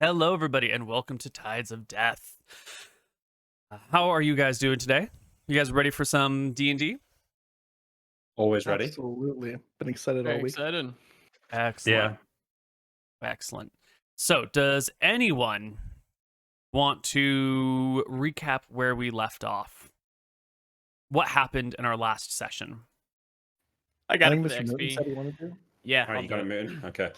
Hello, everybody, and welcome to Tides of Death. How are you guys doing today? You guys ready for some D&D? Always ready. Absolutely. Been excited all Very week. excited. Excellent. Excellent. So, does anyone want to recap where we left off? What happened in our last session? I I got it think for the Mr. Newton XP. said he wanted to. Yeah, All right, I'll you got do a it. moon? Okay.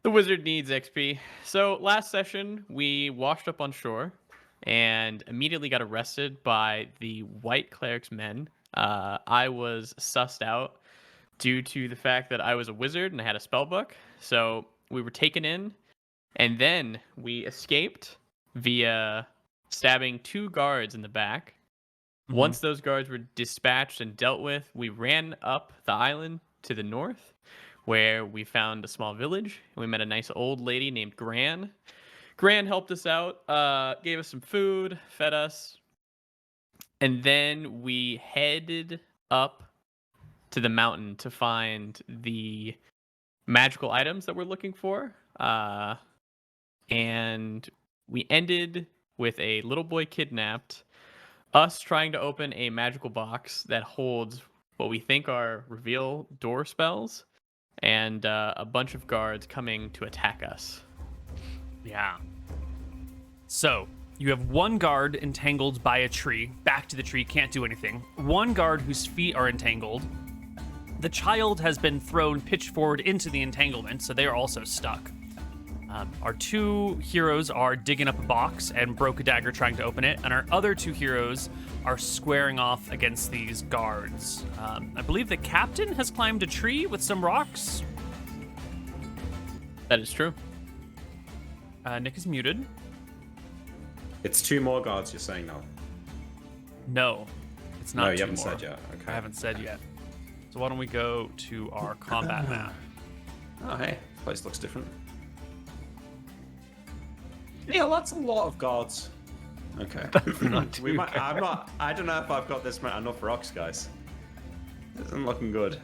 The wizard needs XP. So last session, we washed up on shore and immediately got arrested by the White Cleric's men. I was sussed out due to the fact that I was a wizard and I had a spell book. So we were taken in, and then we escaped via stabbing 2 guards in the back. Once those guards were dispatched and dealt with, we ran up the island to the north, where we found a small village. We met a nice old lady named Gran. Gran helped us out, gave us some food, fed us, and then we headed up to the mountain to find the magical items that we're looking for. And we ended with a little boy kidnapped, us trying to open a magical box that holds what we think are reveal door spells, and a bunch of guards coming to attack us. Yeah. So, you have one guard entangled by a tree, back to the tree, can't do anything. One guard whose feet are entangled. The child has been thrown pitch forward into the entanglement, so they are also stuck. Our 2 heroes are digging up a box and broke a dagger trying to open it, and our other 2 heroes are squaring off against these guards. I believe the captain has climbed a tree with some rocks. That is true. Nick is muted. It's 2 more guards, you're saying now? No, it's not. No, you 2 haven't more. said yet. Okay. I haven't said yet. So why don't we go to our combat map? Oh, hey. This place looks different. Yeah, that's a lot of guards. Okay. we might, I don't know if I've got this enough rocks, guys. Isn't looking good.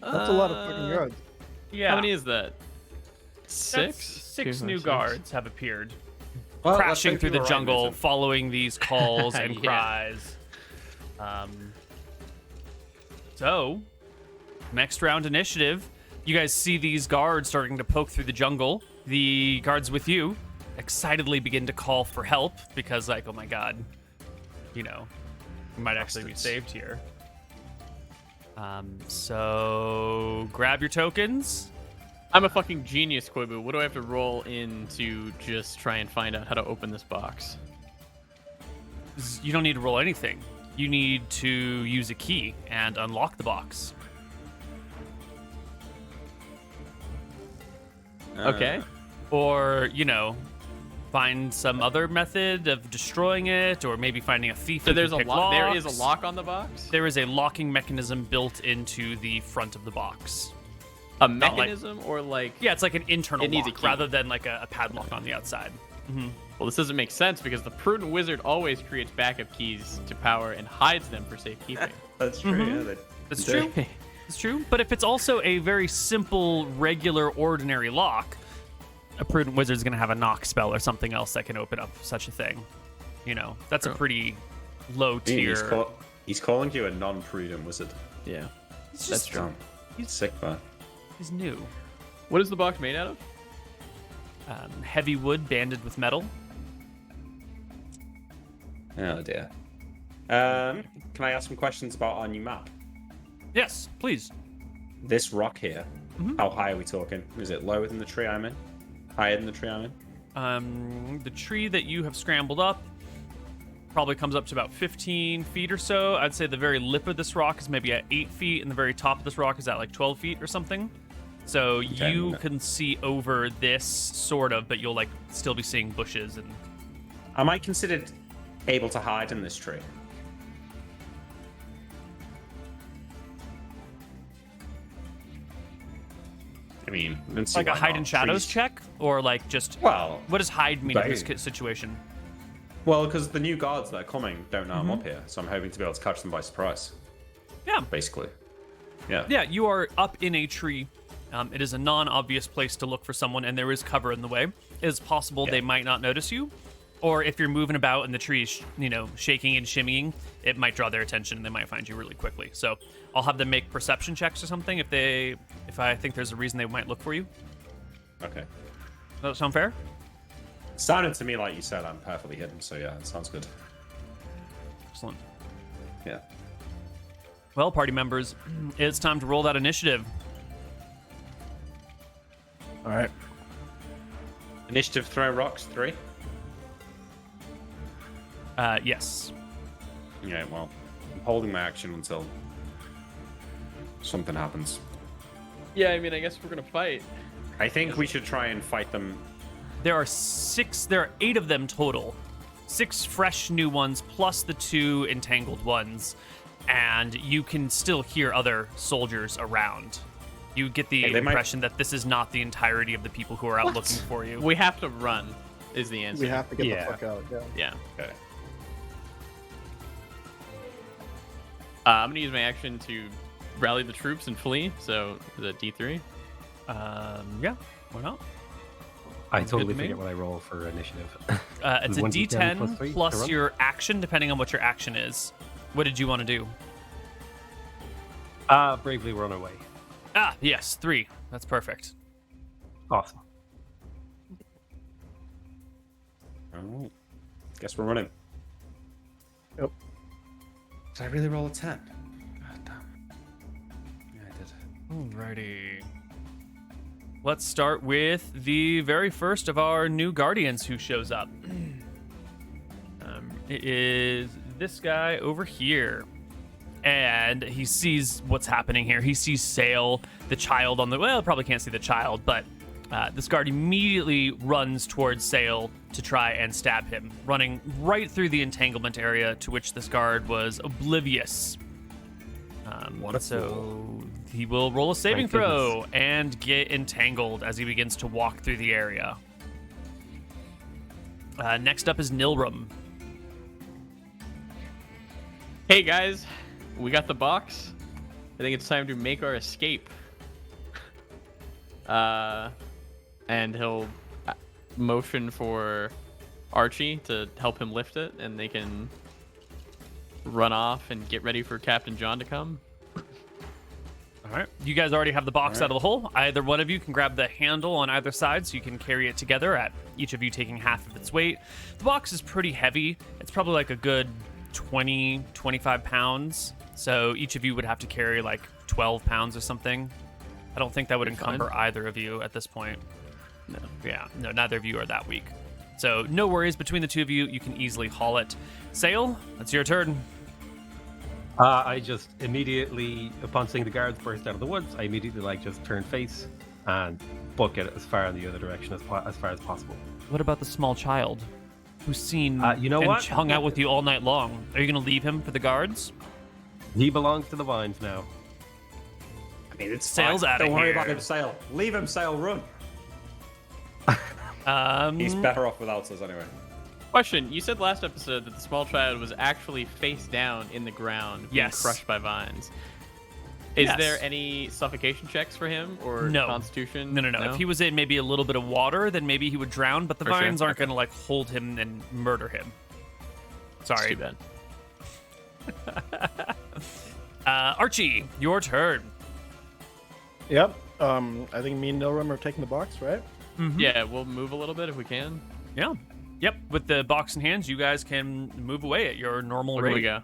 That's a lot of fucking guards. Yeah. How many is that? That's 6? 6 2, new 6. guards have appeared, Well, let's crashing hope through you the were right, jungle, Mason. following these calls and Yeah. cries. So, next round initiative. You guys see these guards starting to poke through the jungle. The guards with you excitedly begin to call for help because, like, oh my god, we might actually be Bastards. saved here. So grab your tokens. I'm a fucking genius, Koibu. What do I have to roll in to just try and find out how to open this box? You don't need to roll anything. You need to use a key and unlock the box. Okay. Or, find some other method of destroying it, or maybe finding a thief. So who there's can a pick lock. There is locks. a lock on the box. There is a locking mechanism built into the front of the box. A Not like- mechanism or like? Yeah, it's like an internal It needs a lock key. rather than like a padlock on the outside. Well, this doesn't make sense because the prudent wizard always creates backup keys to power and hides them for safekeeping. That's true, yeah. That's they- true. It's true. But if it's also a very simple, regular, ordinary lock, a prudent wizard is going to have a knock spell or something else that can open up such a thing. That's a True. pretty low tier. He's calling you a non-prudent wizard. Yeah, It's that's just- true. He's sick, man. He's new. What is the box made out of? Heavy wood banded with metal. Oh, dear. Can I ask some questions about our new map? Yes, please. This rock here, how high are we talking? Is it lower than the tree I'm in? Higher than the tree I'm in? The tree that you have scrambled up probably comes up to about 15 feet or so. I'd say the very lip of this rock is maybe at 8 feet, and the very top of this rock is at like 12 feet or something. So you can see over this, sort of, but you'll like still be seeing bushes and... Am I considered able to hide in this tree? I mean, let's see Like a why hide not. in shadows Trees- check? Or like just... Well, What does hide mean in this Right. situation? well, because the new guards that are coming don't know I'm up here, so I'm hoping to be able to catch them by surprise. Yeah. Basically. Yeah. Yeah, you are up in a tree. It is a non-obvious place to look for someone, and there is cover in the way. it's possible they might not notice you. Or if you're moving about and the tree is, shaking and shimmying, it might draw their attention and they might find you really quickly. So I'll have them make perception checks or something if I think there's a reason they might look for you. Okay. Does that sound fair? Sounded to me like you said I'm perfectly hidden, so yeah, it sounds good. Excellent. Yeah. Well, party members, it's time to roll that initiative. All right. Initiative throw rocks 3. Yes. Yeah, well, I'm holding my action until something happens. Yeah, I mean, I guess we're gonna fight. I think we should try and fight them. There are 8 of them total. 6 fresh new ones plus the 2 entangled ones. And you can still hear other soldiers around. You get the impression that this is not the entirety of the people who are out looking for you. We have to run, is the answer. We have to get the fuck out. Yeah. Yeah. Okay. I'm gonna use my action to rally the troops and flee. So the D3. Yeah, why not? I Sounds totally good to me. forget what I roll for initiative. It's a 1d10 D10 3 to plus run? your action, depending on what your action is. What did you want to do? Bravely run away. Ah, yes, 3. That's perfect. Awesome. Alright. Guess we're running. Yep. Did I really roll a 10? God damn. Yeah, I did. Alrighty. Let's start with the very first of our new guardians who shows up. It is this guy over here. And he sees what's happening here. He sees Sail, the child on the... Well, probably can't see the child, but this guard immediately runs towards Sail to try and stab him, running right through the entanglement area to which this guard was oblivious. So he will roll a saving Thank throw and get entangled as he begins to walk through the area. Next up is Nilram. Hey guys, we got the box. I think it's time to make our escape. And he'll motion for Archie to help him lift it, and they can run off and get ready for Captain John to come. All right. You guys already have the box out of the hole. Either one of you can grab the handle on either side so you can carry it together, at each of you taking half of its weight. The box is pretty heavy. It's probably like a good 20, 25 pounds. So each of you would have to carry like 12 pounds or something. I don't think that would encumber either of you at this point. No. Yeah, no, neither of you are that weak. So no worries between the two of you. You can easily haul it. Sail, that's your turn. I just immediately, upon seeing the guards burst out of the woods, I immediately just turn face and book it as far in the other direction as far as possible. What about the small child who's seen You know and what? hung out with you all night long? Are you going to leave him for the guards? He belongs to the vines now. I mean, it's Sail's fine. outta Don't worry here. about him, Sail. Leave him, Sail. Run. He's better off without us anyway. Question: you said last episode that the small child was actually face down in the ground, being Yes. crushed by vines. Is Yes. there any suffocation checks for him or No. constitution? No. If he was in maybe a little bit of water, then maybe he would drown, but the For sure. vines aren't Okay. going to hold him and murder him. Sorry. Too bad. Archie, your turn. Yep. I think me and Nilram are taking the box, right? Yeah, we'll move a little bit if we can. Yeah. Yep. With the box in hands, you guys can move away at your normal Where rate. do we go?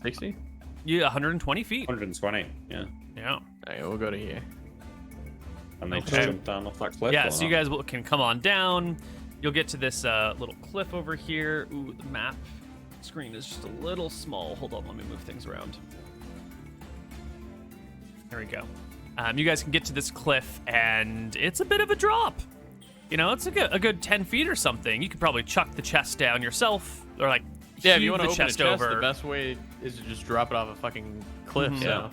60? Yeah, 120 feet. 120. Yeah. Yeah. Okay, we'll go to here. And they Okay. just jump down off that cliff. Yeah, or so you not? guys can come on down. You'll get to this little cliff over here. Ooh, the map screen is just a little small. Hold on, let me move things around. There we go. You guys can get to this cliff, and it's a bit of a drop. You know, it's a good 10 feet or something. You could probably chuck the chest down yourself, or like Yeah, if heave you want the to open a chest chest, over. the best way is to just drop it off a fucking cliff. Mhm. So,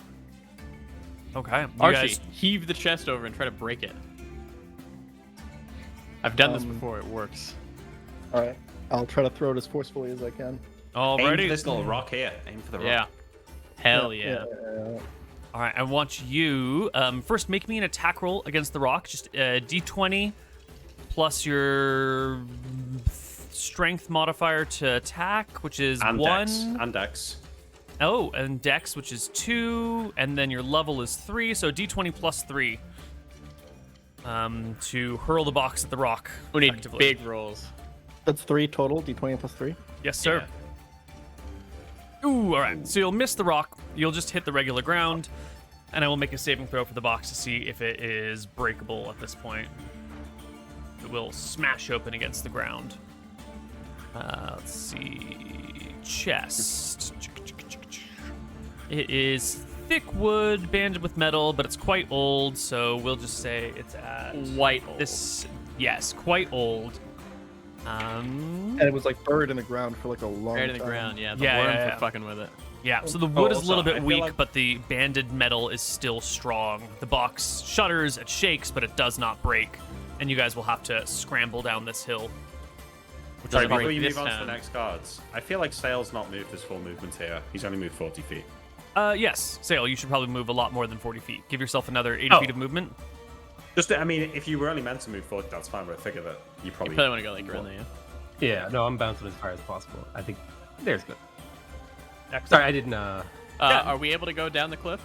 Okay, you Archie, guys. heave the chest over and try to break it. I've done this Um, before. It works. All right. I'll try to throw it as forcefully as I can. Aim for Alrighty. this little rock here. Aim for the rock. Yeah. Hell yeah. All right, I want you first make me an attack roll against the rock. Just D20 plus your strength modifier to attack, which is And 1. Dex. And Dex. Oh, and Dex, which is 2, and then your level is 3, so D20 plus 3. To hurl the box at the rock. We need effectively. big rolls. That's 3 total, d20 plus 3. Yes, sir. Ooh, all right. So you'll miss the rock. You'll just hit the regular ground, and I will make a saving throw for the box to see if it is breakable at this point. It will smash open against the ground. Let's see. Chest. It is thick wood banded with metal, but it's quite old, so we'll just say it's at White old. this. Yes, quite old. And it was like buried in the ground for like a long Right time. in the ground, yeah. The Yeah, worms yeah, were yeah. fucking with it. Yeah, so the wood is a little also, bit I feel weak, like- but the banded metal is still strong. The box shudders, it shakes, but it does not break. And you guys will have to scramble down this hill. Which Sorry, is about- before you this move on to time. the next cards, I feel like Sail's not moved his full movement here. He's only moved 40 feet. Yes, Sail, you should probably move a lot more than 40 feet. Give yourself another 80 Oh. feet of movement. Just, I mean, if you were only meant to move 40, that's fine, but I figure that you You probably... probably want to go like around there, yeah. Yeah, no, I'm bouncing as far as possible. I think there's good. Excellent. Sorry, I didn't. Yeah. Are we able to go down the cliff?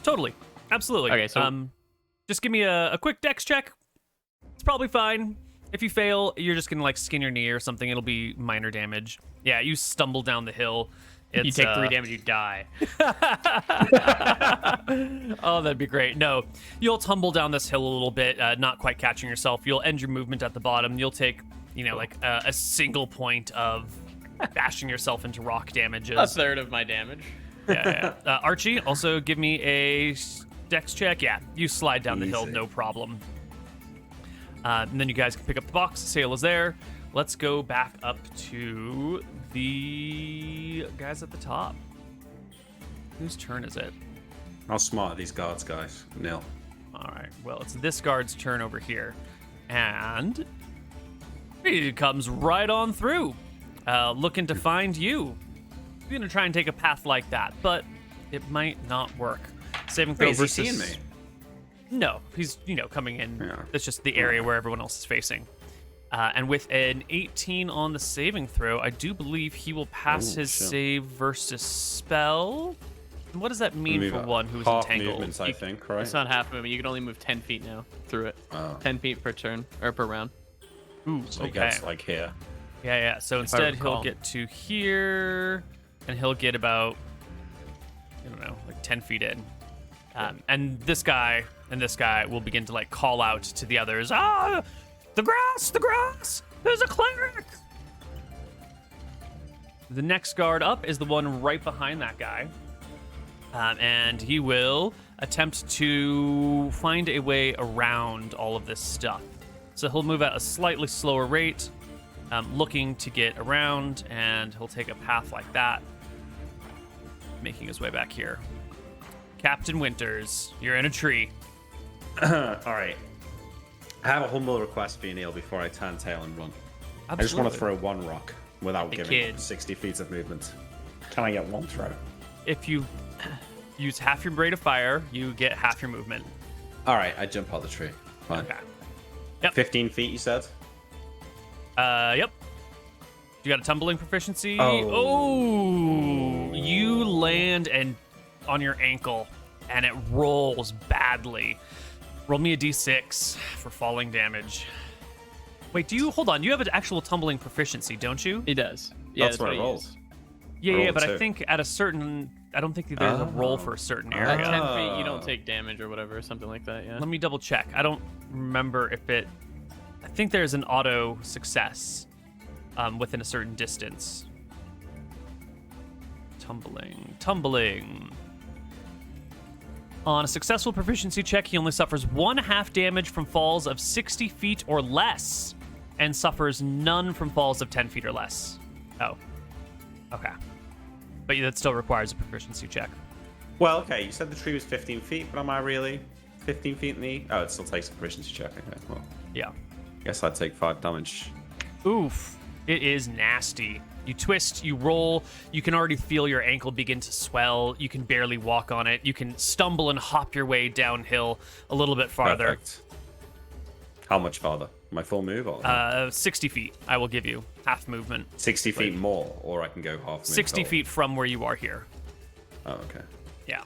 Totally. Absolutely. Okay, so- just give me a quick dex check. It's probably fine. If you fail, you're just gonna like skin your knee or something. It'll be minor damage. Yeah, you stumble down the hill. It's, You take 3 damage, you die. Oh, that'd be great. No, you'll tumble down this hill a little bit, not quite catching yourself. You'll end your movement at the bottom. You'll take, like a single point of bashing yourself into rock damages. A third of my damage. Yeah. Archie, also give me a dex check. Yeah, you slide down the hill, Easy. no problem. And then you guys can pick up the box. Sail is there. Let's go back up to the guys at the top. Whose turn is it? How smart are these guards, guys? Nil. All right. Well, it's this guard's turn over here. And he comes right on through, looking to find you. He's going to try and take a path like that, but it might not work. Saving throw Wait, is he versus... seeing me? No, he's, coming in. Yeah. That's just the area where everyone else is facing. And with an 18 on the saving throw, I do believe he will pass Ooh, his shit. save versus spell. And what does that mean Move for up. one who's Half entangled? movements, I think, right? It's not half movement. You can only move 10 feet now through it. Oh. 10 feet per turn, or per round. Ooh, So he okay. gets, like, here. Yeah. So I instead, he'll recall. get to here, and he'll get about, 10 feet in. And this guy will begin to like call out to the others. Ah, the grass! There's a cleric! The next guard up is the one right behind that guy. And he will attempt to find a way around all of this stuff. So he'll move at a slightly slower rate, looking to get around, and he'll take a path like that, making his way back here. Captain Winters, you're in a tree. All right. I have a humble request for you, Neil, before I turn tail and run. I just want to throw one rock without Hey, giving kid. 60 feet of movement. Can I get one throw? If you use half your rate of fire, you get half your movement. All right, I jump out the tree. Fine. Okay. Yep. 15 feet, you said? Yep. You got a tumbling proficiency. Oh. You land and on your ankle, and it rolls badly. Roll me a d6 for falling damage. Wait, hold on? You have an actual tumbling proficiency, don't you? He does. Yeah, That's what he I rolled. used. Yeah, roll but I too. think at a certain, I don't think there's a roll for a certain At area. 10 feet, you don't take damage or whatever, something like that, yeah. Let me double check. I don't remember if it. I think there's an auto success within a certain distance. Tumbling. On a successful proficiency check, he only suffers 1/2 damage from falls of 60 feet or less, and suffers none from falls of 10 feet or less. Oh. Okay. But that still requires a proficiency check. Well, okay, you said the tree was 15 feet, but am I really 15 feet in the... Oh, it still takes a proficiency check. Okay, well, Yeah. I guess I'd take 5 damage. Oof. It is nasty. You twist, you roll, you can already feel your ankle begin to swell. You can barely walk on it. You can stumble and hop your way downhill a little bit farther. Perfect. How much farther? My full move? Or 60 feet. I will give you half movement. 60 feet more, or I can go half move. 60 total. feet from where you are here. Oh, okay. Yeah.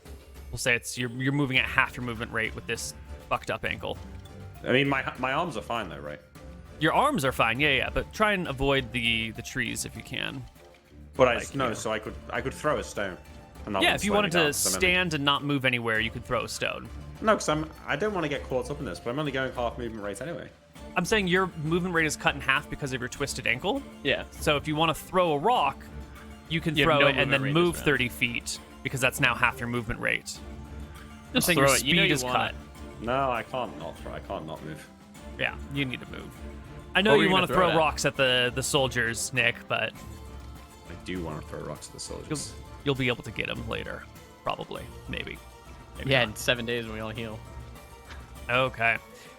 We'll say it's you're moving at half your movement rate with this fucked up ankle. I mean, my arms are fine though, right? Your arms are fine, yeah, but try and avoid the trees if you can. But no, so I could throw a stone. And that Yeah, wouldn't if you slow me wanted down, to 'cause I'm stand and not move anywhere, you could throw a stone. No, because I don't want to get caught up in this, but I'm only going half movement rate anyway. I'm saying your movement rate is cut in half because of your twisted ankle. Yeah. So if you want to throw a rock, you can You have throw no it and movement then rate move this round. 30 feet because that's now half your movement rate. I'm Just saying throw your it. speed You know you is want cut. it. No, I can't not throw. I can't not move. Yeah, you need to move. I know What were you you want to gonna throw throw it at? rocks at the soldiers, Nick, but I do want to throw rocks at the soldiers. you'll be able to get them later. Probably. Maybe. Maybe Yeah, not. in 7 days when we all heal. Okay.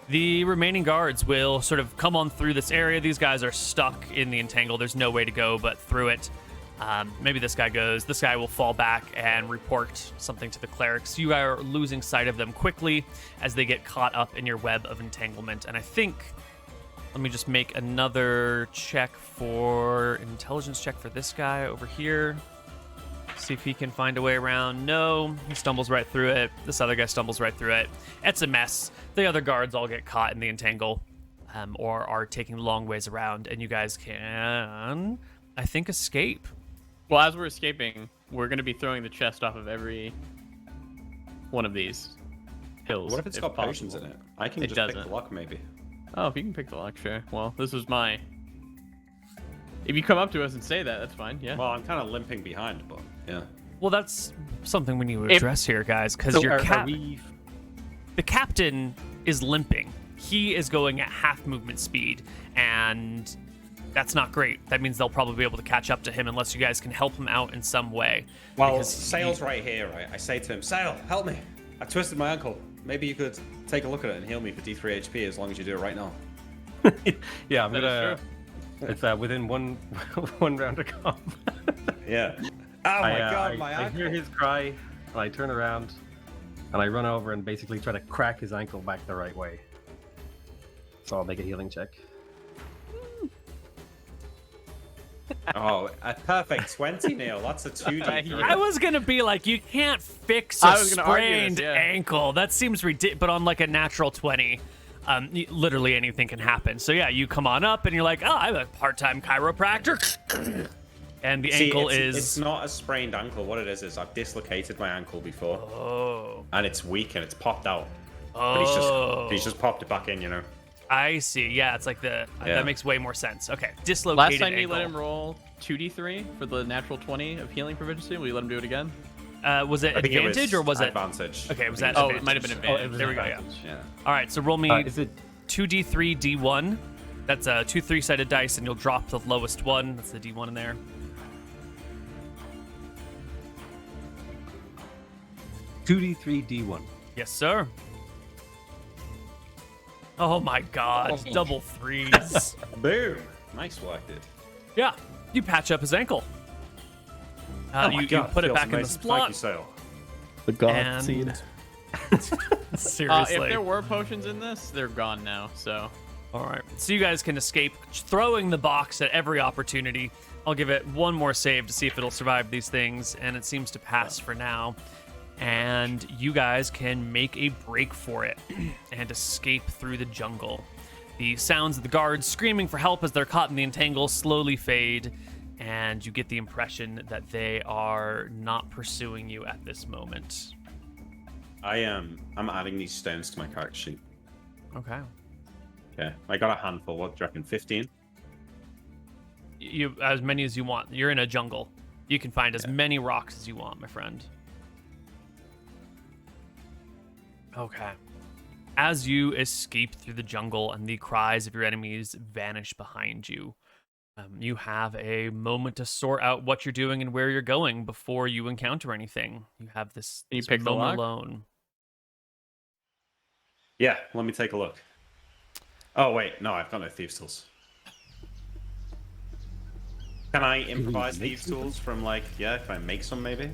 The remaining guards will sort of come on through this area. These guys are stuck in the entangle. There's no way to go but through it. Maybe this guy goes. This guy will fall back and report something to the clerics. You are losing sight of them quickly as they get caught up in your web of entanglement. And I think, let me just make another check for intelligence check for this guy over here. See if he can find a way around. No, he stumbles right through it. This other guy stumbles right through it. It's a mess. The other guards all get caught in the entangle or are taking long ways around, and you guys can, I think, escape. Well, as we're escaping, we're going to be throwing the chest off of every one of these hills. What if it's got potions in it? I can It just pick doesn't. the lock, maybe. Oh, if you can pick the lock, sure. Well, this was my... If you come up to us and say that, that's fine, yeah. Well, I'm kind of limping behind, but yeah. Well, that's something we need to If- address here, guys, because So your are we... the captain is limping. He is going at half movement speed, and that's not great. That means they'll probably be able to catch up to him unless you guys can help him out in some way. Well, because Sail's right here, right? I say to him, Sail, help me. I twisted my ankle. Maybe you could take a look at it and heal me for D3 HP as long as you do it right now. Yeah, I'm That gonna... is true. It's within one round of combat. Yeah. Oh my god, I, my I ankle. hear his cry, and I turn around, and I run over and basically try to crack his ankle back the right way. So I'll make a healing check. Oh, a perfect 20, Neil. That's a 2D3. I was gonna be like, you can't fix I a was gonna argue sprained this, yeah. ankle. That seems ridiculous. But on like a natural 20, literally anything can happen. So yeah, you come on up and you're like, oh, I'm a part-time chiropractor, and the See, ankle it's is not a sprained ankle. What it is I've dislocated my ankle before, oh, and it's weak and it's popped out. oh. But he's just popped it back in, you know. I see. Yeah, it's like Yeah. that makes way more sense. Okay, Last dislocated time you ankle. let him roll 2d3 for the natural 20 of healing proficiency. Will you let him do it again? Was it I think advantage or was it? advantage? Okay, was I think that Oh, advantage? it might have been Oh, advantage. it was There we go, yeah. advantage. Yeah. All right, so roll me Is it 2d3 d1. That's two 3-sided dice, and you'll drop the lowest one. That's the d1 in there. 2d3 d1? Yes, sir. Oh my God! Double threes. Boom. Nice work, dude. Yeah, you patch up his ankle. Oh my you God, put it feels back in the amazing. Thank you, slot. Sail. The god And- seed. Seriously. If there were potions in this, they're gone now, so... All right. So you guys can escape throwing the box at every opportunity. I'll give it one more save to see if it'll survive these things, and it seems to pass for now. And you guys can make a break for it and escape through the jungle. The sounds of the guards screaming for help as they're caught in the entangle slowly fade, and you get the impression that they are not pursuing you at this moment. I'm adding these stones to my character sheet. Okay. Okay. I got a handful. What do you reckon? 15? You as many as you want. You're in a jungle. You can find as many rocks as you want, my friend. Okay. As you escape through the jungle and the cries of your enemies vanish behind you, you have a moment to sort out what you're doing and where you're going before you encounter anything. You have this, Can you this pick the moment lock? alone. Yeah, let me take a look. Oh, wait. No, I've got no thieves' tools. Can I improvise thieves' tools from, like, yeah, can I make some maybe?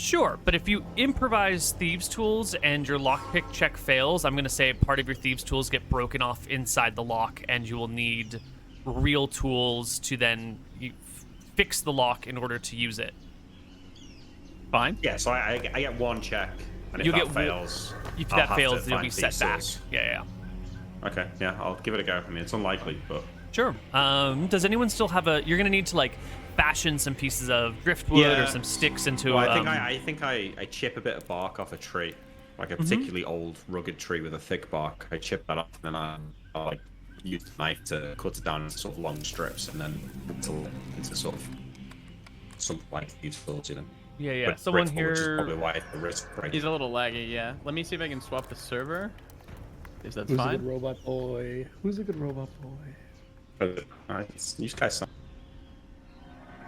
Sure, but if you improvise thieves' tools and your lockpick check fails, I'm going to say part of your thieves' tools get broken off inside the lock, and you will need real tools to then fix the lock in order to use it. Fine. Yeah, so I get one check, and if You that get fails, If I'll that have fails, to it'll find be set thieves' back. tools. Yeah. Okay, yeah, I'll give it a go. I mean, it's unlikely, but Sure. Does anyone still have you're going to need to, like, fashion some pieces of driftwood or some sticks into... Well, I think I chip a bit of bark off a tree, like a particularly old, rugged tree with a thick bark. I chip that off, and then I like use the knife to cut it down into sort of long strips, and then whittle it into sort of something like useful, you know. Yeah. But Someone brittle, which is here... probably why the risk break. He's a little laggy, yeah. Let me see if I can swap the server. If that's Who's a fine. good robot boy? Who's a good robot boy? Alright, you guys.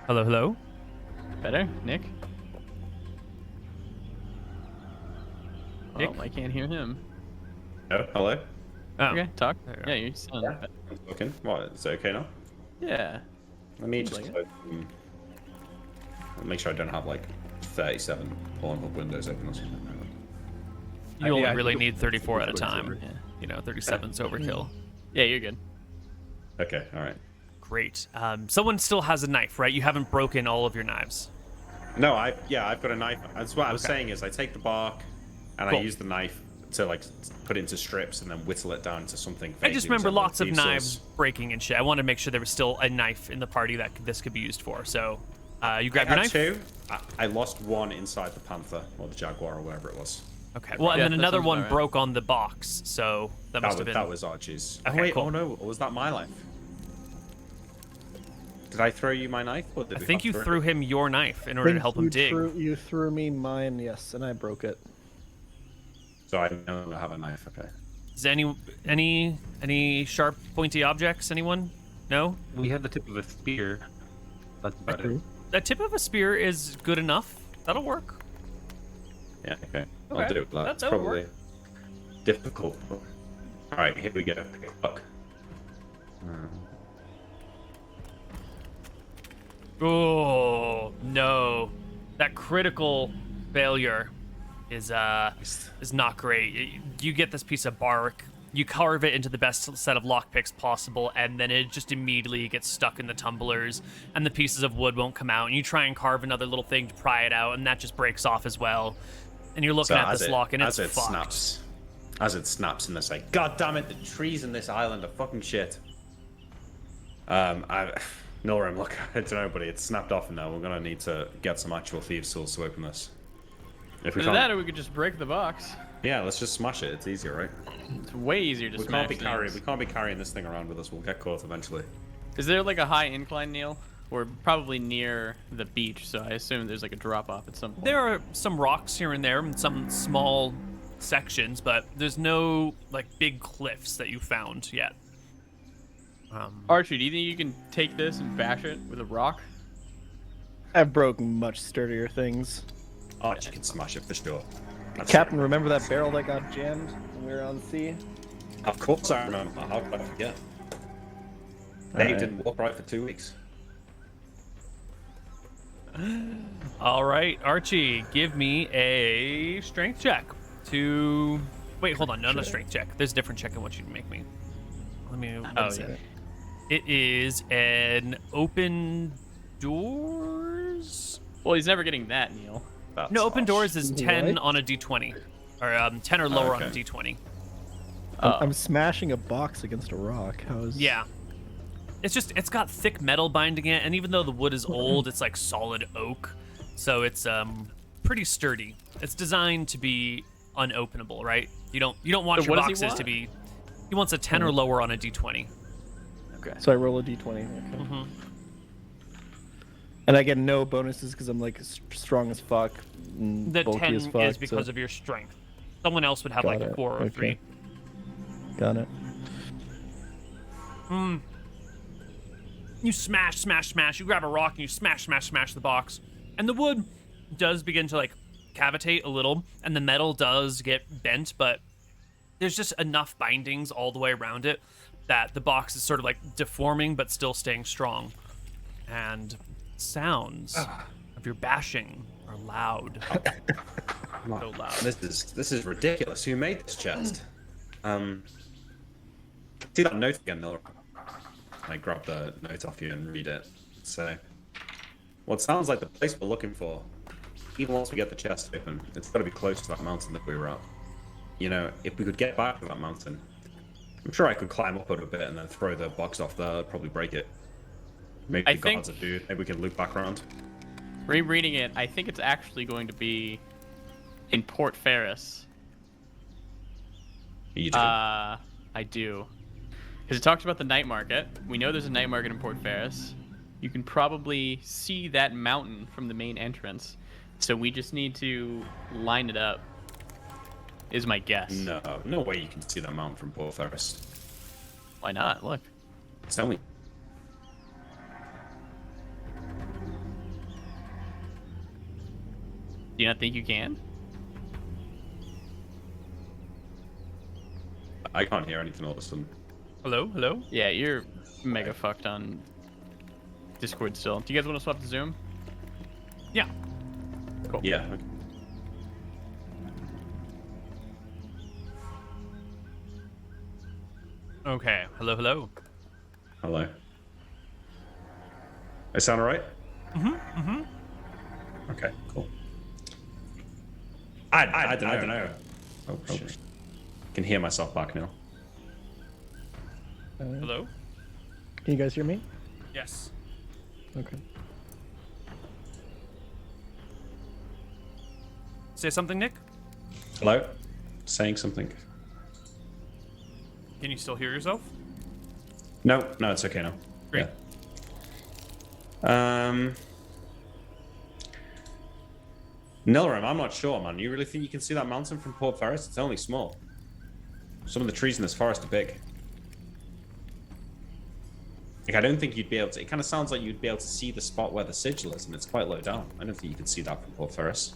Hello? Better, Nick? Nick? Oh, I can't hear him. Oh, hello. Oh. Okay, talk. There you go. Yeah, you sound better. I'm talking. What? Is it okay now? Yeah. Let me Seems just like make sure I don't have like 37 pulling up windows open or something. You only I really think need 34 at a it's time. Yeah. You know, 37's overkill. Yeah, you're good. Okay, all right. Great. Someone still has a knife, right? You haven't broken all of your knives. No, I've got a knife. That's what I was saying is I take the bark and Cool. I use the knife to like put it into strips and then whittle it down to something. I just remember lots of knives knives. breaking and shit. I wanted to make sure there was still a knife in the party that this could be used for. So, you grab your I knife. had two. I lost one inside the panther or the jaguar or whatever it was. Okay. Well, and Yeah, then that another sounds one about right. broke on the box. So that must have been. That was Archie's. Okay, Oh wait, cool. oh no, or was that my life? Did I throw you my knife? Or did I we think have you to threw him your knife in order to help him dig. You threw me mine, yes, and I broke it. So I no longer have a knife. Okay. Is any sharp, pointy objects? Anyone? No. We have the tip of a spear. That's about it. The tip of a spear is good enough. That'll work. Yeah. Okay. Okay, I'll do it. that'll That's probably difficult. All right, here we go. Fuck. Oh no, that critical failure is not great. You get this piece of bark, you carve it into the best set of lockpicks possible, and then it just immediately gets stuck in the tumblers, and the pieces of wood won't come out. And you try and carve another little thing to pry it out, and that just breaks off as well. And you're looking at this lock, and it's fucked. As it snaps, and it's like, God damn it! The trees in this island are fucking shit. Norm, look, I don't know, buddy. It's snapped off now. We're gonna need to get some actual thieves' tools to open this. If we Either can't, that or we could just break the box. yeah, let's just smash it. It's easier, right? It's way easier to We smash can't things. we can't be carrying this thing around with us. We'll get caught eventually. Is there like a high incline, Neil? We're probably near the beach, so I assume there's like a drop off at some point. There are some rocks here and there, and some small sections, but there's no like big cliffs that you found yet. Archie, do you think you can take this and bash it with a rock? I've broken much sturdier things. Oh, you can smash it for sure. That's Captain, remember that barrel that got jammed when we were on sea? right. Of course I remember. How could I forget? Dave Alright. didn't walk right for 2 weeks. All right, Archie, give me a strength check to. Wait, hold on. No, not strength check. There's a different check I want you to make me. Let me. What is it? It is an open doors. Well, he's never getting that, Neil. That's No, open harsh. doors is 10 What? on a d20, or 10 or lower on a okay. d20. I'm smashing a box against a rock. How is... Yeah. It's got thick metal binding it, and even though the wood is old, it's like solid oak, so it's pretty sturdy. It's designed to be unopenable, right? You don't want So your what does he boxes want? to be. He wants a 10 or lower on a d20. Okay. So I roll a d20. Okay. Mm-hmm. And I get no bonuses because I'm like strong as fuck. And The bulky 10 as fuck, is because so... of your strength. Someone else would have Got like a it. 4 or a 3. Okay. Got it. You smash. You grab a rock and you smash the box, and the wood does begin to like cavitate a little, and the metal does get bent, but there's just enough bindings all the way around it that the box is sort of like deforming but still staying strong. And sounds of your bashing are loud. So loud. This is ridiculous. Who made this chest? See that note again, Miller? I grab the note off you and read it. So, what sounds like the place we're looking for, even once we get the chest open, it's got to be close to that mountain that we were at. You know, if we could get back to that mountain, I'm sure I could climb up it a bit and then throw the box off there. I'd probably break it. Maybe the guards are dude. Maybe we can loop back around. Rereading it, I think it's actually going to be in Port Ferris. You do. I do. Because it talks about the night market. We know there's a night market in Port Ferris. You can probably see that mountain from the main entrance. So we just need to line it up, is my guess. No way you can see that mountain from Port Ferris. Why not? Look. It's only... Do you not think you can? I can't hear anything all of a sudden. Hello? Hello? Yeah, you're mega fucked on Discord still. Do you guys want to swap to Zoom? Yeah. Cool. Yeah. Okay. Okay. Hello, hello. Hello. I sound alright? Okay, cool. I don't know. Oh, shit. I can hear myself back now. Hello? Can you guys hear me? Yes. Okay. Say something, Nick? Hello? Saying something. Can you still hear yourself? No, it's okay now. Great. Yeah. Nilram, I'm not sure, man. You really think you can see that mountain from Port Ferris? It's only small. Some of the trees in this forest are big. Like, I don't think you'd be able to... It kind of sounds like you'd be able to see the spot where the sigil is, and it's quite low down. I don't think you could see that from Port Ferris.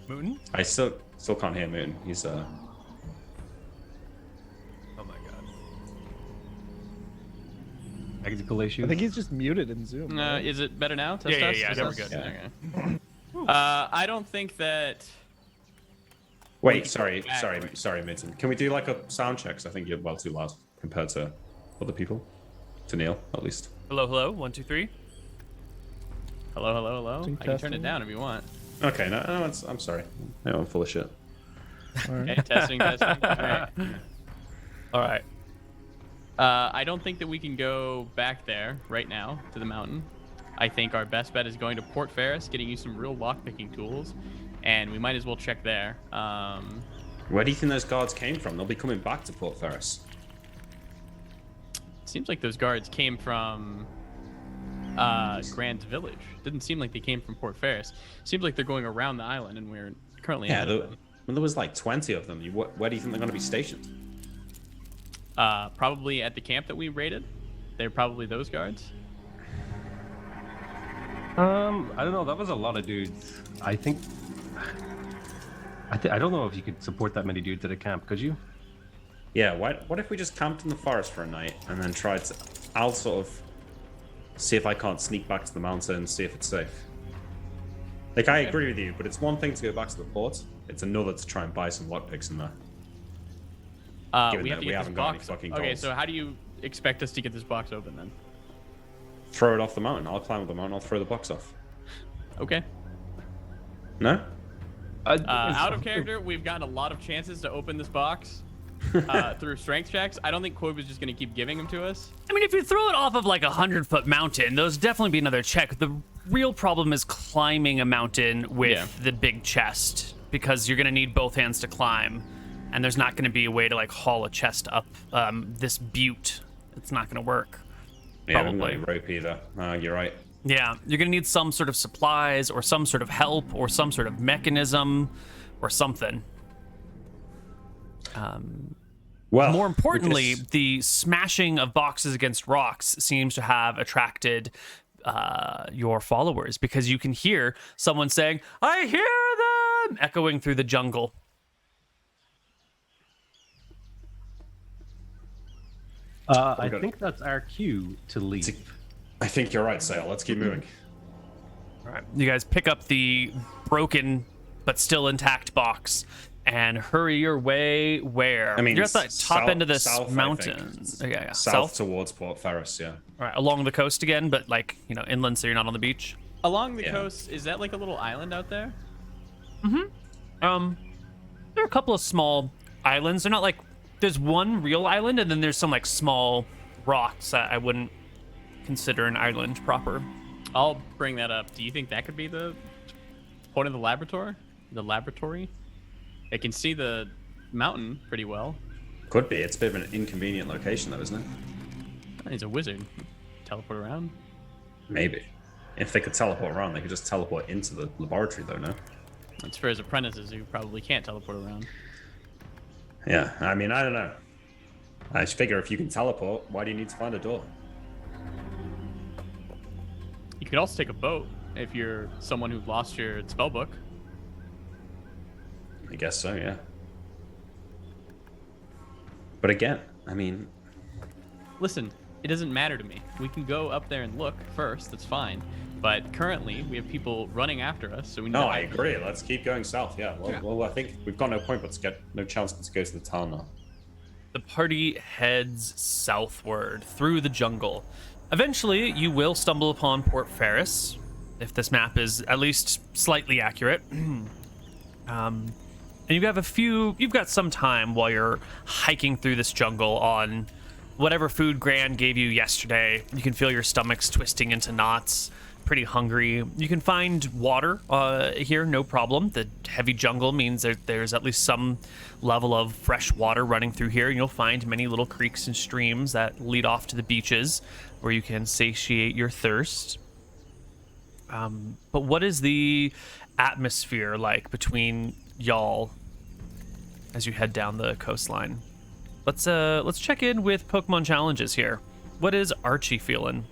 Mooten? I still can't hear Moon. He's Oh my god. Technical issues. I think he's just muted in Zoom. right? Is it better now? Test, Yeah, test, yeah, test, now we're test? good. Okay. I don't think that... Wait, sorry, Mitten. Can we do like a sound check? 'Cause I think you're well too loud compared to other people. To Neil, at least. Hello, hello. 1, 2, 3. Hello, hello, hello? Think I can turn testing. it down if you want. Okay, no, I'm sorry. No, I'm full of shit. All right. Okay, testing, testing. All right. All right. I don't think that we can go back there right now to the mountain. I think our best bet is going to Port Ferris, getting you some real lockpicking tools, and we might as well check there. Where do you think those guards came from? They'll be coming back to Port Ferris. Seems like those guards came from Grand Village. Didn't seem like they came from Port Ferris. Seems like they're going around the island, and we're currently Yeah, ahead of them. there was like 20 of them. Where do you think they're going to be stationed? Probably at the camp that we raided. They're probably those guards. I don't know. That was a lot of dudes. I think. I don't know if you could support that many dudes at a camp. Could you? Yeah, what if we just camped in the forest for a night and then tried to... I'll sort of see if I can't sneak back to the mountain and see if it's safe. Like, I agree with you, but it's one thing to go back to the port. It's another to try and buy some lockpicks in there. Given We have that to we get this haven't got any box. fucking Okay, goals. so how do you expect us to get this box open then? Throw it off the mountain. I'll climb up the mountain. I'll throw the box off. Okay. No? Out of character, we've gotten a lot of chances to open this box through strength checks. I don't think Koibu's just going to keep giving them to us. I mean, if you throw it off of like 100-foot mountain, those definitely be another check. The real problem is climbing a mountain with the big chest, because you're going to need both hands to climb, and there's not going to be a way to like haul a chest up this butte. It's not going to work. Yeah, I haven't got Probably. any rope either. You're right. Yeah, you're going to need some sort of supplies or some sort of help or some sort of mechanism or something. Well, More importantly, because- the smashing of boxes against rocks seems to have attracted your followers, because you can hear someone saying, "I hear them!" echoing through the jungle. I good. think that's our cue to leave. I think you're right, Sale. Let's keep moving. All right. You guys pick up the broken but still intact box and hurry your way where? I mean, you're at the top end of this south, mountain. Yeah. South towards Port Ferris, yeah. All right, along the coast again, but like, inland, so you're not on the beach. Along the coast, is that like a little island out there? There are a couple of small islands. They're not like, there's one real island, and then there's some like small rocks that I wouldn't consider an island proper. I'll bring that up. Do you think that could be the point of the laboratory? The laboratory? It can see the mountain pretty well. Could be. It's a bit of an inconvenient location, though, isn't it? He's a wizard. Teleport around? Maybe. If they could teleport around, they could just teleport into the laboratory, though, no? That's for his apprentices who probably can't teleport around. Yeah, I mean, I don't know. I just figure if you can teleport, why do you need to find a door? You could also take a boat if you're someone who lost your spell book. I guess so, yeah. But again, I mean... Listen, it doesn't matter to me. We can go up there and look first, that's fine. But currently, we have people running after us, so we know... No, I agree. Let's keep going south, yeah. Well, I think we've got no point but to get no chance but to go to the town now. The party heads southward through the jungle. Eventually, you will stumble upon Port Ferris, if this map is at least slightly accurate. And you've got some time while you're hiking through this jungle on whatever food Gran gave you yesterday. You can feel your stomachs twisting into knots, pretty hungry. You can find water here, no problem. The heavy jungle means that there's at least some level of fresh water running through here. You'll find many little creeks and streams that lead off to the beaches where you can satiate your thirst. But what is the atmosphere like between y'all as you head down the coastline? Let's check in with Pokemon challenges here. What is Archie feeling?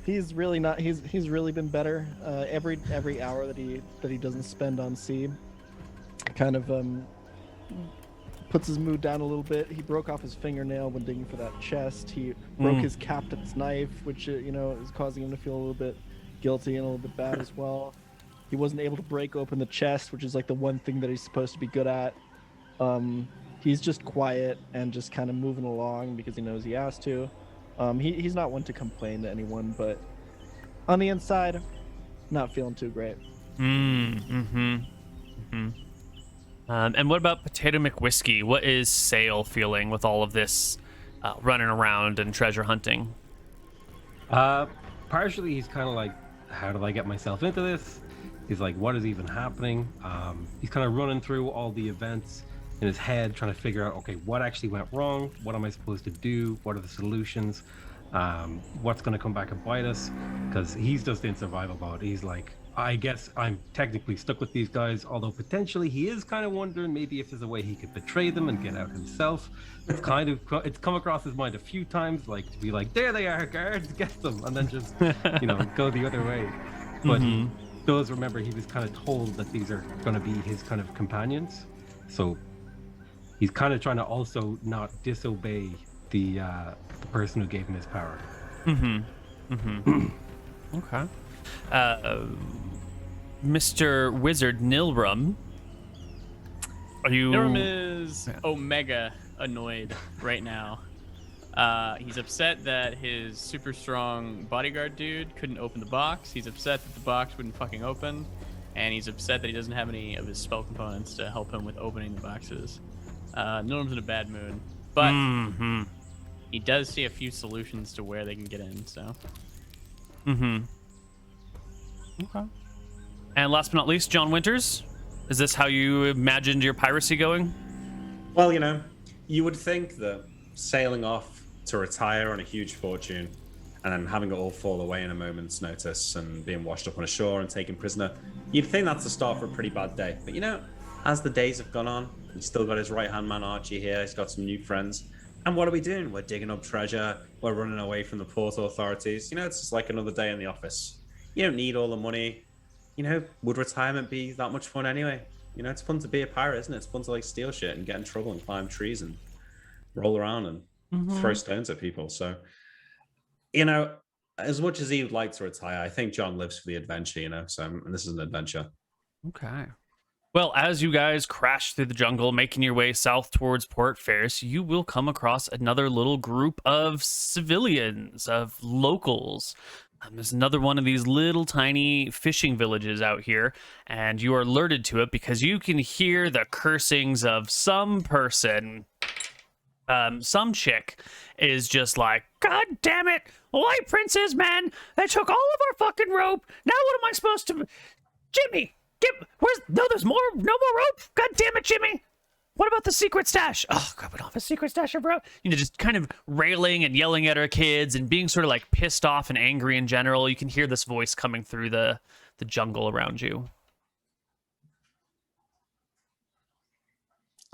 He's really not. He's really been better. Every hour that he doesn't spend on sea, kind of puts his mood down a little bit. He broke off his fingernail when digging for that chest. He broke his captain's knife, which is causing him to feel a little bit guilty and a little bit bad as well. He wasn't able to break open the chest, which is like the one thing that he's supposed to be good at. He's just quiet and just kind of moving along because he knows he has to. He's not one to complain to anyone, but on the inside, not feeling too great. And what about PotatoMcWhiskey? What is Sale feeling with all of this running around and treasure hunting? Partially, he's kind of like, how did I get myself into this? He's like, what is even happening? He's kind of running through all the events in his head, trying to figure out, okay, what actually went wrong? What am I supposed to do? What are the solutions? What's going to come back and bite us? Because he's just in survival mode. He's like, I guess I'm technically stuck with these guys, although potentially he is kind of wondering maybe if there's a way he could betray them and get out himself. It's come across his mind a few times, like to be like, there they are, guards, get them, and then just go the other way. But he does remember he was kind of told that these are going to be his kind of companions, so he's kind of trying to also not disobey the person who gave him his power. Okay. Mr. Wizard Nilrum, are you... Nilrum is Omega annoyed right now. He's upset that his super strong bodyguard dude couldn't open the box. He's upset that the box wouldn't fucking open. And he's upset that he doesn't have any of his spell components to help him with opening the boxes. Nilrum's in a bad mood. But he does see a few solutions to where they can get in, so... Okay. And last but not least, John Winters. Is this how you imagined your piracy going? Well, you would think that sailing off to retire on a huge fortune and then having it all fall away in a moment's notice and being washed up on a shore and taken prisoner, you'd think that's the start for a pretty bad day. But as the days have gone on, he's still got his right-hand man Archie here, he's got some new friends. And what are we doing? We're digging up treasure, we're running away from the port authorities. It's just like another day in the office. You don't need all the money. Would retirement be that much fun anyway? It's fun to be a pirate, isn't it? It's fun to steal shit and get in trouble and climb trees and roll around and throw stones at people. So, you know, as much as he would like to retire, I think John lives for the adventure, you know. So this is an adventure. Okay. Well, as you guys crash through the jungle, making your way south towards Port Ferris, you will come across another little group of civilians, of locals. There's another one of these little tiny fishing villages out here, and you are alerted to it because you can hear the cursings of some person. Some chick is just like, God damn it, white princes, man, they took all of our fucking rope. Now what am I supposed to... Jimmy! There's no more rope. God damn it, Jimmy. What about the secret stash? Oh, God, we don't have a secret stash, bro. You know, just kind of railing and yelling at our kids and being sort of like pissed off and angry in general. You can hear this voice coming through the jungle around you.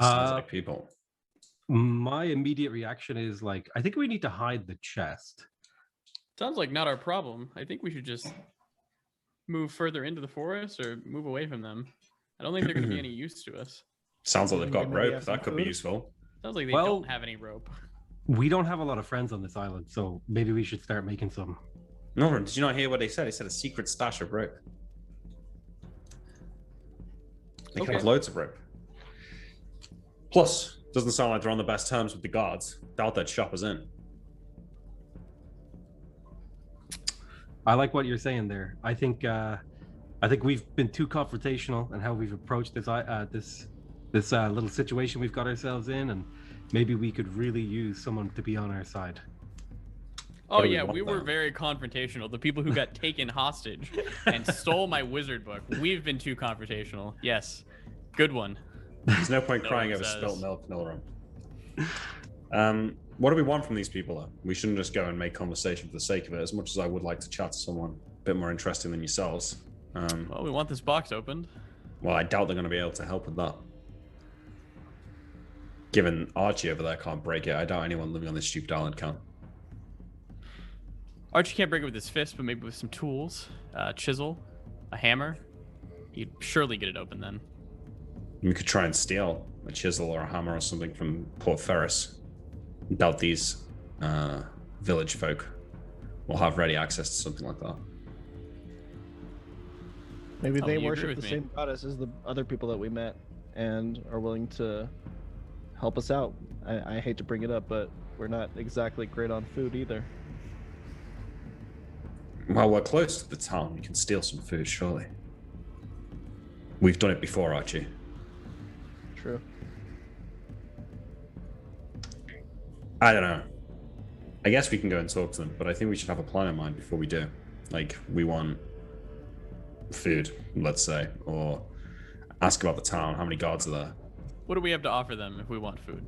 Sounds like people. My immediate reaction is like, I think we need to hide the chest. Sounds like not our problem. I think we should just move further into the forest or move away from them. I don't think they're going to be any use to us. Sounds like they've got Maybe rope. have some That could be food? useful. Sounds like they Well- don't have any rope. We don't have a lot of friends on this island, so maybe we should start making some. No, did you not hear what they said? They said a secret stash of rope. They can have loads of rope. Plus, doesn't sound like they're on the best terms with the guards. Doubt that shop is in. I like what you're saying there. I think we've been too confrontational in how we've approached this little situation we've got ourselves in, and maybe we could really use someone to be on our side. Oh do we yeah, want we were then? very confrontational. The people who got taken hostage and stole my wizard book. We've been too confrontational. Yes. Good one. There's no point No crying one over says. spilt milk, Nilram. What do we want from these people, though? We shouldn't just go and make conversation for the sake of it, as much as I would like to chat to someone a bit more interesting than yourselves. Well, we want this box opened. Well, I doubt they're going to be able to help with that. Given Archie over there can't break it, I doubt anyone living on this stupid island can. Archie can't break it with his fist, but maybe with some tools. Chisel, a hammer. He'd surely get it open then. We could try and steal a chisel or a hammer or something from Port Ferris. Doubt these village folk will have ready access to something like that. Maybe Oh, they you agree worship with the me. same goddess as the other people that we met and are willing to help us out. I hate to bring it up, but we're not exactly great on food either. Well, we're close to the town. We can steal some food, surely. We've done it before, Archie. True. I don't know. I guess we can go and talk to them, but I think we should have a plan in mind before we do. Like, we want food, let's say, or ask about the town. How many guards are there? What do we have to offer them if we want food?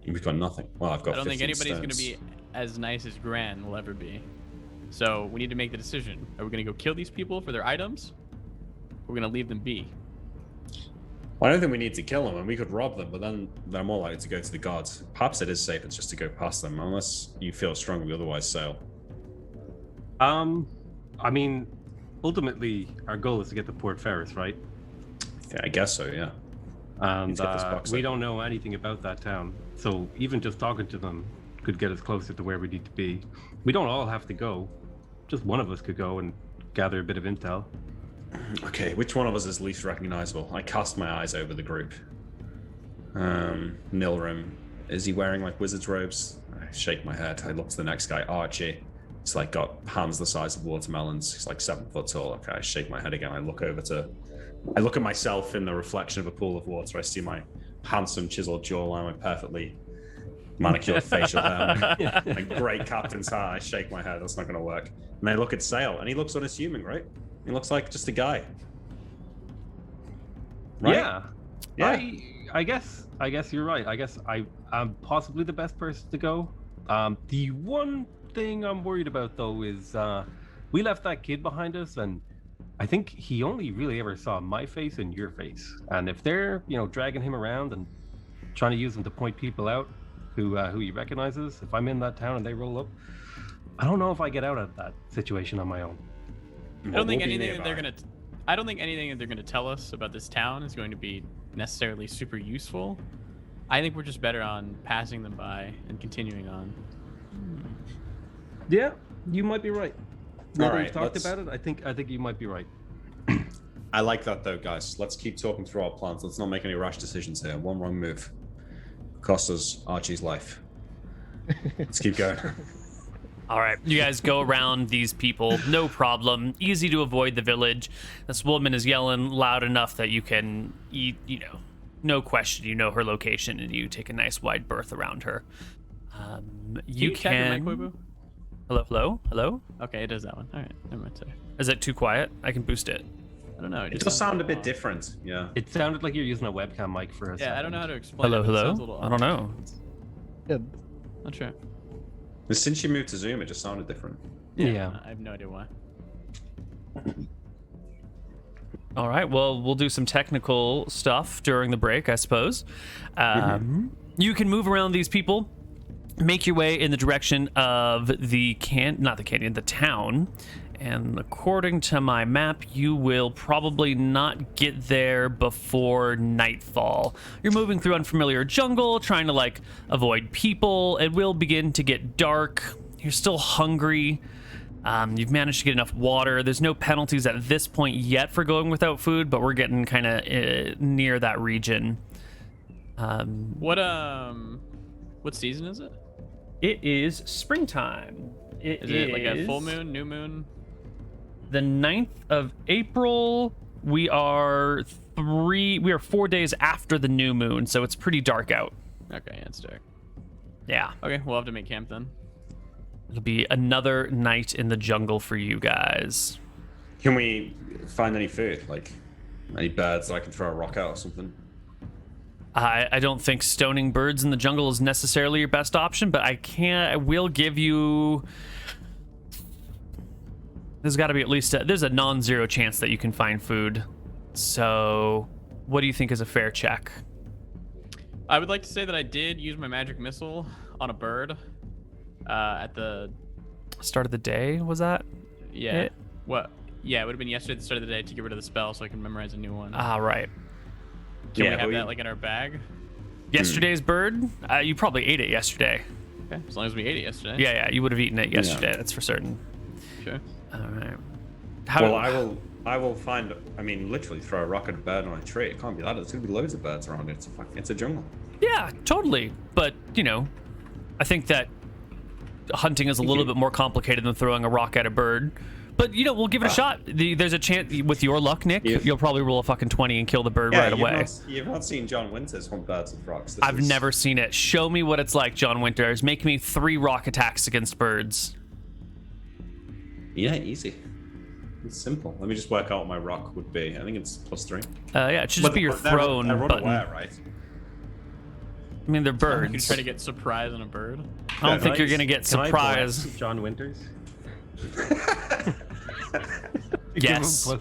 We've got nothing. Well, I've got I don't think 15 anybody's going to stones. be as nice as Gran will ever be. So we need to make the decision. Are we going to go kill these people for their items? Or we're going to leave them be? Well, I don't think we need to kill them, and we could rob them, but then they're more likely to go to the guards. Perhaps it is safer just to go past them, unless you feel strongly otherwise, Sail. I mean, ultimately, our goal is to get to Port Ferris, right? Yeah, I guess so, yeah. And Let's get this box we open. don't know anything about that town, so even just talking to them could get us closer to where we need to be. We don't all have to go. Just one of us could go and gather a bit of intel. Okay, which one of us is least recognizable? I cast my eyes over the group. Nilrim. Is he wearing like wizard's robes? I shake my head. I look to the next guy, Archie. He's like got hands the size of watermelons. He's like 7 foot tall. Okay, I shake my head again. I look at myself in the reflection of a pool of water. I see my handsome chiseled jawline, my perfectly manicured facial hair, my great captain's hat. I shake my head. That's not going to work. And I look at Sail, and he looks unassuming, right? He looks like just a guy. Right? Yeah. Yeah. I guess you're right. I guess I'm possibly the best person to go. The one thing I'm worried about though is we left that kid behind us, and I think he only really ever saw my face and your face. And if they're dragging him around and trying to use him to point people out who he recognizes, if I'm in that town and they roll up, I don't know if I get out of that situation on my own. I don't think anything that they're going to tell us about this town is going to be necessarily super useful. I think we're just better on passing them by and continuing on. Yeah, you might be right. Now that Alright, we've talked let's- about it, I think you might be right. I like that though, guys. Let's keep talking through our plans. Let's not make any rash decisions here. One wrong move cost us Archie's life. Let's keep going. All right, you guys go around these people, no problem. Easy to avoid the village. This woman is yelling loud enough that you can, no question, you know her location, and you take a nice wide berth around her. You tap your can. mic, Koibu? Hello. Okay, it does that one. All right, never mind. Sorry. Is it too quiet? I can boost it. I don't know. It just does sound a sounds bit off. different. Yeah. It sounded like you're using a webcam mic for a second. Yeah, I don't know how to explain. Hello. it, but it sounds a little I don't know. Yeah, Not sure. But since you moved to Zoom, it just sounded different. Yeah. I have no idea why. All right. Well, we'll do some technical stuff during the break, I suppose. You can move around these people, make your way in the direction of the town. And according to my map, you will probably not get there before nightfall. You're moving through unfamiliar jungle, trying to avoid people. It will begin to get dark. You're still hungry. You've managed to get enough water. There's no penalties at this point yet for going without food, but we're getting kind of near that region. What season is it? It is springtime. Is it like a full moon, new moon? The 9th of April. We are 4 days after the new moon, so it's pretty dark out. Okay, yeah, it's dark. Yeah. Okay, we'll have to make camp then. It'll be another night in the jungle for you guys. Can we find any food? Like any birds that I can throw a rock at or something? I don't think stoning birds in the jungle is necessarily your best option, but I will give you... There's got to be at least there's a non-zero chance that you can find food. So what do you think is a fair check? I would like to say that I did use my magic missile on a bird at the Start of the day, was that? yeah. It? What? Yeah, it would have been yesterday at the start of the day to get rid of the spell so I can memorize a new one. Ah, right. Can yeah, we have but that in our bag? Yesterday's bird? You probably ate it yesterday. Okay, as long as we ate it yesterday. Yeah, you would have eaten it yesterday. That's for certain. Sure. All right. Well, I will find. I mean, literally throw a rock at a bird on a tree. It can't be that. There's gonna be loads of birds around it. It's a jungle. Yeah, totally. But I think that hunting is a little bit more complicated than throwing a rock at a bird. But we'll give it a shot. There's a chance with your luck, Nick. Yeah. You'll probably roll a fucking 20 and kill the bird right away. You've not seen John Winters hunt birds with rocks. I've never seen it. Show me what it's like, John Winters. Make me 3 rock attacks against birds. Yeah, easy. It's simple. Let me just work out what my rock would be. I think it's +3. Yeah, it should just be your thrown they're button. unaware, right? I mean, they're You can birds. try to get surprise on a bird. I don't think you're gonna get Can I surprise. bless John Winters? Yes.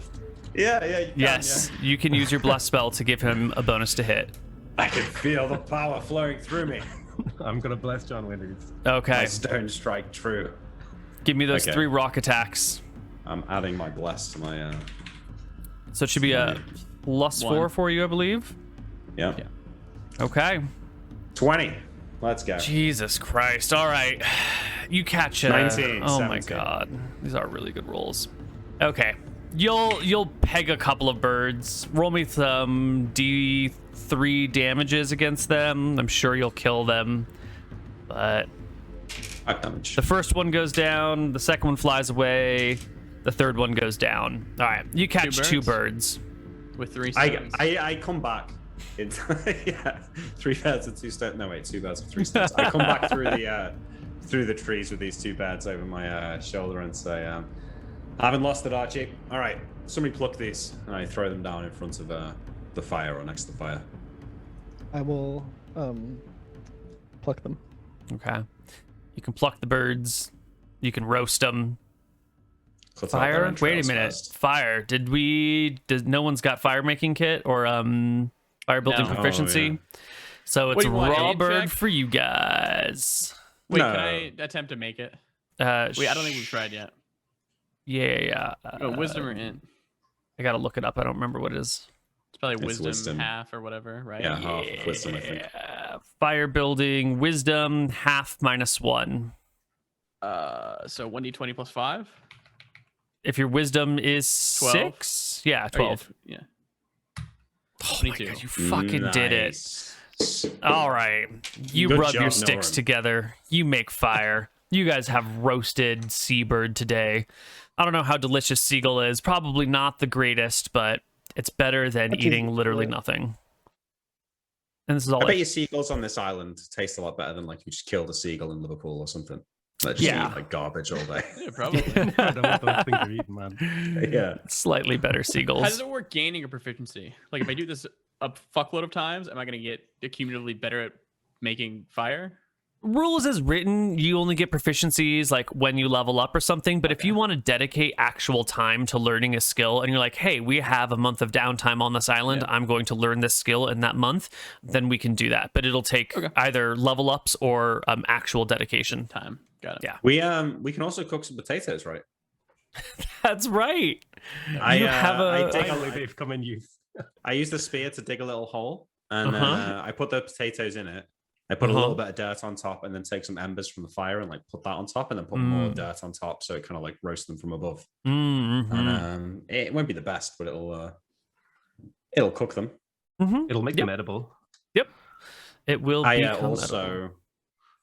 Yeah, you can, Yes, you can use your bless spell to give him a bonus to hit. I can feel the power flowing through me. I'm gonna bless John Winters. Okay, My stone strike true. give me those Okay. 3 rock attacks. I'm adding my bless to my. So it should be a +4 1. for you, I believe. Yeah. Okay. 20. Let's go. Jesus Christ. All right. You catch a... 19, Oh my 17. god. These are really good rolls. Okay. You'll peg a couple of birds. Roll me some D3 damages against them. I'm sure you'll kill them. But 5 damage. the first one goes down, the second one flies away, the third one goes down. All right. You catch 2 birds. With 3 I, stones. I come back. It's, yeah, 3 birds with 2 stones. No, wait, 2 birds with 3 stones. I come back through the trees with these 2 birds over my shoulder and say, I haven't lost it, Archie. All right, somebody pluck these. And I throw them down in front of the fire or next to the fire. I will pluck them. Okay. You can pluck the birds. You can roast them. Cut out their Fire? Wait a entrails minute. first. Fire. No one's got fire making kit or fire building No. proficiency? Oh, yeah. So What it's do a you want, raw aid bird check? for you guys. Wait, No. can I attempt to make it? Wait, I don't think we've tried yet. Yeah. Wisdom or int? I gotta look it up. I don't remember what it is. It's probably It's wisdom, wisdom. half or whatever, right? Yeah, half of wisdom, I think. Yeah. Fire building, wisdom, half -1. So 1d20 plus 5? If your wisdom is 12. 6, yeah, 12. Yeah. Oh my 22. god, you fucking did it. Nice. All right. You Good rub your job, sticks Norm. together. You make fire. You guys have roasted seabird today. I don't know how delicious seagull is. Probably not the greatest, but it's better than Much eating easier, literally yeah. nothing. And this is all I bet it- your seagulls on this island taste a lot better than like you just killed a seagull in Liverpool or something. Like just Yeah. eat like garbage all day. Yeah, probably. I don't want those things are eating, man. Yeah. slightly better How does seagulls. it work gaining a proficiency? Like if I do this a fuckload of times, am I going to get accumulatively better at making fire? Rules as written, you only get proficiencies like when you level up or something. But if Okay. you want to dedicate actual time to learning a skill and you're like, hey, we have a month of downtime on this island, Yeah. I'm going to learn this skill in that month, then we can do that. But it'll take Okay. either level ups or actual dedication. Time. Got it. Yeah. We can also cook some potatoes, right? That's right. I have a- Finally, they've come in use. I used the spear to dig a little hole, and Uh-huh. I put the potatoes in it. I put a little bit of dirt on top, and then take some embers from the fire and like put that on top, and then put more dirt on top, so it kind of like roasts them from above. Mm-hmm. And it won't be the best, but it'll cook them. It'll make Yep. them edible. It will I become also edible.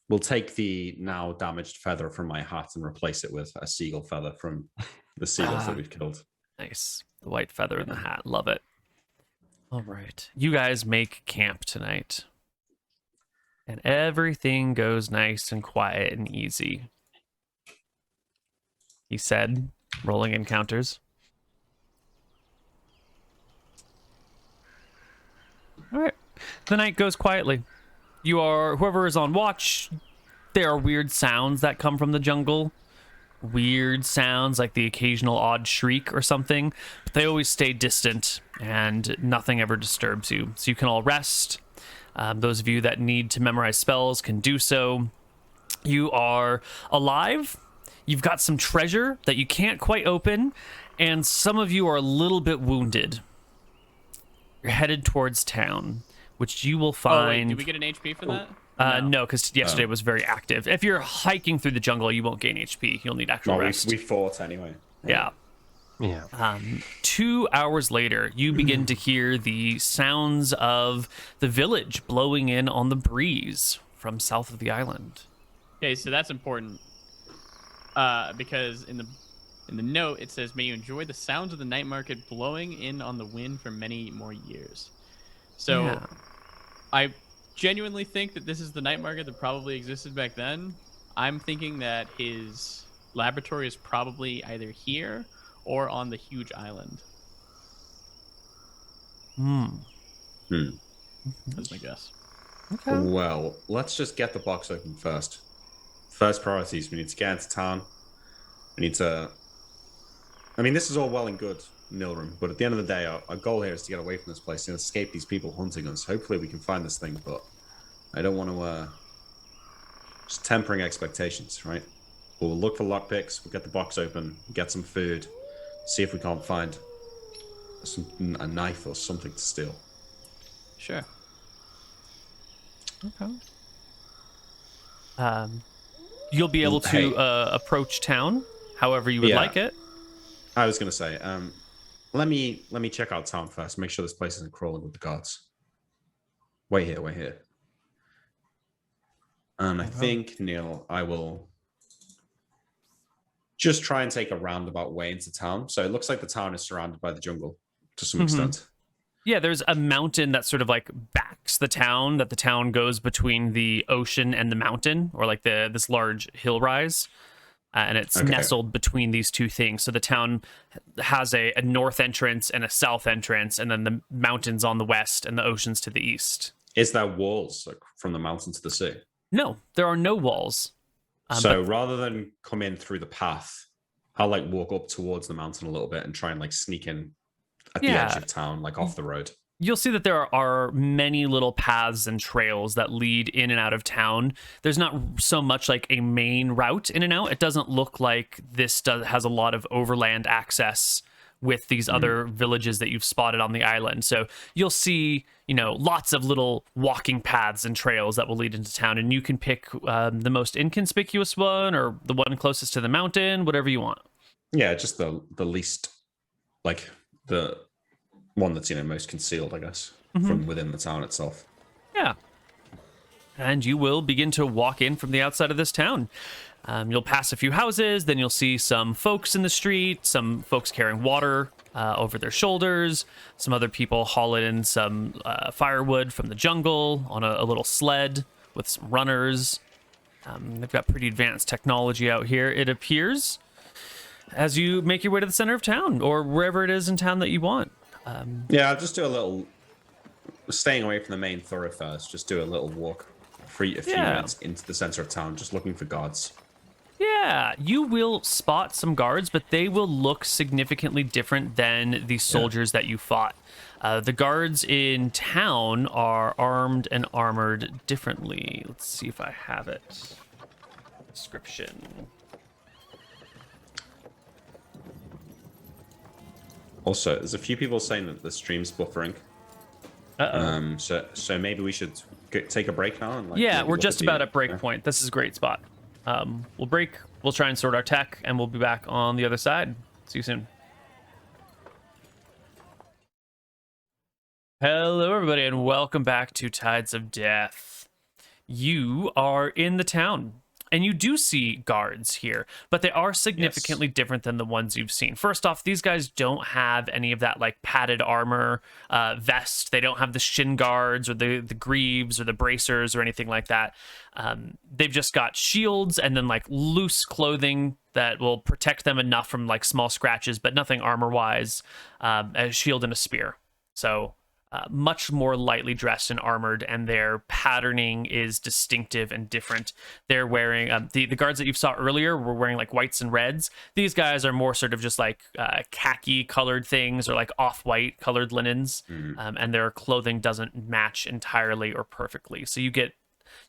will take the now damaged feather from my hat and replace it with a seagull feather from the seagulls that we've killed. Nice. The white feather in the hat. Love it. All right. You guys make camp tonight. And everything goes nice and quiet and easy. He said, rolling encounters. All right. The night goes quietly. Whoever is on watch, there are weird sounds that come from the jungle. Weird sounds like the occasional odd shriek or something, but they always stay distant and nothing ever disturbs you. So you can all rest. Those of you that need to memorize spells can do so. You are alive. You've got some treasure that you can't quite open, and some of you are a little bit wounded. You're headed towards town, which you will Oh, wait, find. did we get an HP for that? No, because yesterday was very active. If you're hiking through the jungle, you won't gain HP. You'll need actual Well, rest. we fought anyway. Yeah. Yeah. 2 hours later, you begin to hear the sounds of the village blowing in on the breeze from south of the island. Okay, so that's important. Because in the note it says, "May you enjoy the sounds of the night market blowing in on the wind for many more years." So, Yeah. I genuinely think that this is the night market that probably existed back then. I'm thinking that his laboratory is probably either here or on the huge island. That's my guess. Okay. Well, let's just get the box open first. First priorities, we need to get into town. We need to... I mean, this is all well and good, Nilrim, but at the end of the day, our goal here is to get away from this place and escape these people hunting us. Hopefully we can find this thing, but I don't want to... just tempering expectations, right? We'll look for lockpicks, we'll get the box open, get some food, see if we can't find a knife or something to steal. Sure. Okay. You'll be able to Hey. approach town however you would Yeah. like it. I was gonna say, let me check out town first. Make sure this place isn't crawling with the guards. Wait here. And I think, Neil, I will just try and take a roundabout way into town. So it looks like the town is surrounded by the jungle to some extent. Yeah, there's a mountain that sort of like backs the town, that the town goes between the ocean and the mountain, or like this large hill rise. And it's Okay. nestled between these two things. So the town has a north entrance and a south entrance, and then the mountains on the west and the oceans to the east. Is there walls like, from the mountain to the sea? No, there are no walls. So rather than come in through the path, I'll like walk up towards the mountain a little bit and try and like sneak in at the edge Yeah. of town, like off the road. You'll see that there are many little paths and trails that lead in and out of town. There's not so much like a main route in and out. It doesn't look like this has a lot of overland access with these other villages that you've spotted on the island. So you'll see, lots of little walking paths and trails that will lead into town, and you can pick the most inconspicuous one or the one closest to the mountain, whatever you want. Yeah, just the least, like the one that's most concealed, I guess, from within the town itself. Yeah. And you will begin to walk in from the outside of this town. You'll pass a few houses, then you'll see some folks in the street, some folks carrying water over their shoulders, some other people hauling in some firewood from the jungle on a little sled with some runners. They've got pretty advanced technology out here, it appears, as you make your way to the center of town, or wherever it is in town that you want. Yeah, I'll just do a little, staying away from the main thoroughfares, just do a little walk, a few minutes into the center of town, just looking for guards. Yeah, you will spot some guards, but they will look significantly different than the soldiers that you fought. The guards in town are armed and armored differently. Let's see if I have it. Description. Also, there's a few people saying that the stream's buffering. So maybe we should take a break now. And we're just about at break point. This is a great spot. We'll break. We'll try and sort our tech, and we'll be back on the other side. See you soon. Hello, everybody, and welcome back to Tides of Death. You are in the town, and you do see guards here, but they are significantly different than the ones you've seen. First off, these guys don't have any of that padded armor, vest. They don't have the shin guards or the greaves or the bracers or anything like that. They've just got shields and then loose clothing that will protect them enough from small scratches, but nothing armor-wise. A shield and a spear. So much more lightly dressed and armored, and their patterning is distinctive and different. They're wearing the guards that you saw earlier were wearing whites and reds. These guys are more sort of just khaki colored things or off-white colored linens, and their clothing doesn't match entirely or perfectly. So you get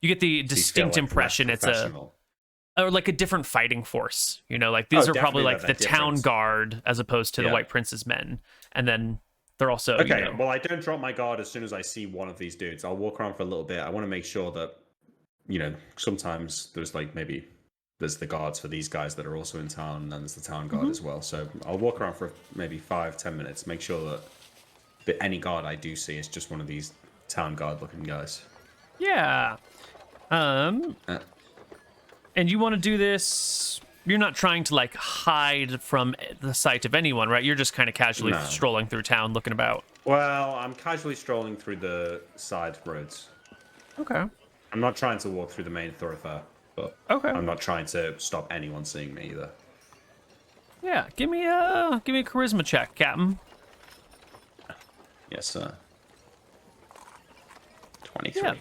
the distinct impression it's a different fighting force. These are probably the town guard as opposed to the White Prince's men, and then they're also well, I don't drop my guard as soon as I see one of these dudes. I'll walk around for a little bit. I want to make sure that sometimes there's maybe there's the guards for these guys that are also in town, and then there's the town guard as well. So I'll walk around for maybe 5-10 minutes, make sure that any guard I do see is just one of these town guard looking guys. Yeah. And you want to do this. You're not trying to hide from the sight of anyone, right? You're just kind of casually strolling through town, looking about. Well, I'm casually strolling through the side roads. Okay. I'm not trying to walk through the main thoroughfare, but I'm not trying to stop anyone seeing me either. Yeah, give me a charisma check, Captain. Yes, sir. 23. Yeah.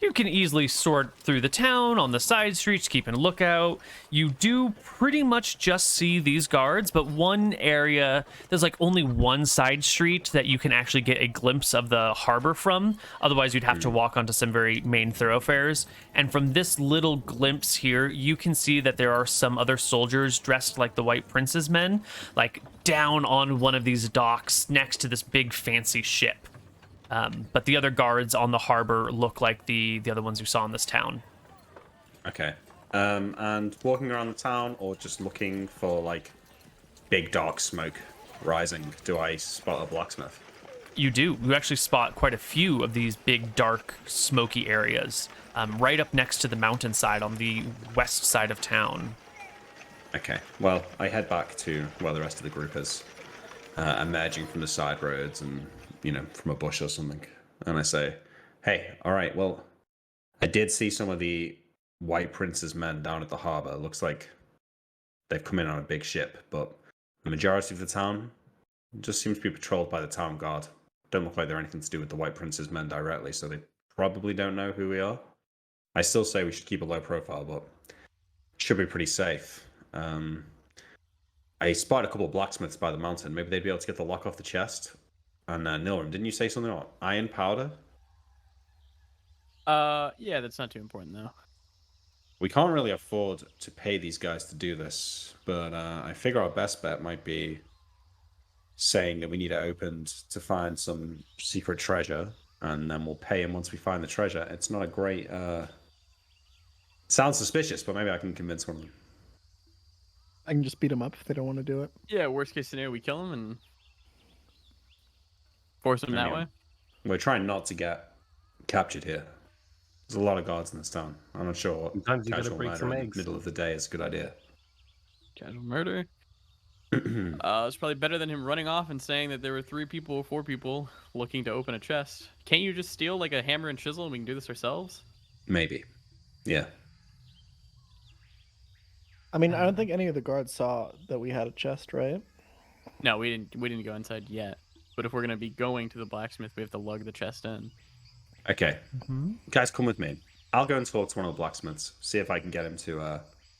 You can easily sort through the town on the side streets, keeping a lookout. You do pretty much just see these guards, but one area, there's only one side street that you can actually get a glimpse of the harbor from. Otherwise, you'd have to walk onto some very main thoroughfares. And from this little glimpse here, you can see that there are some other soldiers dressed like the White Prince's men, down on one of these docks next to this big fancy ship. But the other guards on the harbor look like the other ones you saw in this town. Okay. And walking around the town or just looking for big dark smoke rising, do I spot a blacksmith? You do. You actually spot quite a few of these big dark smoky areas right up next to the mountainside on the west side of town. Okay. Well, I head back to where the rest of the group is, emerging from the side roads and from a bush or something. And I say, hey, all right, well, I did see some of the White Prince's men down at the harbor. Looks like they've come in on a big ship, but the majority of the town just seems to be patrolled by the town guard. Don't look like they're anything to do with the White Prince's men directly, so they probably don't know who we are. I still say we should keep a low profile, but should be pretty safe. I spotted a couple of blacksmiths by the mountain. Maybe they'd be able to get the lock off the chest. And Nilram, didn't you say something about iron powder? Yeah, that's not too important though. We can't really afford to pay these guys to do this, but I figure our best bet might be saying that we need it opened to find some secret treasure, and then we'll pay him once we find the treasure. It's not a great. Sounds suspicious, but maybe I can convince one of them. I can just beat them up if they don't want to do it. Yeah, worst case scenario, we kill him and force him that way. We're trying not to get captured here. There's a lot of guards in this town. I'm not sure what Sometimes you gotta casual break murder some in eggs. the middle of the day is a good idea. Casual murder. It's probably better than him running off and saying that there were 3 people or 4 people looking to open a chest. Can't you just steal like a hammer and chisel and we can do this ourselves? Maybe. Yeah. I mean, I don't think any of the guards saw that we had a chest, right? No, we didn't go inside yet. But if we're gonna be going to the blacksmith, we have to lug the chest in. Okay. Guys, come with me. I'll go and talk to one of the blacksmiths. See if I can get him to.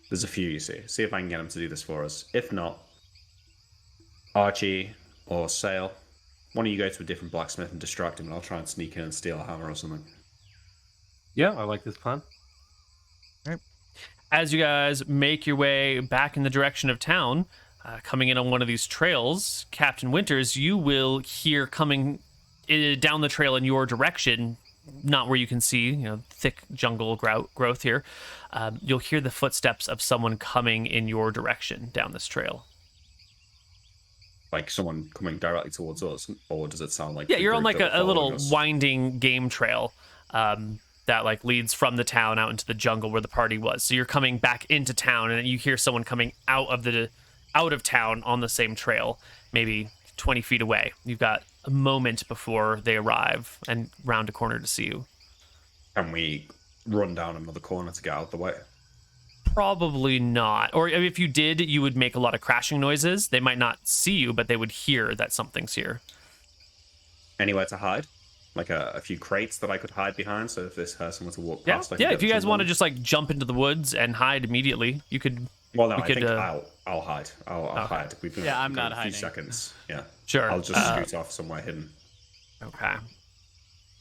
There's a few, you see. See if I can get him to do this for us. If not, Archie or Sale, one of you go to a different blacksmith and distract him, and I'll try and sneak in and steal a hammer or something. Yeah, I like this plan. As you guys make your way back in the direction of town, coming in on one of these trails, Captain Winters, you will hear coming down the trail in your direction, not where you can see, thick jungle growth here. You'll hear the footsteps of someone coming in your direction down this trail. Like someone coming directly towards us, or does it sound like? Yeah, the you're on group like that are a little following us? winding game trail that like leads from the town out into the jungle where the party was. So you're coming back into town, and you hear someone coming out of town on the same trail, maybe 20 feet away. You've got a moment before they arrive and round a corner to see you. Can we run down another corner to get out of the way? Probably not. Or if you did, you would make a lot of crashing noises. They might not see you, but they would hear that something's here. Anywhere to hide? Like a few crates that I could hide behind, so if this person were to walk Yeah, past, I could yeah. get If you to guys want to one? just like jump into the woods and hide immediately, you could. Well, no, we I could, think I'll hide. I'll hide. We've been Yeah, I'm not a few hiding. seconds. Yeah. Sure. I'll just scoot off somewhere hidden. Okay.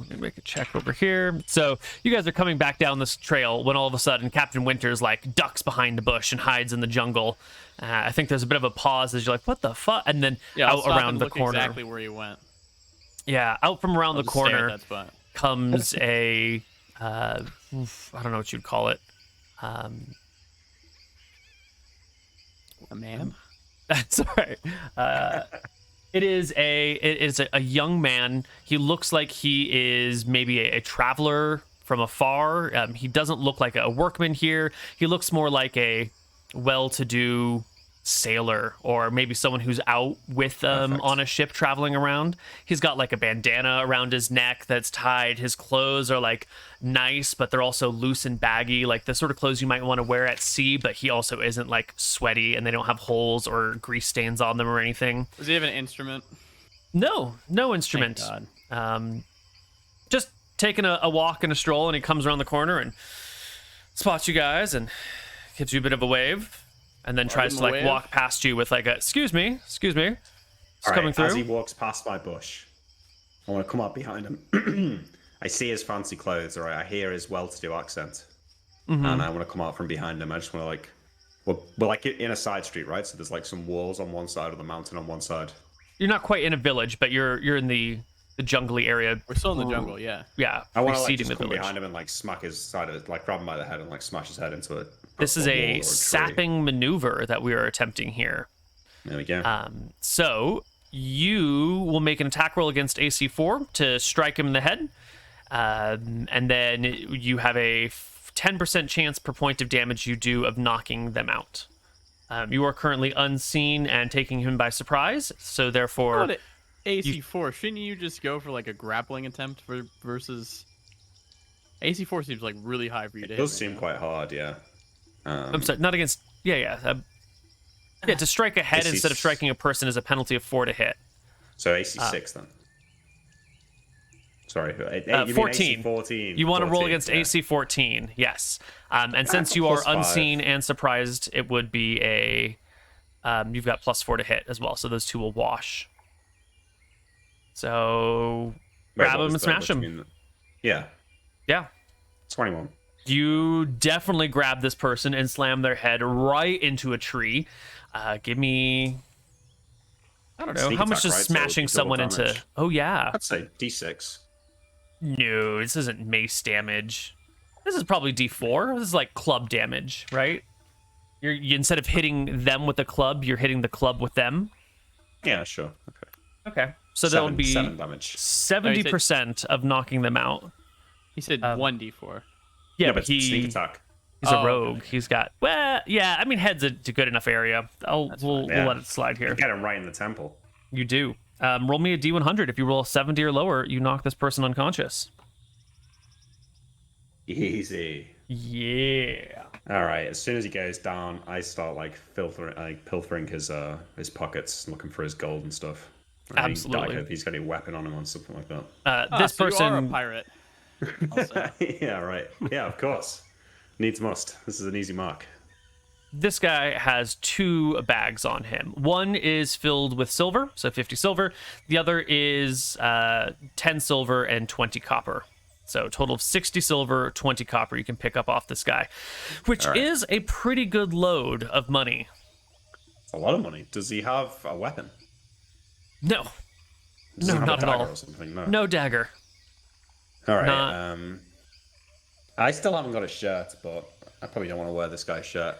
Let me make a check over here. So you guys are coming back down this trail when all of a sudden Captain Winters like ducks behind a bush and hides in the jungle. I think there's a bit of a pause as you're like, "What the fuck?" And then I'll out stop around and the look corner. exactly where he went. Yeah, out from around I'll the just stare at corner that spot. comes a I don't know what you'd call it. A man. That's all right. It is a young man. He looks like he is maybe a traveler from afar. He doesn't look like a workman here. He looks more like a well-to-do sailor, or maybe someone who's out with on a ship traveling around. He's got like a bandana around his neck that's tied. His clothes are like nice, but they're also loose and baggy, like the sort of clothes you might want to wear at sea, but he also isn't like sweaty, and they don't have holes or grease stains on them or anything. Does he have an instrument? No instrument. Thank God. Just taking a walk and a stroll, and he comes around the corner and spots you guys and gives you a bit of a wave, and then tries to him a like wave? walk past you with like a excuse me. It's All right, coming through. as he walks past my bush, I want to come up behind him. I see his fancy clothes, all right? I hear his well-to-do accent, and I want to come out from behind him. I just want to like, we're like in a side street, right? So there's like some walls on one side of the mountain on one side. You're not quite in a village, but you're in the jungly area. We're still in the jungle, yeah. Yeah, I want to like preceding just the come village. behind him and like smack his side of it, like grab him by the head and like smash his head into it. This is wall or a tree. sapping maneuver that we are attempting here. There we go. So you will make an attack roll against AC4 to strike him in the head, and then you have a 10% chance per point of damage you do of knocking them out. You are currently unseen and taking him by surprise, so therefore... What AC4? Shouldn't you just go for like a grappling attempt versus... AC4 seems like really high for you to It hit. does right seem now. quite hard, yeah. I'm sorry, not against... Yeah. To strike a head AC instead of striking a person is a penalty of 4 to hit. So AC6 then. Sorry, you mean 14. AC14. You want to roll 14, against yeah. AC 14, yes. And since you are plus 5. unseen and surprised, it would be a... you've got plus 4 to hit as well, so those two will wash. So Wait, grab what him was and the- smash what do him. you mean? Yeah, Yeah. 21. You definitely grab this person and slam their head right into a tree. Give me I don't know. Sneak How much attack, does right? So smashing double someone into... damage. Oh, yeah. I'd say D6. No, this isn't mace damage. This is probably D4. This is like club damage, right? Instead of hitting them with a club, you're hitting the club with them. Yeah, sure. Okay. Okay. So there'll be 7 damage. 70% of knocking them out. He said 1d4. Yeah, but but sneak attack. he's a Oh, rogue. He's got... Well, yeah, I mean, head's a good enough area. We'll Yeah. let it slide here. Get him right in the temple. You do. Roll me a D100. If you roll a 70 or lower, you knock this person unconscious. Easy. Yeah. All right. As soon as he goes down, I start pilfering his pockets, looking for his gold and stuff. Absolutely. If he's got a weapon on him or something like that. This so person... you are a pirate. Also. Yeah, right. Yeah, of course. Needs must. This is an easy mark. This guy has 2 bags on him. One is filled with silver, so 50 silver. The other is 10 silver and 20 copper. So a total of 60 silver, 20 copper you can pick up off this guy, which is a pretty good load of money. It's a lot of money. Does he have a weapon? No. Does he No, have not a at dagger all. Or something? No. No dagger. All right. Not- I still haven't got a shirt, but I probably don't want to wear this guy's shirt.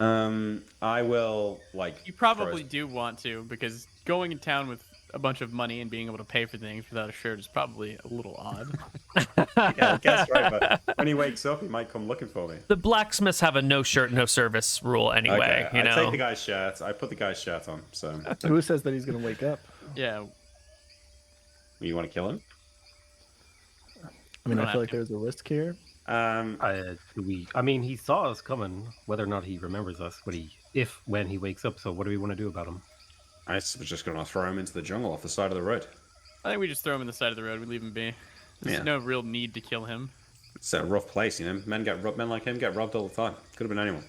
I will You probably do want to, because going in town with a bunch of money and being able to pay for things without a shirt is probably a little odd. Yeah, I guess right. But when he wakes up, he might come looking for me. The blacksmiths have a no shirt, no service rule anyway. Okay, You know. I take the guy's shirt. I put the guy's shirt on. So Who says that he's gonna wake up? Yeah. you want to kill him? I mean, don't I have feel like to. there's a risk here. I mean, he saw us coming. Whether or not he remembers us, when he wakes up. So, what do we want to do about him? I was just going to throw him into the jungle off the side of the road. I think we just throw him in the side of the road. We leave him be. There's Yeah. no real need to kill him. It's a rough place, you know. Men like him get robbed all the time. Could have been anyone.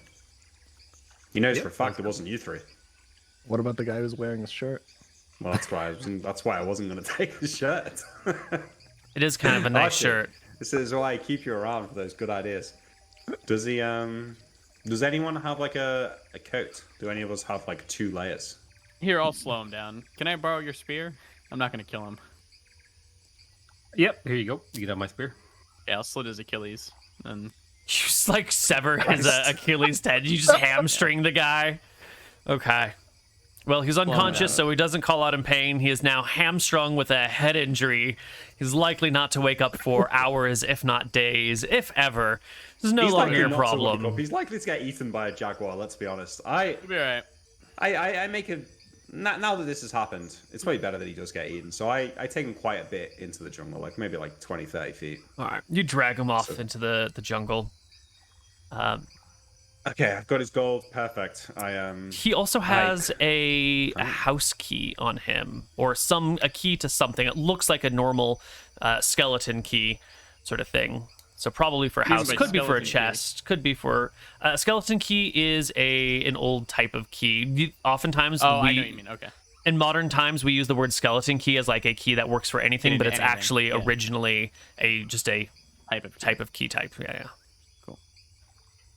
He knows for a fact it wasn't you 3. What about the guy who's wearing his shirt? Well, that's why I wasn't going to take his shirt. It is kind of a nice Actually, shirt. This is why I keep you around for those good ideas. Does he? Does anyone have like a coat? Do any of us have like 2 layers? Here, I'll slow him down. Can I borrow your spear? I'm not going to kill him. Yep, here you go. You can have my spear. Yeah, I'll slit his Achilles. And You just like sever his Achilles head. You just hamstring the guy. Okay. Well, he's unconscious, so he doesn't call out in pain. He is now hamstrung with a head injury. He's likely not to wake up for hours, if not days, if ever. This is no longer your problem. He's likely to get eaten by a jaguar. Let's be honest. it'll be alright. I make it. Now that this has happened, it's probably better that he does get eaten. So I take him quite a bit into the jungle, like maybe like 20, 30 feet. All right. You drag him off into the jungle. Okay, I've got his gold. Perfect. He also has a house key on him, or a key to something. It looks like a normal skeleton key sort of thing. So probably for a house. by Could be for a skeleton key. chest. Could be for a skeleton key is an old type of key. Oftentimes, I know what you mean. Okay. in modern times we use the word skeleton key as like a key that works for anything, but it's Anything, actually yeah. originally just a Type of key type. Yeah.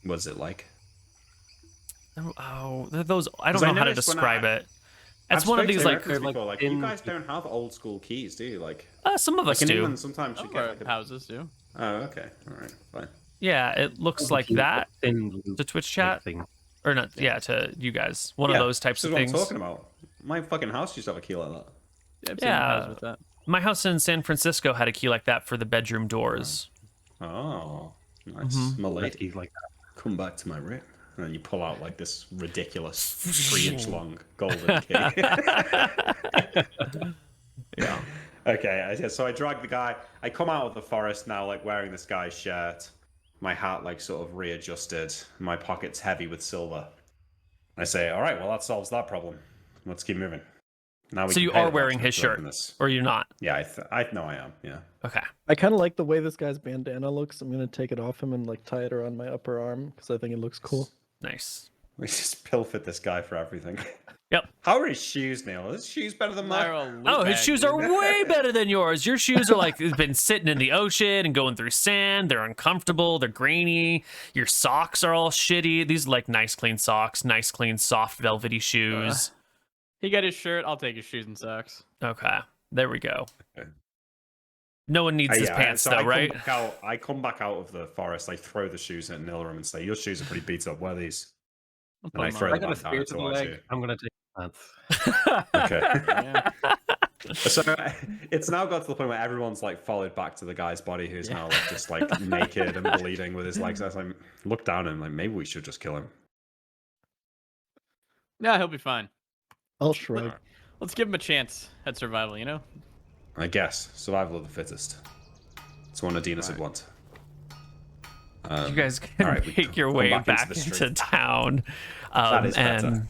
What's it like? Oh, those I don't 'Cause I know how to noticed when describe it. It's I've one of spoken these to like Americans like before, like in- you guys don't have old school keys, do you? Like some of us in do. England, sometimes you Some get of like our a... houses do. Oh, okay, all right, fine. Yeah, it looks like that Thin to Twitch chat thing. or not. Yeah, to you guys. One of those types this of is things. what I'm talking about. My fucking house used to have a key like that. Yeah, I've seen Yeah. houses with that. My house in San Francisco had a key like that for the bedroom doors. Oh, nice. Mm-hmm. My Like lady, he's like that. come back to my room. And then you pull out like this ridiculous 3-inch long golden key. Yeah. Okay, so I drag the guy. I come out of the forest now, like wearing this guy's shirt. My hat, like, sort of readjusted. My pocket's heavy with silver. I say, all right, well, that solves that problem. Let's keep moving. Now we So can you pay are the wearing blacksmith his to open shirt, this. or you're not? Yeah, I know I am. Yeah. Okay. I kind of like the way this guy's bandana looks. I'm gonna take it off him and like tie it around my upper arm because I think it looks cool. Nice. We just pilfered this guy for everything. Yep. How are his shoes, Neil? Are his shoes better than They're mine? a loot Oh, his bag, shoes dude. are way better than yours. Your shoes are like been sitting in the ocean and going through sand. They're uncomfortable. They're grainy. Your socks are all shitty. These are like nice, clean socks. Nice, clean, soft, velvety shoes. He got his shirt. I'll take his shoes and socks. Okay, there we go. Okay. No one needs his Yeah, pants so though, right? I come back out of the forest. I throw the shoes at Nilram and say, "Your shoes are pretty beat up. Wear these." I'll And I put 'em throw on. I them got a back down spear to the towards leg. you. I'm gonna take pants. Okay. Yeah. So it's now got to the point where everyone's like followed back to the guy's body, who's now like just like naked and bleeding with his legs. I was like, look down at him, like maybe we should just kill him. Yeah, he'll be fine. I'll shrug. Let's give him a chance at survival, you know? I guess survival of the fittest. It's what Adina would want. You guys can all right, we make your come way back into back the into street. town, That is better. and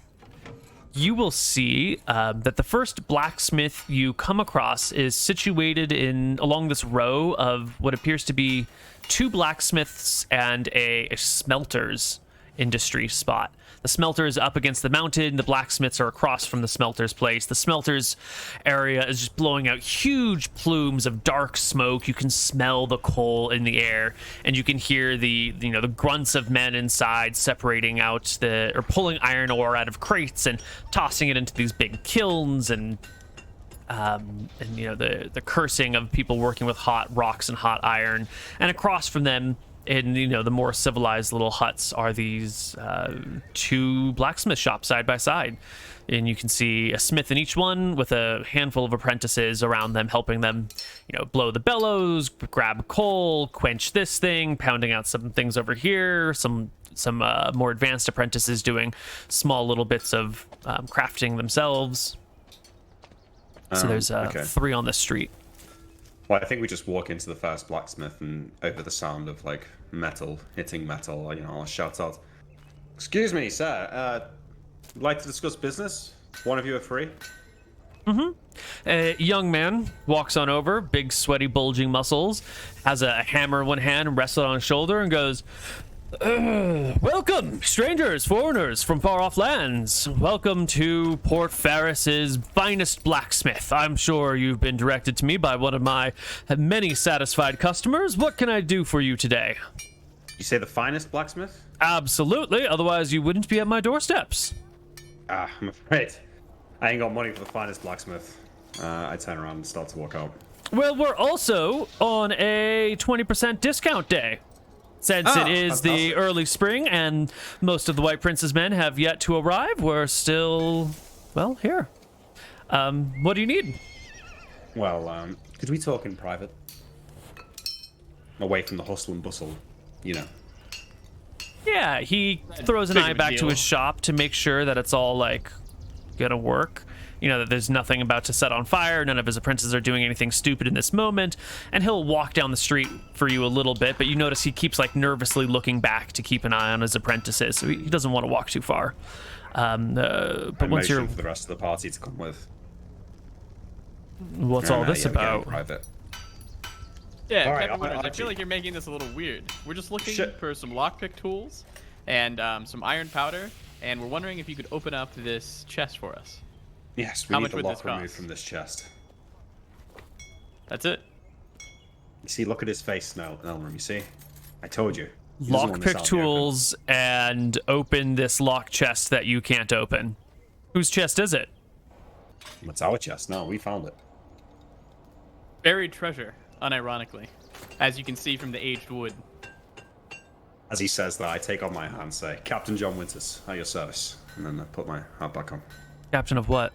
you will see that the first blacksmith you come across is situated along this row of what appears to be 2 blacksmiths and a smelter's industry spot. The smelter is up against the mountain. The blacksmiths are across from the smelter's place. The smelter's area is just blowing out huge plumes of dark smoke. You can smell the coal in the air, and you can hear the grunts of men inside separating out or pulling iron ore out of crates and tossing it into these big kilns, and the cursing of people working with hot rocks and hot iron. And across from them, in the more civilized little huts, are these 2 blacksmith shops side by side, and you can see a smith in each one with a handful of apprentices around them, helping them blow the bellows, grab coal, quench this thing, pounding out some things over here, some more advanced apprentices doing small little bits of crafting themselves. So there's okay. 3 on the street. Well, I think we just walk into the first blacksmith, and over the sound of like metal hitting metal, I'll shout out, "Excuse me, sir. Would like to discuss business? One of you are free." A young man walks on over, big, sweaty, bulging muscles, has a hammer in one hand and rests it on his shoulder, and goes, "Welcome, strangers, foreigners from far-off lands. Welcome to Port Ferris's finest blacksmith. I'm sure you've been directed to me by one of my many satisfied customers. What can I do for you today?" You say the finest blacksmith? Absolutely, otherwise you wouldn't be at my doorsteps. I'm afraid I ain't got money for the finest blacksmith. I turn around and start to walk out. Well, we're also on a 20% discount day. Since it is the fantastic. early spring and most of the White Prince's men have yet to arrive, we're still, here. What do you need? Well, could we talk in private? Away from the hustle and bustle, Yeah, he throws an big eye of a back to deal. his shop to make sure that it's all, gonna work. That there's nothing about to set on fire. None of his apprentices are doing anything stupid in this moment. And he'll walk down the street for you a little bit, but you notice he keeps, nervously looking back to keep an eye on his apprentices. So he doesn't want to walk too far. But once you're... for the rest of the party to come with. What's all this Yeah, we get in about? private. Yeah, All right, Captain Winters, I Archie. feel like you're making this a little weird. We're just looking Shit. for some lockpick tools and some iron powder, and we're wondering if you could open up this chest for us. Yes, we How need much the would this lock removed cost? from this chest. That's it. You see, look at his face now, Elram. You see? I told you. He doesn't want this Lockpick out in the open. tools and open this lock chest that you can't open. Whose chest is it? It's our chest. No, we found it. Buried treasure, unironically, as you can see from the aged wood. As he says that, I take off my hat and say, "Captain John Winters, at your service." And then I put my hat back on. Captain of what?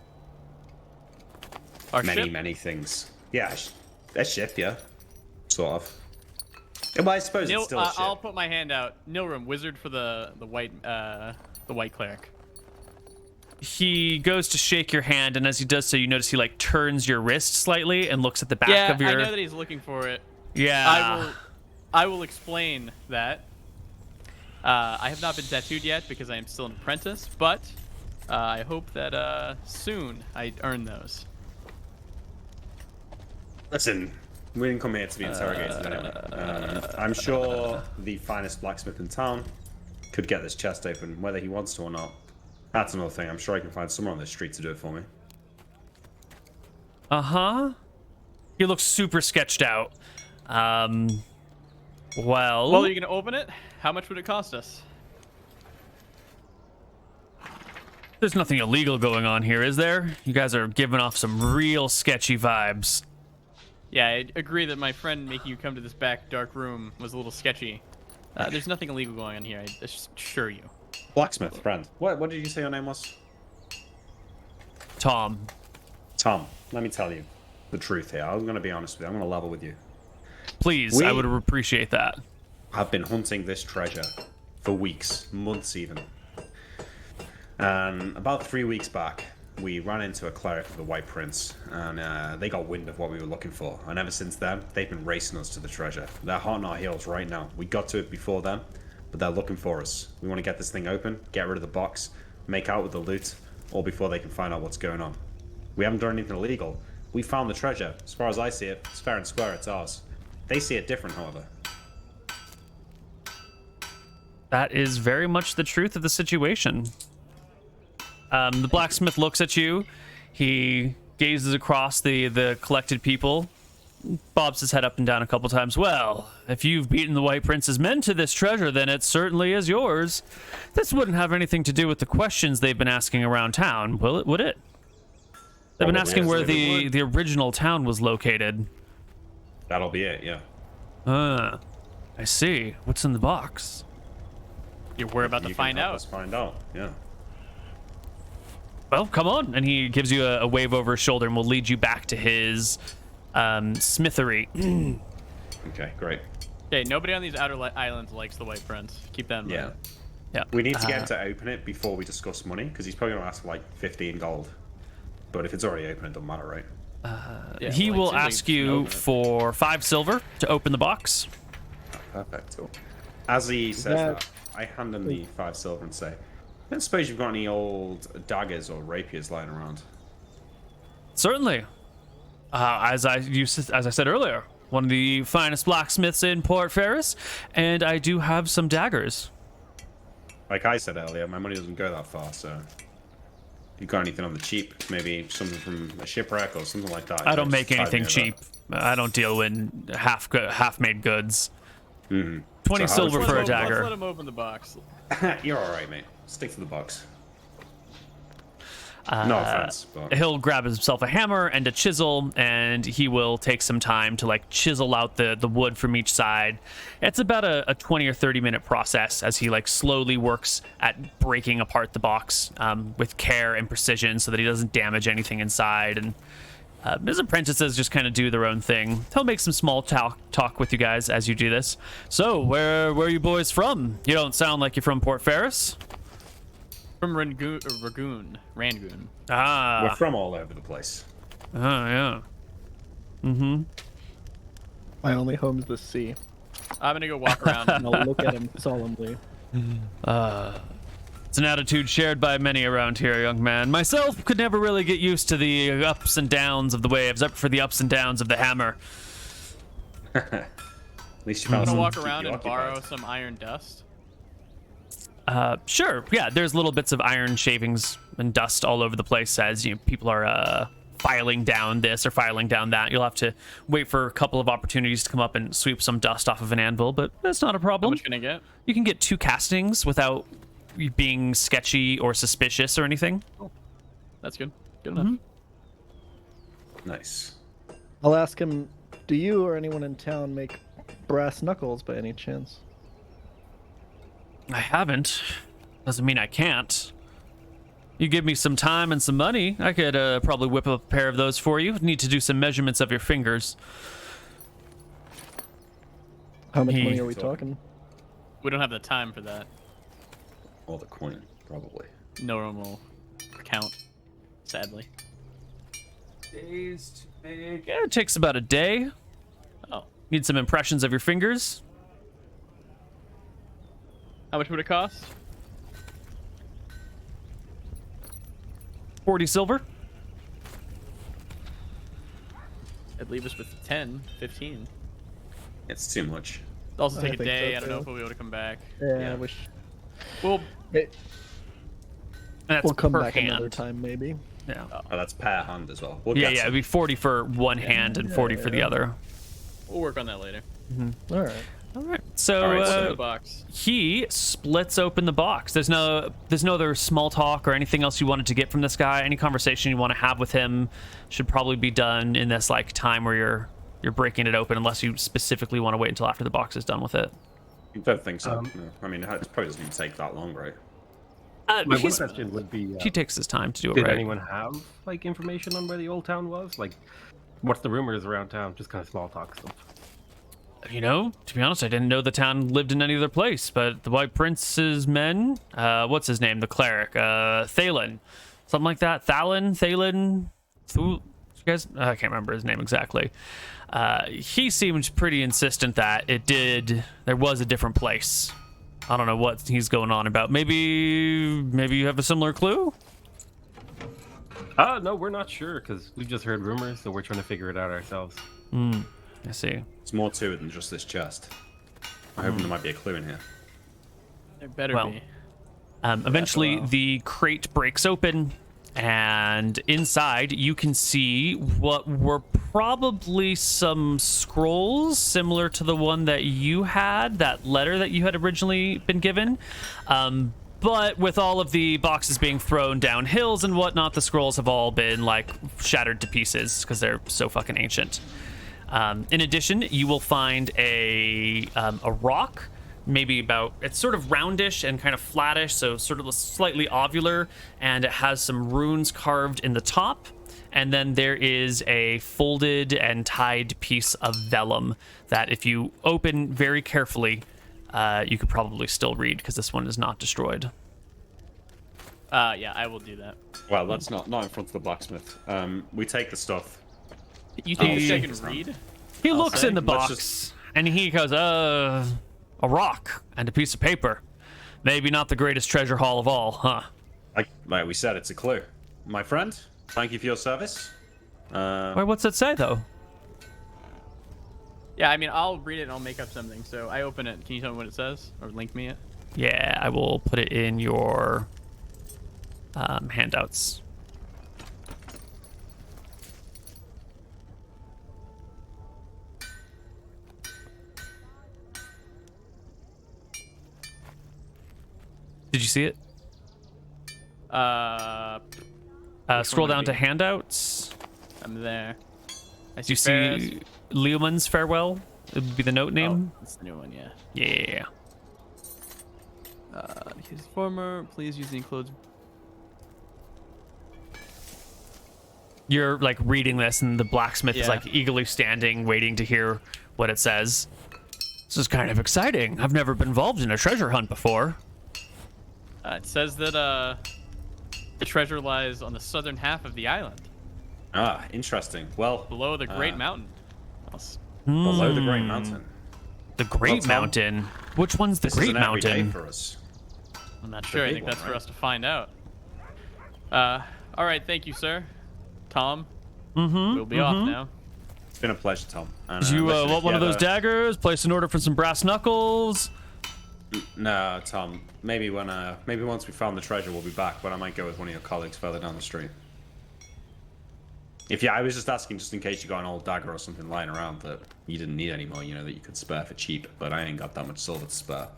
Our Many, ship? many things. Yeah, a ship, yeah. Sort of. Yeah, well, I suppose it's still a ship. I'll put my hand out. Nilram, wizard for the white cleric. He goes to shake your hand, and as he does so, you notice he turns your wrist slightly and looks at the back Yeah, of your. I know that he's looking for it. Yeah. I will explain that. I have not been tattooed yet because I am still an apprentice, but I hope that soon I earn those. Listen, we didn't come here to be interrogated anyway. I'm sure the finest blacksmith in town could get this chest open, whether he wants to or not. That's another thing. I'm sure I can find someone on the street to do it for me. Uh-huh. He looks super sketched out. Well, Well, are you gonna open it? How much would it cost us? There's nothing illegal going on here, is there? You guys are giving off some real sketchy vibes. Yeah, I agree that my friend making you come to this back dark room was a little sketchy. There's nothing illegal going on here, I assure you. Blacksmith, friend. What did you say your name was? Tom. Tom, let me tell you the truth here. I'm going to be honest with you. I'm going to level with you. Please, I would appreciate that. I've been hunting this treasure for weeks, months even. And about 3 weeks back, we ran into a cleric of the White Prince, and they got wind of what we were looking for. And ever since then, they've been racing us to the treasure. They're hot on our heels right now. We got to it before them, but they're looking for us. We want to get this thing open, get rid of the box, make out with the loot, all before they can find out what's going on. We haven't done anything illegal. We found the treasure. As far as I see it, it's fair and square, it's ours. They see it different, however. That is very much the truth of the situation. The blacksmith looks at you. He gazes across the collected people, bobs his head up and down a couple times. Well, if you've beaten the White Prince's men to this treasure, then it certainly is yours. This wouldn't have anything to do with the questions they've been asking around town, will it? Would it? They've been asking where the original town was located. That'll be it, yeah. I see. What's in the box? We're about to find out. Let's find out, yeah. Well, come on. And he gives you a wave over his shoulder and will lead you back to his smithery. Okay, great. Okay, nobody on these outer islands likes the White Prince. Keep that in mind. Yeah. We need to get him to open it before we discuss money, because he's probably going to ask for like 15 gold. But if it's already open, it doesn't matter, right? Yeah, He well, will it seems like ask you can you open it. for 5 silver to open the box. Perfect. Cool. As he says that, I hand him the 5 silver and say, I don't suppose you've got any old daggers or rapiers lying around. Certainly. As I said earlier, one of the finest blacksmiths in Port Ferris, and I do have some daggers. Like I said earlier, my money doesn't go that far, so if you got anything on the cheap, maybe something from a shipwreck or something like that. I don't just make tide me anything over. cheap. I don't deal in half-made goods. Mm-hmm. 20 So how silver much for a was it? dagger. Let's let him open the box. You're alright, mate. Stick to the box. No offense, but He'll grab himself a hammer and a chisel, and he will take some time to like chisel out the wood from each side. It's about a 20 or 30 minute process as he like slowly works at breaking apart the box with care and precision so that he doesn't damage anything inside. And his apprentices just kind of do their own thing. He'll make some small talk with you guys as you do this. So, where are you boys from? You don't sound like you're from Port Ferris. From Rangoon. we're from all over the place. Yeah. Mm-hmm. My only home's the sea. I'm gonna go walk around. And I'll look at him solemnly. It's an attitude shared by many around here, young man. Myself could never really get used to the ups and downs of the waves, up for the ups and downs of the hammer. At least you I'm found gonna something walk to keep around you and borrow occupied. some iron dust. Sure, yeah, there's little bits of iron shavings and dust all over the place as people are filing down this or filing down that. You'll have to wait for a couple of opportunities to come up and sweep some dust off of an anvil, but that's not a How problem. much can I get? You can get 2 castings without being sketchy or suspicious or anything. That's good. Good enough. Nice. I'll ask him, do you or anyone in town make brass knuckles by any chance? I haven't. Doesn't mean I can't. You give me some time and some money, I could probably whip up a pair of those for you. Need to do some measurements of your fingers. How much He- money are we talking? We don't have the time for that. All the coin, probably. No one will count, sadly. Days to make. Yeah, it takes about a day. Oh. Need some impressions of your fingers. How much would it cost? 40 silver. It'd leave us with 10, 15. It's too much. It'll also I take a think day. so, I don't know too. if we'll be able to come back. Yeah, Yeah. I wish. Well, That's We'll come per back hand. another time, maybe. Yeah. Oh, that's per hand as well. We'll Yeah, get yeah, some. it'd be 40 for one hand and 40 for the other. we'll work on that later. All right. All right. So All right, What's in so- the box? he splits open the box. There's no other small talk or anything else you wanted to get from this guy. Any conversation you want to have with him should probably be done in this like time where you're breaking it open, unless you specifically want to wait until after the box is done with it. I don't think so. No. I mean, it probably doesn't even take that long, right? My one He's- question would be: he takes his time to do it did right. anyone have like information on where the old town was? Like, what's the rumors around town? Just kind of small talk stuff. You know, to be honest, I didn't know the town lived in any other place, but the White Prince's men, what's his name? The cleric, Thalen. Something like that. Thalen? You guys? I can't remember his name exactly. He seemed pretty insistent that there was a different place. I don't know what he's going on about. Maybe you have a similar clue? No, we're not sure because we just heard rumors, so we're trying to figure it out ourselves. I see. It's more to it than just this chest. I'm hoping there might be a clue in here. There better Well, be. Eventually, well. the crate breaks open, and inside you can see what were probably some scrolls similar to the one that you had, that letter that you had originally been given. But with all of the boxes being thrown down hills and whatnot, the scrolls have all been like shattered to pieces because they're so fucking ancient. In addition, you will find a rock, maybe it's sort of roundish and kind of flattish, so sort of slightly ovular, and it has some runes carved in the top. And then there is a folded and tied piece of vellum that if you open very carefully, you could probably still read because this one is not destroyed. Yeah, I will do that. Well, that's not in front of the blacksmith. We take the stuff. You think this guy He- can read? He I'll looks say. in the Let's box just- and he goes, a rock and a piece of paper. Maybe not the greatest treasure haul of all, huh? Like we said, it's a clue. My friend, thank you for your service. Wait, what's it say though? Yeah, I mean, I'll read it and I'll make up something. So I open it. Can you tell me what it says? Or link me it? Yeah, I will put it in your handouts. Did you see it? Scroll would it down to be? handouts. I'm there. I Do you Ferris. see Leoman's farewell? It would be the note name. Oh, it's the new one, yeah. Yeah. His former, please use the enclosed. You're like reading this, and the blacksmith is Yeah. like eagerly standing, waiting to hear what it says. This is kind of exciting. I've never been involved in a treasure hunt before. It says that the treasure lies on the southern half of the island, Ah, interesting. Well, below the Great Mountain. Else- below the Great Mountain. The Great Tom, Mountain. Which one's the This Great is an everyday Mountain? for us. I'm not sure. I big think one, that's for right? us to find out. All right, thank you, sir. Tom. We'll be off now. It's been a pleasure, Tom. And, Did you listen, if want one of you those ever- daggers? Place an order for some brass knuckles? No, Tom. Maybe once we found the treasure, we'll be back. But I might go with one of your colleagues further down the street. I was just asking, just in case you got an old dagger or something lying around that you didn't need anymore, that you could spare for cheap. But I ain't got that much silver to spare.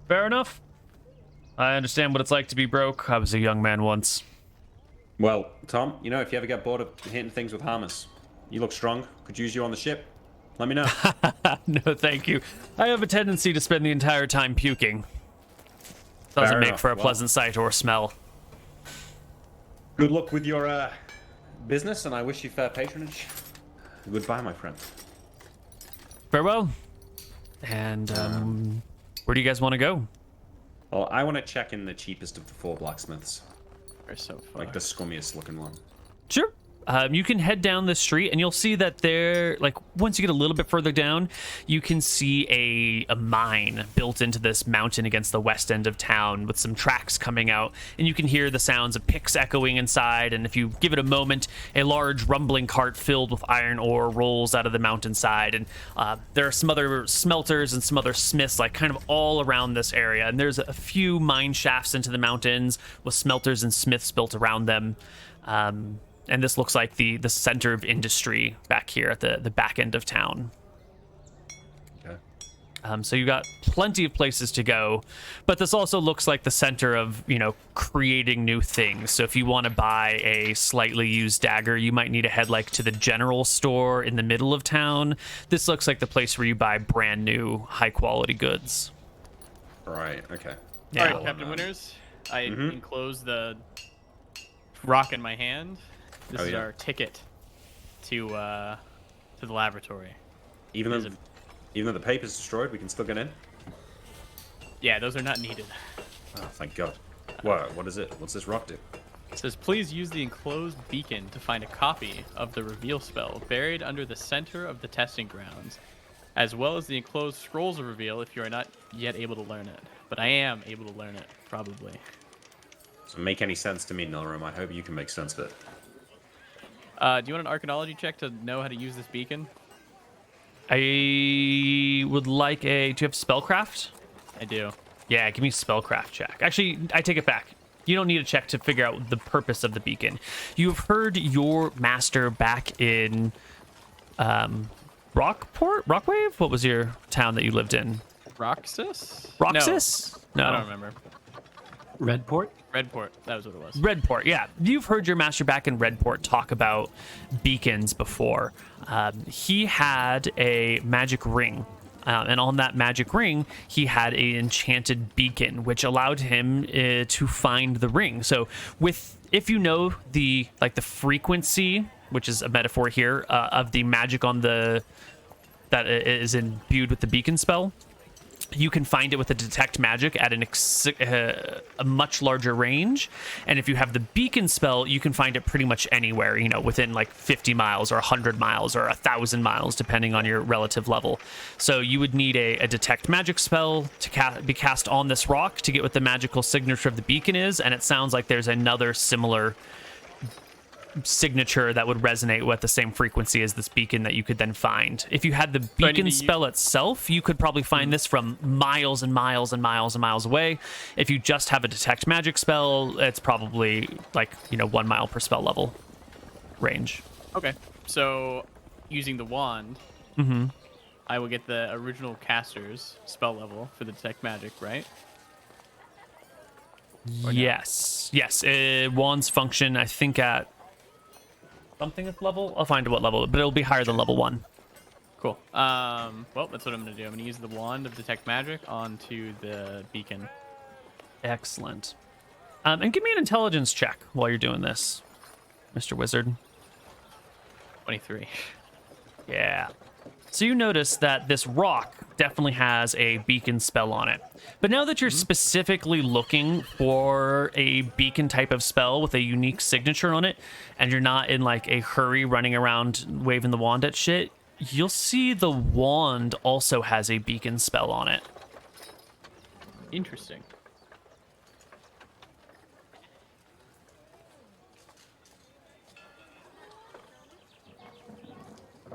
Fair enough. I understand what it's like to be broke. I was a young man once. Well, Tom, if you ever get bored of hitting things with hammers, you look strong. Could use you on the ship. Let me know. No, thank you. I have a tendency to spend the entire time puking. Doesn't Fair make enough. for a Well- pleasant sight or smell. Good luck with your business, and I wish you fair patronage. Goodbye, my friend. Farewell. And where do you guys want to go? Well, I want to check in the cheapest of the 4 blacksmiths, We're so far. like the scummiest looking one. Sure. You can head down the street and you'll see that there, like once you get a little bit further down, you can see a mine built into this mountain against the west end of town with some tracks coming out, and you can hear the sounds of picks echoing inside. And if you give it a moment, a large rumbling cart filled with iron ore rolls out of the mountainside. And there are some other smelters and some other smiths like kind of all around this area. And there's a few mine shafts into the mountains with smelters and smiths built around them. And this looks like the center of industry back here at the back end of town. Okay. So you got plenty of places to go, but this also looks like the center of, creating new things. So if you want to buy a slightly used dagger, you might need to head like to the general store in the middle of town. This looks like the place where you buy brand new high quality goods. Right. Okay. Yeah. All right, Captain Winners. I enclose the rock in my hand. This is our ticket to the laboratory. Even though the paper's destroyed, we can still get in? Yeah, those are not needed. Oh, thank God. What is it? What's this rock do? It says, please use the enclosed beacon to find a copy of the reveal spell buried under the center of the testing grounds, as well as the enclosed scrolls of reveal if you are not yet able to learn it. But I am able to learn it, probably. Doesn't make any sense to me, Nilrim. I hope you can make sense of it. Do you want an archaeology check to know how to use this beacon? I would like do you have spellcraft? I do. Yeah, give me a spellcraft check. Actually, I take it back. You don't need a check to figure out the purpose of the beacon. You've heard your master back in Rockwave? What was your town that you lived in? Roxas? Roxas? No. I don't remember. Redport? Redport. That was what it was. Redport, yeah. You've heard your master back in Redport talk about beacons before. He had a magic ring. And on that magic ring, he had an enchanted beacon, which allowed him to find the ring. So, if you know the frequency, which is a metaphor here, of the magic that is imbued with the beacon spell, you can find it with a detect magic at a much larger range. And if you have the beacon spell, you can find it pretty much anywhere, within like 50 miles or 100 miles or 1,000 miles, depending on your relative level. So you would need a detect magic spell to be cast on this rock to get what the magical signature of the beacon is. And it sounds like there's another similar signature that would resonate with the same frequency as this beacon that you could then find. If you had the beacon spell itself, you could probably find this from miles and miles and miles and miles away. If you just have a detect magic spell, it's probably 1 mile per spell level range. Okay, so using the wand, I will get the original caster's spell level for the detect magic, right? Yes. Wands function, I think, at something at level. I'll find what level, but it'll be higher than level 1. Cool. Well, that's what I'm going to do. I'm going to use the wand of detect magic onto the beacon. Excellent. And give me an intelligence check while you're doing this, Mr. Wizard. 23. Yeah. So you notice that this rock definitely has a beacon spell on it. But now that you're specifically looking for a beacon type of spell with a unique signature on it, and you're not in a hurry running around waving the wand at shit, you'll see the wand also has a beacon spell on it. Interesting.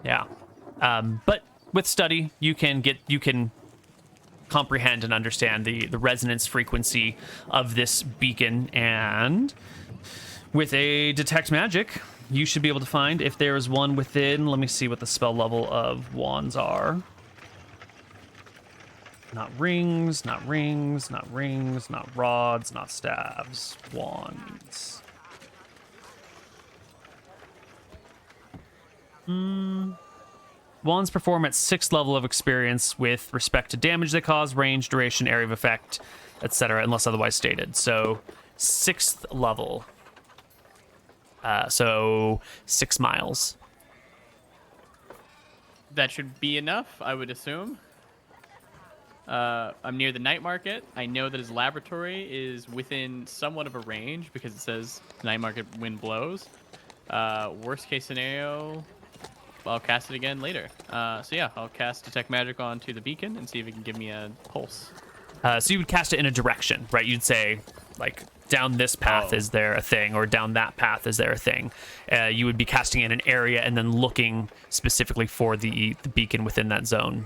Yeah. But with study, you can comprehend and understand the resonance frequency of this beacon, and with a detect magic, you should be able to find if there is one within. Let me see what the spell level of wands are. Not rings, not rings, not rings, not rods, not staves. Wands. Wands perform at 6th level of experience with respect to damage they cause, range, duration, area of effect, etc., unless otherwise stated. So 6th level. So 6 miles. That should be enough, I would assume. I'm near the night market. I know that his laboratory is within somewhat of a range because it says night market wind blows. Worst case scenario, I'll cast it again later. So yeah, I'll cast Detect Magic onto the beacon and see if it can give me a pulse. So you would cast it in a direction, right? You'd say, down this path is there a thing, or down that path is there a thing. You would be casting in an area and then looking specifically for the beacon within that zone.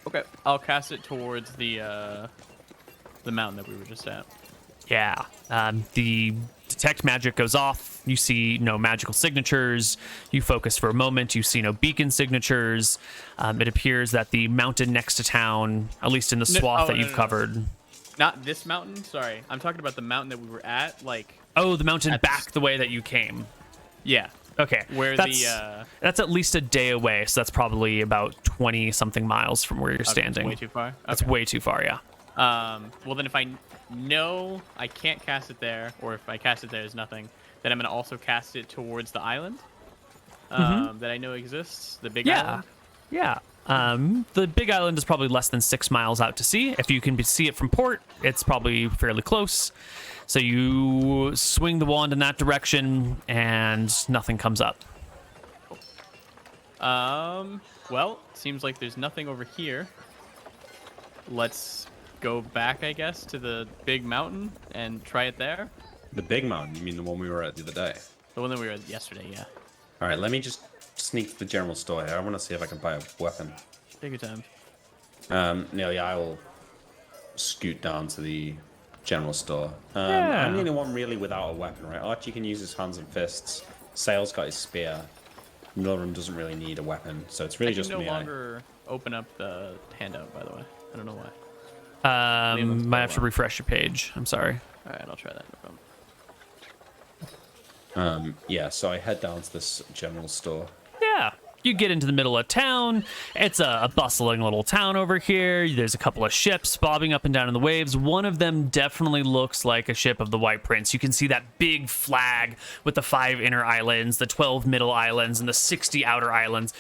Okay, I'll cast it towards the mountain that we were just at. Yeah. The detect magic goes off. You see no magical signatures. You focus for a moment. You see no beacon signatures. It appears that the mountain next to town, at least in the swath that you've covered. Not this mountain. Sorry, I'm talking about the mountain that we were at. Like. Oh, the mountain back the way that you came. Yeah. Okay. That's at least a day away, so that's probably about 20 something miles from where you're standing. Way too far. That's way too far. Yeah. Well, then if I know I can't cast it there, or if I cast it there, there's nothing, then I'm going to also cast it towards the island that I know exists, the big island. Yeah. The big island is probably less than 6 miles out to sea. If you can see it from port, it's probably fairly close. So you swing the wand in that direction, and nothing comes up. Well, seems like there's nothing over here. Let's go back, I guess, to the big mountain and try it there. The big mountain? You mean the one we were at the other day? The one that we were at yesterday, yeah. All right, let me just sneak to the general store here. I want to see if I can buy a weapon. Take your time. Nearly, I will scoot down to the general store. Yeah. I'm the only one really without a weapon, right? Archie can use his hands and fists. Sale's got his spear. Northern doesn't really need a weapon, so it's really just me. I me. can no longer open up the handout, by the way. I don't know why. Might have to refresh your page. I'm sorry. All right, I'll try that. No problem. Yeah, so I head down to this general store. Yeah. You get into the middle of town. It's a bustling little town over here. There's a couple of ships bobbing up and down in the waves. One of them definitely looks like a ship of the White Prince. You can see that big flag with the 5 inner islands, the 12 middle islands, and the 60 outer islands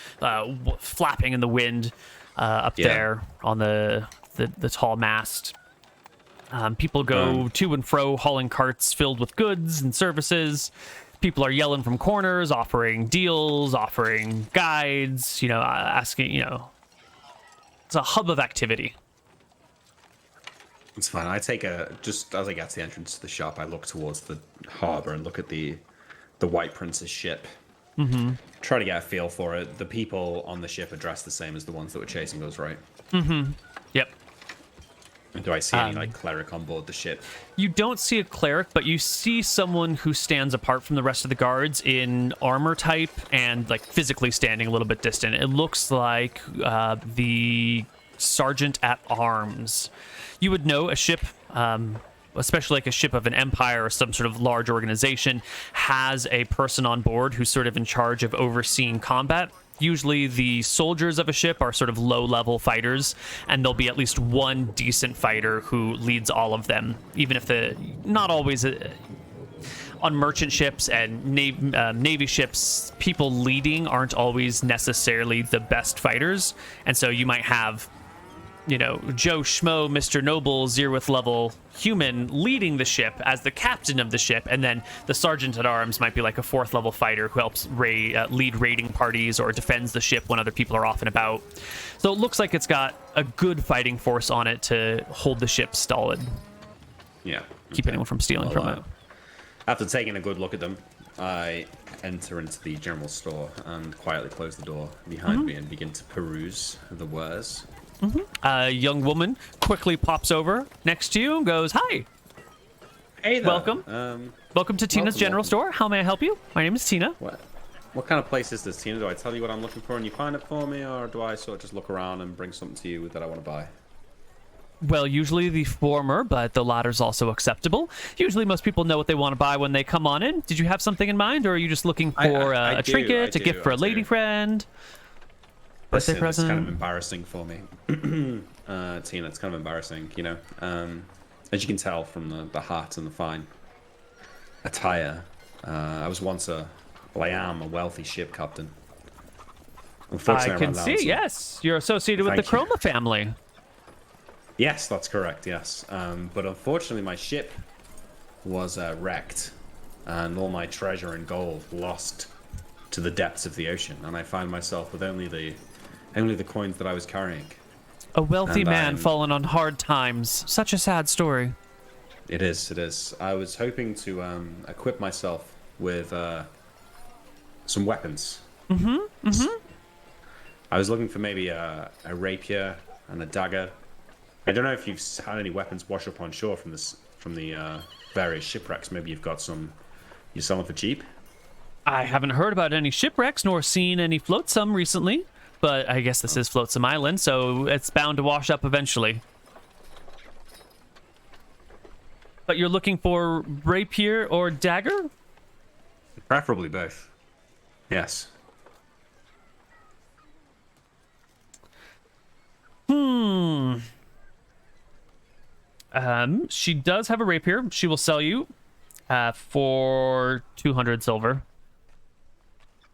flapping in the wind up there on the tall mast. People go to and fro, hauling carts filled with goods and services. People are yelling from corners, offering deals, offering guides, asking, it's a hub of activity. It's fine. I take just as I get to the entrance to the shop, I look towards the harbor and look at the White Prince's ship. Mm-hmm. Try to get a feel for it. The people on the ship are dressed the same as the ones that were chasing us, right? Mm-hmm. Yep. And do I see any cleric on board the ship? You don't see a cleric, but you see someone who stands apart from the rest of the guards in armor type and physically standing a little bit distant. It looks like the sergeant at arms. You would know a ship, especially a ship of an empire or some sort of large organization, has a person on board who's sort of in charge of overseeing combat. Usually the soldiers of a ship are sort of low-level fighters, and there'll be at least one decent fighter who leads all of them, even if not always on merchant ships and navy ships, people leading aren't always necessarily the best fighters, and so you might have Joe Schmo, Mr. Noble, Zeroth level human leading the ship as the captain of the ship, and then the sergeant at arms might be like a 4th level fighter who helps lead raiding parties or defends the ship when other people are off and about. So it looks like it's got a good fighting force on it to hold the ship stolid. Yeah. Keep anyone from stealing from it. After taking a good look at them, I enter into the general store and quietly close the door behind me and begin to peruse the wares. Mm-hmm. A young woman quickly pops over next to you and goes, "Hi. Hey there. Welcome. Welcome to Tina's General Store. How may I help you? My name is Tina." What kind of place is this, Tina? Do I tell you what I'm looking for and you find it for me, or do I sort of just look around and bring something to you that I want to buy? Well, usually the former, but the latter's also acceptable. Usually most people know what they want to buy when they come on in. Did you have something in mind, or are you just looking for a trinket, a gift for a lady friend? Birthday present? It's kind of embarrassing for me. Tina, it's kind of embarrassing, as you can tell from the hat and the fine attire. I am a wealthy ship captain. I can see, yes. You're associated with the Chroma family. Yes, that's correct, yes. But unfortunately, my ship was wrecked, and all my treasure and gold lost to the depths of the ocean, and I find myself with only the coins that I was carrying. A wealthy man fallen on hard times. Such a sad story. It is. I was hoping to equip myself with some weapons. I was looking for maybe a rapier and a dagger. I don't know if you've had any weapons wash up on shore from the various shipwrecks. Maybe you've got some You selling for cheap? I haven't heard about any shipwrecks nor seen any flotsam recently, but I guess this is Flotsam Island, so it's bound to wash up eventually. But you're looking for rapier or dagger? Preferably both. Yes. She does have a rapier. She will sell you for 200 silver.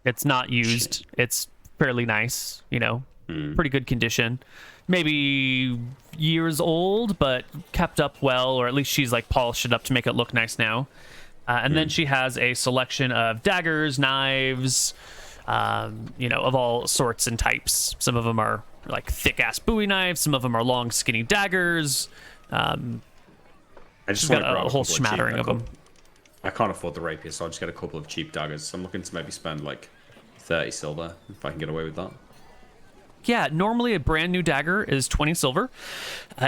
It's not used. Shit. It's fairly nice, you know, pretty good condition. Maybe years old, but kept up well, or at least she's like polished it up to make it look nice now. And then she has a selection of daggers, knives, you know, of all sorts and types. Some of them are like thick ass Bowie knives. Some of them are long, skinny daggers. I just She's want got to grab a whole couple smattering cheap- of them. I can't afford the rapier, so I'll just get a couple of cheap daggers. So I'm looking to maybe spend like 30 silver if I can get away with that. Yeah, normally a brand new dagger is 20 silver.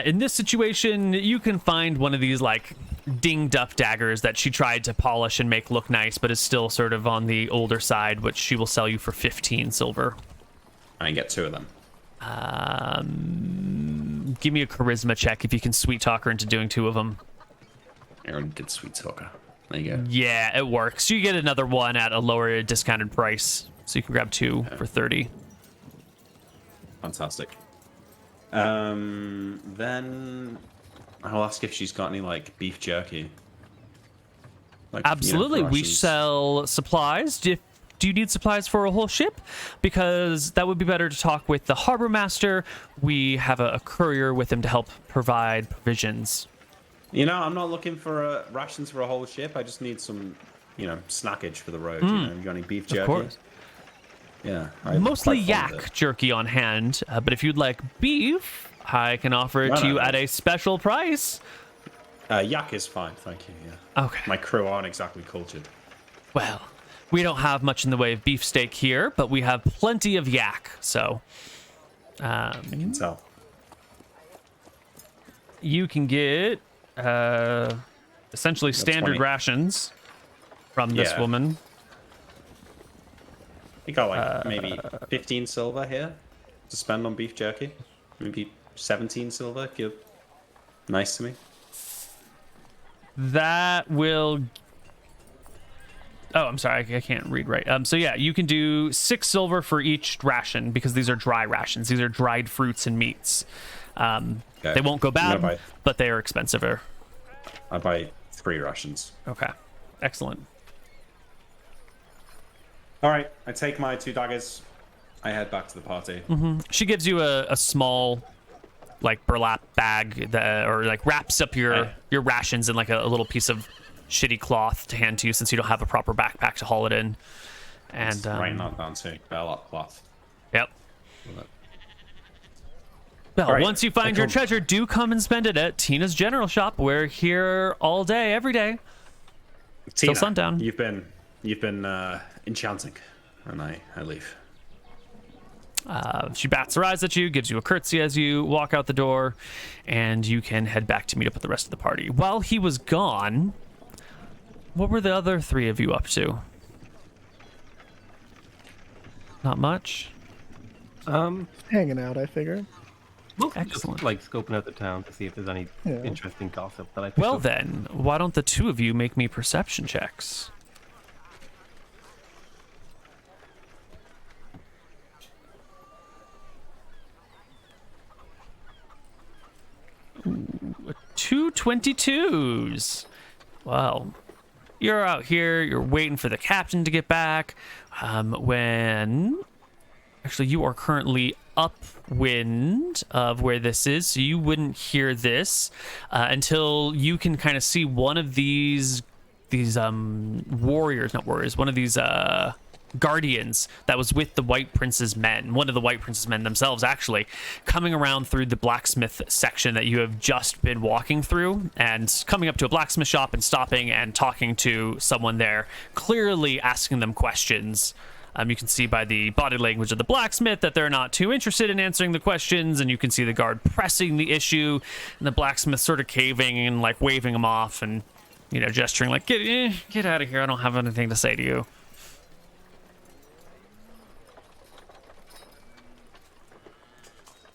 In this situation, you can find one of these like dinged up daggers that she tried to polish and make look nice, but is still sort of on the older side, which she will sell you for 15 silver. I can get 2 of them. Give me a charisma check if you can sweet talk her into doing 2 of them. Aaron did sweet talker. There you go. Yeah, it works. You get another one at a lower discounted price, so you can grab 2 for 30. Fantastic. Then I'll ask if she's got any like beef jerky. Like, Absolutely. We rations. sell supplies. Do you need supplies for a whole ship? Because that would be better to talk with the harbor master. We have a courier with him to help provide provisions. You know, I'm not looking for rations for a whole ship. I just need some, snackage for the road. You know, you got any beef jerky? Of course. Yeah. Mostly quite fond of yak jerky on hand, but if you'd like beef, I can offer it No, to no, you no. at a special price. Yak is fine, thank you. Yeah. Okay. My crew aren't exactly cultured. Well, we don't have much in the way of beefsteak here, but we have plenty of yak, so I can tell. you can get essentially standard 20. rations from this Yeah. woman. You got like maybe 15 silver here to spend on beef jerky. Maybe 17 silver. Give nice to me. That will... Oh, I'm sorry, I can't read right. So yeah, you can do 6 silver for each ration because these are dry rations. These are dried fruits and meats. Okay. They won't go I'm gonna bad, but they are expensive. I buy 3 rations. Okay, excellent. All right, I take my 2 daggers. I head back to the party. She gives you a small, like, burlap bag that, or like wraps up your rations in like a little piece of shitty cloth to hand to you since you don't have a proper backpack to haul it in. And Writing that down too. Bell cloth. Yep. Well, All right, once you find I your come- treasure, do come and spend it at Tina's General Shop. We're here all day, every day. Tina, sundown. You've been enchanting, and I leave. She bats her eyes at you, gives you a curtsy as you walk out the door, and you can head back to meet up with the rest of the party. While he was gone, what were the other 3 of you up to? Not much. Hanging out, I figure. Mostly Excellent. Just, like scoping out the town to see if there's any Yeah. interesting gossip that I picked Well up. then, why don't the 2 of you make me perception checks? Ooh, 2 22s. Well, you're out here, you're waiting for the captain to get back. When actually you are currently upwind of where this is, so you wouldn't hear this until you can kind of see one of these warriors, not warriors, one of these guardians that was with the White Prince's men, one of the White Prince's men themselves actually, coming around through the blacksmith section that you have just been walking through, and coming up to a blacksmith shop and stopping and talking to someone there, clearly asking them questions. You can see by the body language of the blacksmith that they're not too interested in answering the questions, and you can see the guard pressing the issue, and the blacksmith sort of caving and like waving him off, and gesturing like, get out of here. I don't have anything to say to you.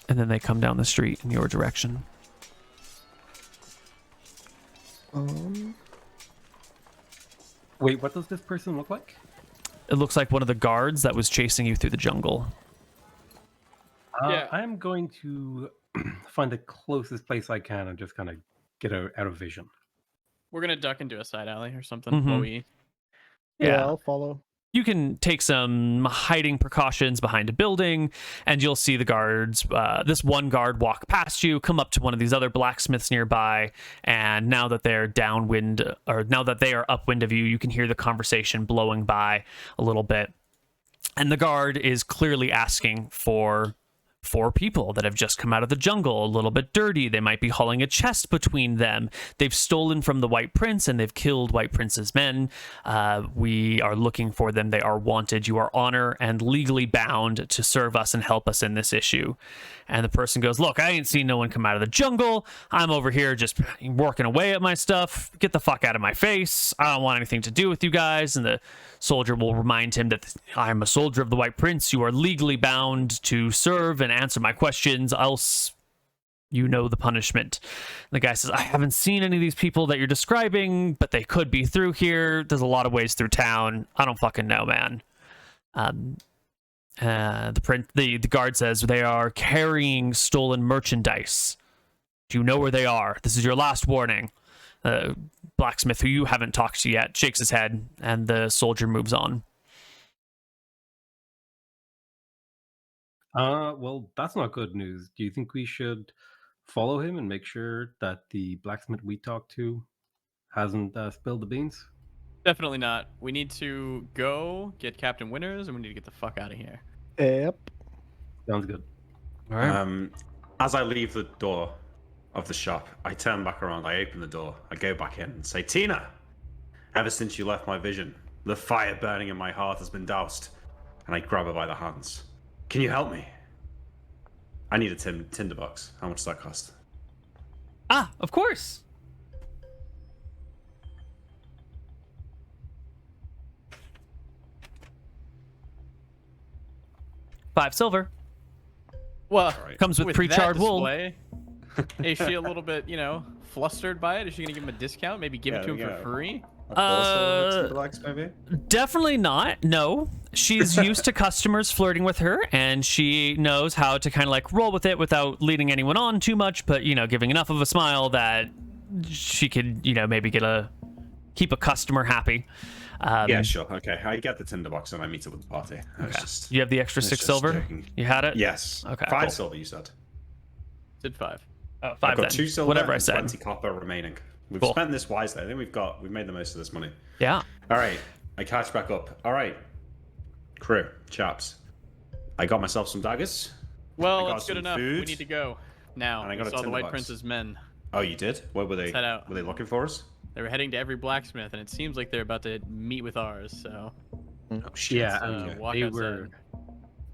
And then they come down the street in your direction. Wait, what does this person look like? It looks like one of the guards that was chasing you through the jungle. Yeah. I'm going to find the closest place I can and just kind of get out of vision. We're gonna duck into a side alley or something while we. Yeah, I'll follow. You can take some hiding precautions behind a building, and you'll see the guards. This one guard walk past you, come up to one of these other blacksmiths nearby, and now that they're downwind, or now that they are upwind of you, you can hear the conversation blowing by a little bit. And the guard is clearly asking for 4 people that have just come out of the jungle, a little bit dirty. They might be hauling a chest between them. They've stolen from the White Prince and they've killed White Prince's men. We are looking for them. They are wanted. You are honor and legally bound to serve us and help us in this issue. And the person goes, look, I ain't seen no one come out of the jungle. I'm over here just working away at my stuff. Get the fuck out of my face. I don't want anything to do with you guys. And the soldier will remind him that I'm a soldier of the White Prince. You are legally bound to serve and answer my questions, else you know the punishment. And the guy says, I haven't seen any of these people that you're describing, but they could be through here. There's a lot of ways through town. I don't fucking know, man. The guard says they are carrying stolen merchandise. Do you know where they are? This is your last warning. Blacksmith, who you haven't talked to yet, shakes his head, and the soldier moves on. Well, that's not good news. Do you think we should follow him and make sure that the blacksmith we talked to hasn't spilled the beans? Definitely not. We need to go get Captain Winters, and we need to get the fuck out of here. Yep. Sounds good. All right. As I leave the door of the shop, I turn back around, I open the door, I go back in and say, Tina, ever since you left my vision, the fire burning in my heart has been doused. And I grab her by the hands. Can you help me? I need a tinderbox. How much does that cost? Ah, of course. $5 silver. Well, Right. Comes with that pre-charred wool. display, is she a little bit, flustered by it? Is she gonna give him a discount? Maybe give it to him for free? Tinderbox, maybe? Definitely not. No. She's used to customers flirting with her, and she knows how to kind of like roll with it without leading anyone on too much, but, giving enough of a smile that she could, maybe keep a customer happy. Yeah, sure. Okay, I get the tinderbox and I meet it with the party. Okay. You have the extra 6 silver? joking. You had it? Yes. Okay, 5 cool. silver, you said. Did 5. Oh, 5 I've got then. 2 silver Whatever I and said. 20 copper remaining. We've Cool. spent this wisely. I think we've made the most of this money. Yeah. All right, I catch back up. All right, crew, chaps. I got myself some daggers. I Well, got that's good some enough. food. We need to go now. And I We got a saw the White tinderbox. Prince's men. Oh, you did? What were they? Let's head out. Were they looking for us? They were heading to every blacksmith, and it seems like they're about to meet with ours. So Oh shit. Yeah, uh, walk they outside.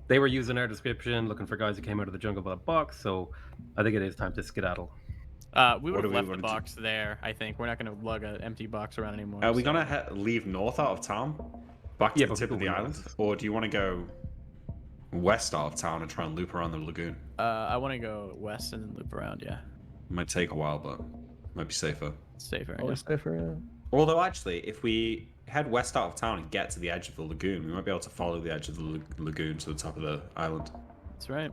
they were using our description, looking for guys who came out of the jungle with a box. So I think it is time to skedaddle. We would What have do we left the want to box there. I think we're not going to lug an empty box around anymore. Are we so- gonna leave north out of town, back to Yeah, the but tip of people the will island, notice. or do you want to go west out of town and try and loop around the lagoon? I want to go west and then loop around. Yeah, Might take a while, but might be safer. it's safer. I Always guess. safer. Although actually, if we head west out of town and get to the edge of the lagoon, we might be able to follow the edge of the lagoon to the top of the island. That's right.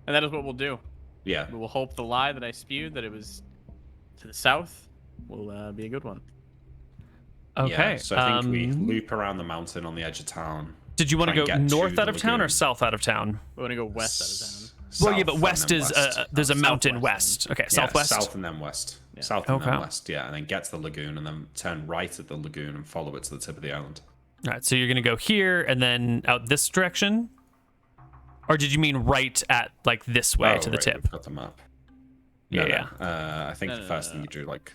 And that is what we'll do. Yeah. We will hope the lie that I spewed that it was to the south will be a good one. Okay. Yeah, so I think we loop around the mountain on the edge of town. Did you want to try go and get north to out the of town or lagoon. south out of town? We want to go west out of town. Well, yeah, South but and west then is west. there's a mountain Southwest west. Okay, Yeah, southwest. South and then west. Yeah. South and then Okay. west, yeah, and then get to the lagoon and then turn right at the lagoon and follow it to the tip of the island. All right, so you're gonna go here and then out this direction, or did you mean right at like this way Oh, to the right, tip? we've got the map. Yeah. I think No, the no, first no, thing no. you do, like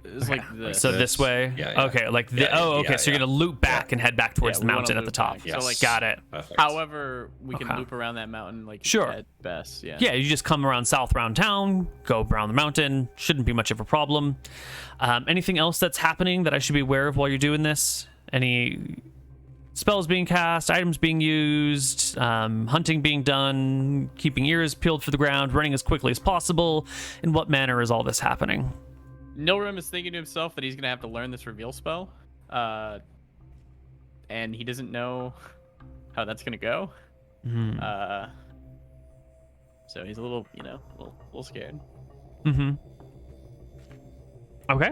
It's like this. So this way. Yeah. Okay, like the. Yeah, okay. yeah, So you're yeah. gonna loop back and head back towards Yeah, the we wanna mountain at the loop top. back. Yes. So like, Got it. Perfect. however, we can Okay. loop around that mountain like Sure. at best. Yeah. Yeah, you just come around south around town, go around the mountain. Shouldn't be much of a problem. Anything else that's happening that I should be aware of while you're doing this? Any spells being cast, items being used, hunting being done, keeping ears peeled for the ground, running as quickly as possible? In what manner is all this happening? Nilrim is thinking to himself that he's gonna have to learn this reveal spell, and he doesn't know how that's gonna go. So he's a little, a little scared. Okay.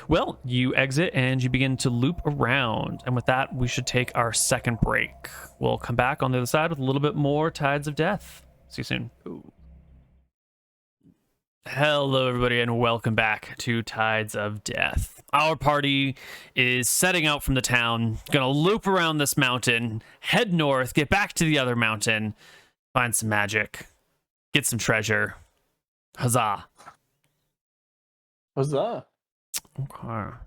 Well, you exit and you begin to loop around. And with that, we should take our second break. We'll come back on the other side with a little bit more Tides of Death. See you soon. Ooh. Hello, everybody, and welcome back to Tides of Death. Our party is setting out from the town, gonna loop around this mountain, head north, get back to the other mountain, find some magic, get some treasure. Huzzah. Huzzah. Okay.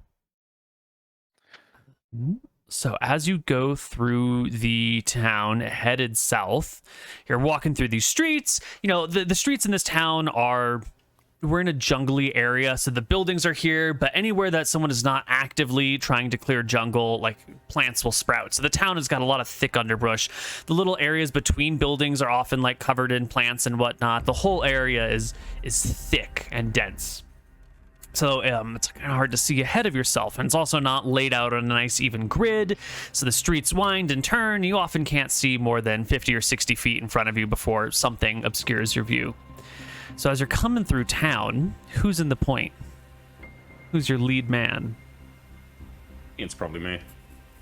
So as you go through the town headed south, you're walking through these streets. You know, the streets in this town we're in a jungly area, so the buildings are here, but anywhere that someone is not actively trying to clear jungle, like, plants will sprout. So the town has got a lot of thick underbrush. The little areas between buildings are often like covered in plants and whatnot. The whole area is thick and dense. So it's kind of hard to see ahead of yourself, and it's also not laid out on a nice even grid, so the streets wind and turn. You often can't see more than 50 or 60 feet in front of you before something obscures your view. So as you're coming through town, who's in the point? Who's your lead man? It's probably me.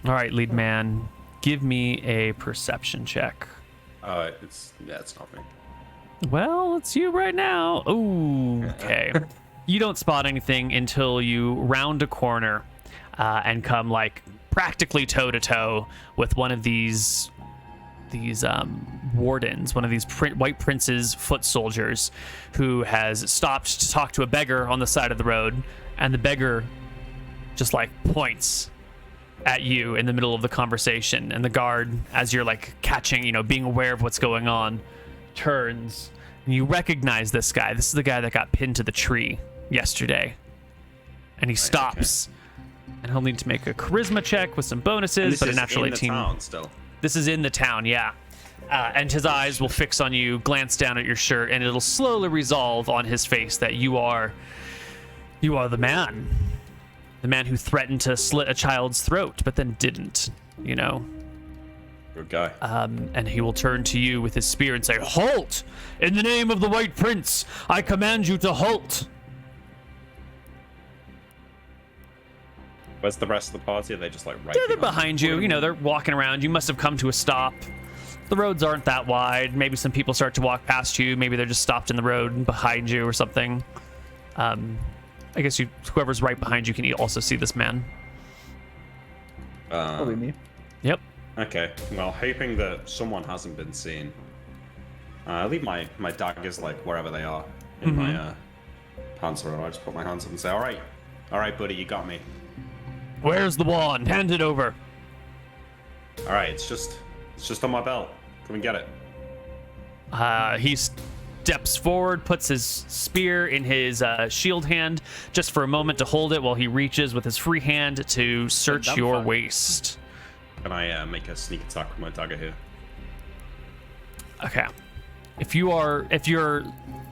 All right, lead man, give me a perception check. It's not me. Well, it's you right now. Ooh, okay. You don't spot anything until you round a corner and come like practically toe to toe with one of these wardens, one of these white prince's foot soldiers, who has stopped to talk to a beggar on the side of the road, and the beggar just like points at you in the middle of the conversation, and the guard, as you're like catching, being aware of what's going on, turns, and you recognize this guy. This is the guy that got pinned to the tree yesterday, and he stops, and he'll need to make a charisma check with some bonuses, but a natural 18. Town still. This is in the town, yeah. And his eyes will fix on you, glance down at your shirt, and it'll slowly resolve on his face that you are the man. The man who threatened to slit a child's throat, but then didn't, Good guy. And he will turn to you with his spear and say, "Halt! In the name of the White Prince, I command you to halt!" Where's the rest of the party? Are they just like right They're behind you. They're walking around. You must have come to a stop. The roads aren't that wide. Maybe some people start to walk past you. Maybe they're just stopped in the road behind you or something. I guess whoever's right behind you can also see this man. Probably me. Yep. Okay. Well, hoping that someone hasn't been seen. I leave my daggers like wherever they are in my pants, or I just put my hands up and say, "All right, buddy, you got me." Where's the wand? Hand it over. All right, it's just on my belt. Come and get it. He steps forward, puts his spear in his shield hand just for a moment to hold it while he reaches with his free hand to search dumb your fuck. waist. Can I make a sneak attack with my dagger here? Okay. If you're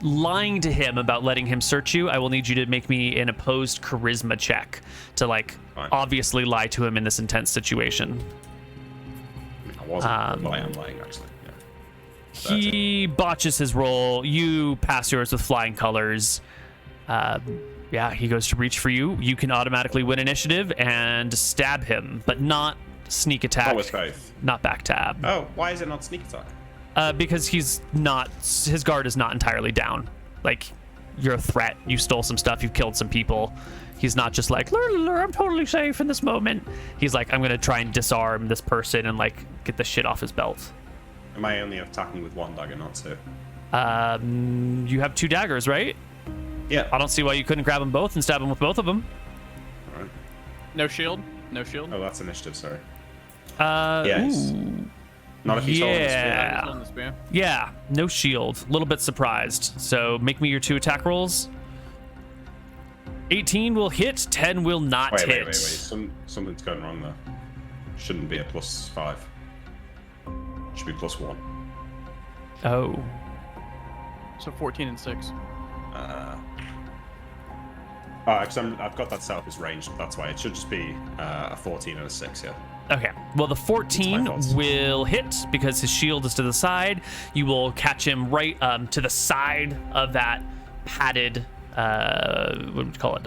lying to him about letting him search you, I will need you to make me an opposed charisma check to Fine. obviously lie to him in this intense situation. I wasn't, but I am lying actually. Yeah. He botches his roll. You pass yours with flying colors. He goes to reach for you. You can automatically win initiative and stab him, but not sneak attack. Oh, with both. Not backstab. Oh, why is it not sneak attack? Because his guard is not entirely down. Like, you're a threat. You stole some stuff. You've killed some people. He's not just like, I'm totally safe in this moment. He's like, I'm going to try and disarm this person and, like, get the shit off his belt. Am I only attacking with one dagger, not two? You have 2 daggers, right? Yeah. I don't see why you couldn't grab them both and stab him with both of them. All right. No shield. No shield. Oh, that's initiative. Sorry. Yes. Not if he's holding the spear. Yeah. He's on the spear. Yeah, no shield. A little bit surprised. So make me your 2 attack rolls. 18 will hit, 10 will not hit. Wait. Something's going wrong there. Shouldn't be a +5. Should be +1. Oh. So 14 and 6. Because I've got that set up as ranged. That's why it should just be a 14 and a 6. Yeah. Okay. Well, the 14 fault. will hit because his shield is to the side. You will catch him right to the side of that padded, what would you call it?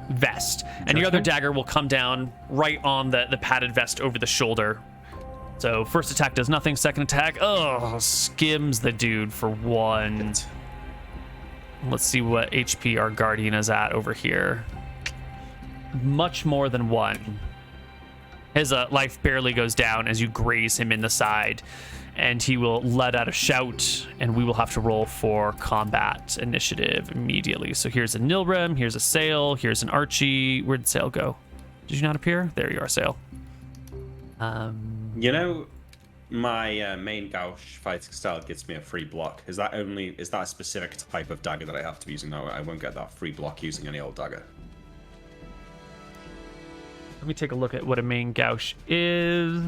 Vest. And your other dagger will come down right on the padded vest over the shoulder. So first attack does nothing. Second attack, skims the dude for 1. Let's see what HP our guardian is at over here. Much more than 1. His life barely goes down as you graze him in the side, and he will let out a shout, and we will have to roll for combat initiative immediately. So here's a Nilrem, here's a Sail, here's an Archie. Where'd Sail go? Did you not appear? There you are, Sail. You know, my main gouge fighting style gets me a free block. Is that a specific type of dagger that I have to be using? No, I won't get that free block using any old dagger. Let me take a look at what a main gouge is.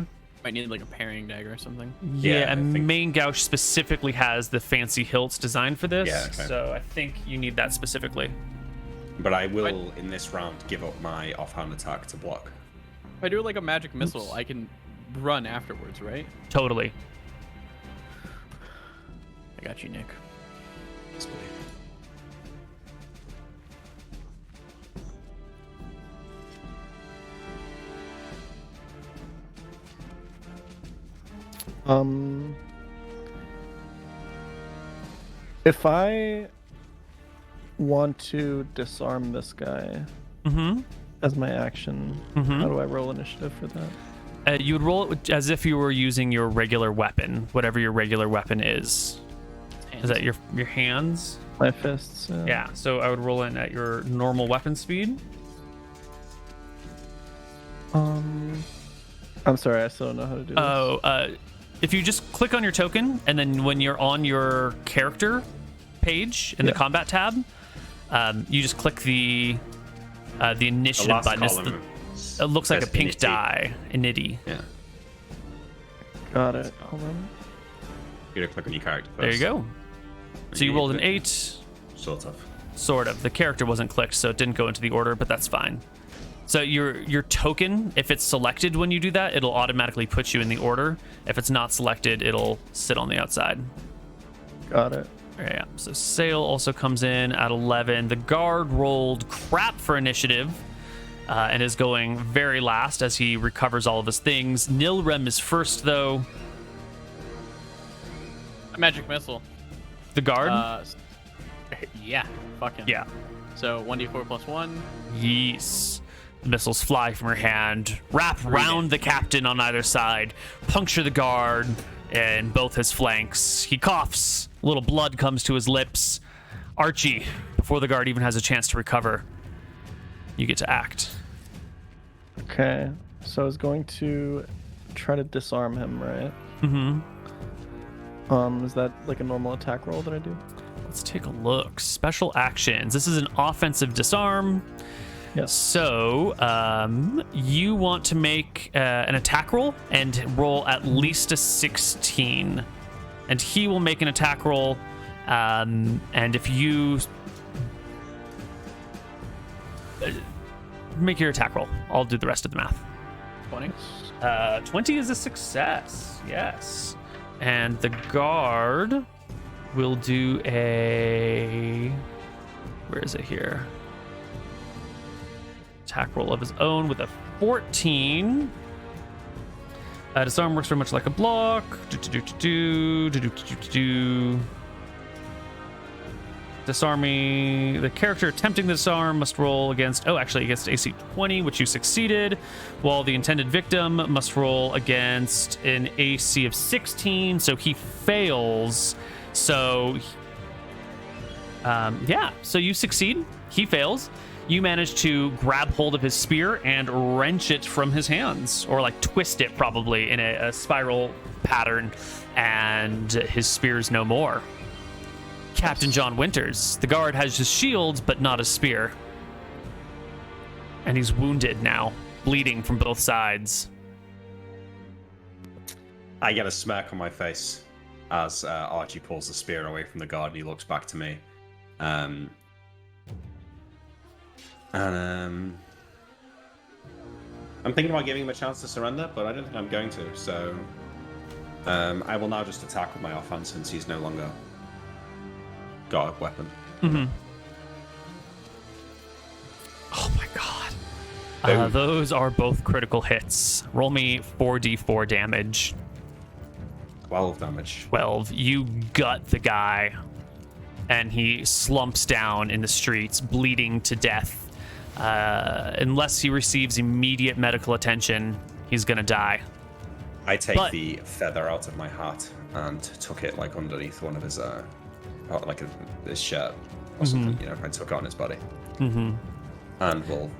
Might need like a parrying dagger or something. Yeah, I a think- main gouge specifically has the fancy hilts designed for this. Yeah, okay. So I think you need that specifically. But I will, in this round, give up my offhand attack to block. If I do like a magic missile, I can run afterwards, right? Totally. I got you, Nick. Yes, buddy. If I want to disarm this guy as my action, how do I roll initiative for that? You would roll it as if you were using your regular weapon, whatever your regular weapon is. Is that your hands? My fists. Yeah, so I would roll in at your normal weapon speed. I'm sorry, I still don't know how to do this. If you just click on your token, and then when you're on your character page in the combat tab, you just click the initiative last button. column It looks like a says pink initi. die, initi. Yeah. Got it. Hold on. You gotta click on your character first. There you go. So you Yeah, rolled an but- 8. Sort of. Sort of. The character wasn't clicked, so it didn't go into the order, but that's fine. So your token, if it's selected when you do that, it'll automatically put you in the order. If it's not selected, it'll sit on the outside. Got it. Yeah. So Sail also comes in at 11. The guard rolled crap for initiative and is going very last as he recovers all of his things. Nilrem is first, though. A magic missile. The guard? Yeah. Fucking. Yeah. So 1d4 plus 1. Yes. The missiles fly from her hand, wrap round the captain on either side, puncture the guard in both his flanks. He coughs. A little blood comes to his lips. Archie, before the guard even has a chance to recover, you get to act. Okay. So I was going to try to disarm him, right? Is that like a normal attack roll that I do? Let's take a look. Special actions. This is an offensive disarm. Yes. So you want to make an attack roll and roll at least a 16. And he will make an attack roll. And if you make your attack roll, I'll do the rest of the math. 20. 20 is a success. Yes. And the guard will do a... Where is it here? Attack roll of his own with a 14. Disarm works very much like a block. Disarming the character attempting to disarm must roll against AC 20, which you succeeded, while the intended victim must roll against an AC of 16, so he fails. So Yeah, so you succeed. He fails. You manage to grab hold of his spear and wrench it from his hands, or like twist it probably in a spiral pattern, and his spear's no more. Captain John Winters. The guard has his shield, but not a spear. And he's wounded now, bleeding from both sides. I get a smirk on my face as Archie pulls the spear away from the guard and he looks back to me. I'm thinking about giving him a chance to surrender, but I don't think I'm going to. So I will now just attack with my offhand since he's no longer got a weapon. Mm-hmm. Oh my god. Those are both critical hits. Roll me 4d4 damage. 12 damage. 12. You gut the guy, and he slumps down in the streets, bleeding to death. Unless he receives immediate medical attention, he's gonna die. I take the feather out of my hat and tuck it like underneath one of his his shirt or something. You know, I took it on his body. And we'll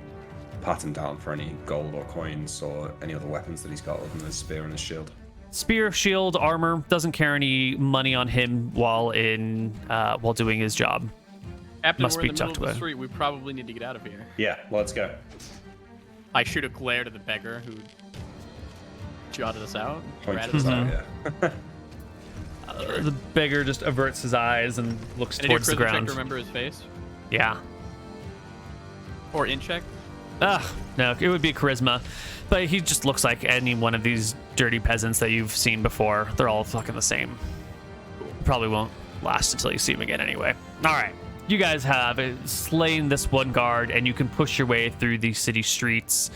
pat him down for any gold or coins or any other weapons that he's got other than his spear and his shield. Spear, shield, armor, doesn't carry any money on him while doing his job. Captain, Must we're be in the middle tucked of the away. street. We probably need to get out of here. Yeah, let's go. I shoot a glare to the beggar who jotted us out, Point ratted to us the out. side, yeah. The beggar just averts his eyes and looks And I do a towards the charisma check ground. to remember his face? Yeah. Or in check? No, it would be charisma. But he just looks like any one of these dirty peasants that you've seen before. They're all fucking the same. Probably won't last until you see him again anyway. All right. You guys have slain this one guard, and you can push your way through the city streets.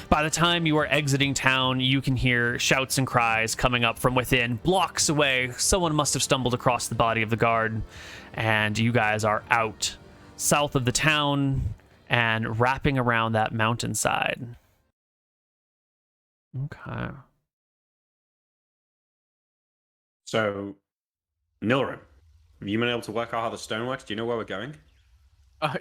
By the time you are exiting town, you can hear shouts and cries coming up from within. Blocks away, someone must have stumbled across the body of the guard, and you guys are out south of the town and wrapping around that mountainside. Okay. So, Nilrim, have you been able to work out how the stone works? Do you know where we're going?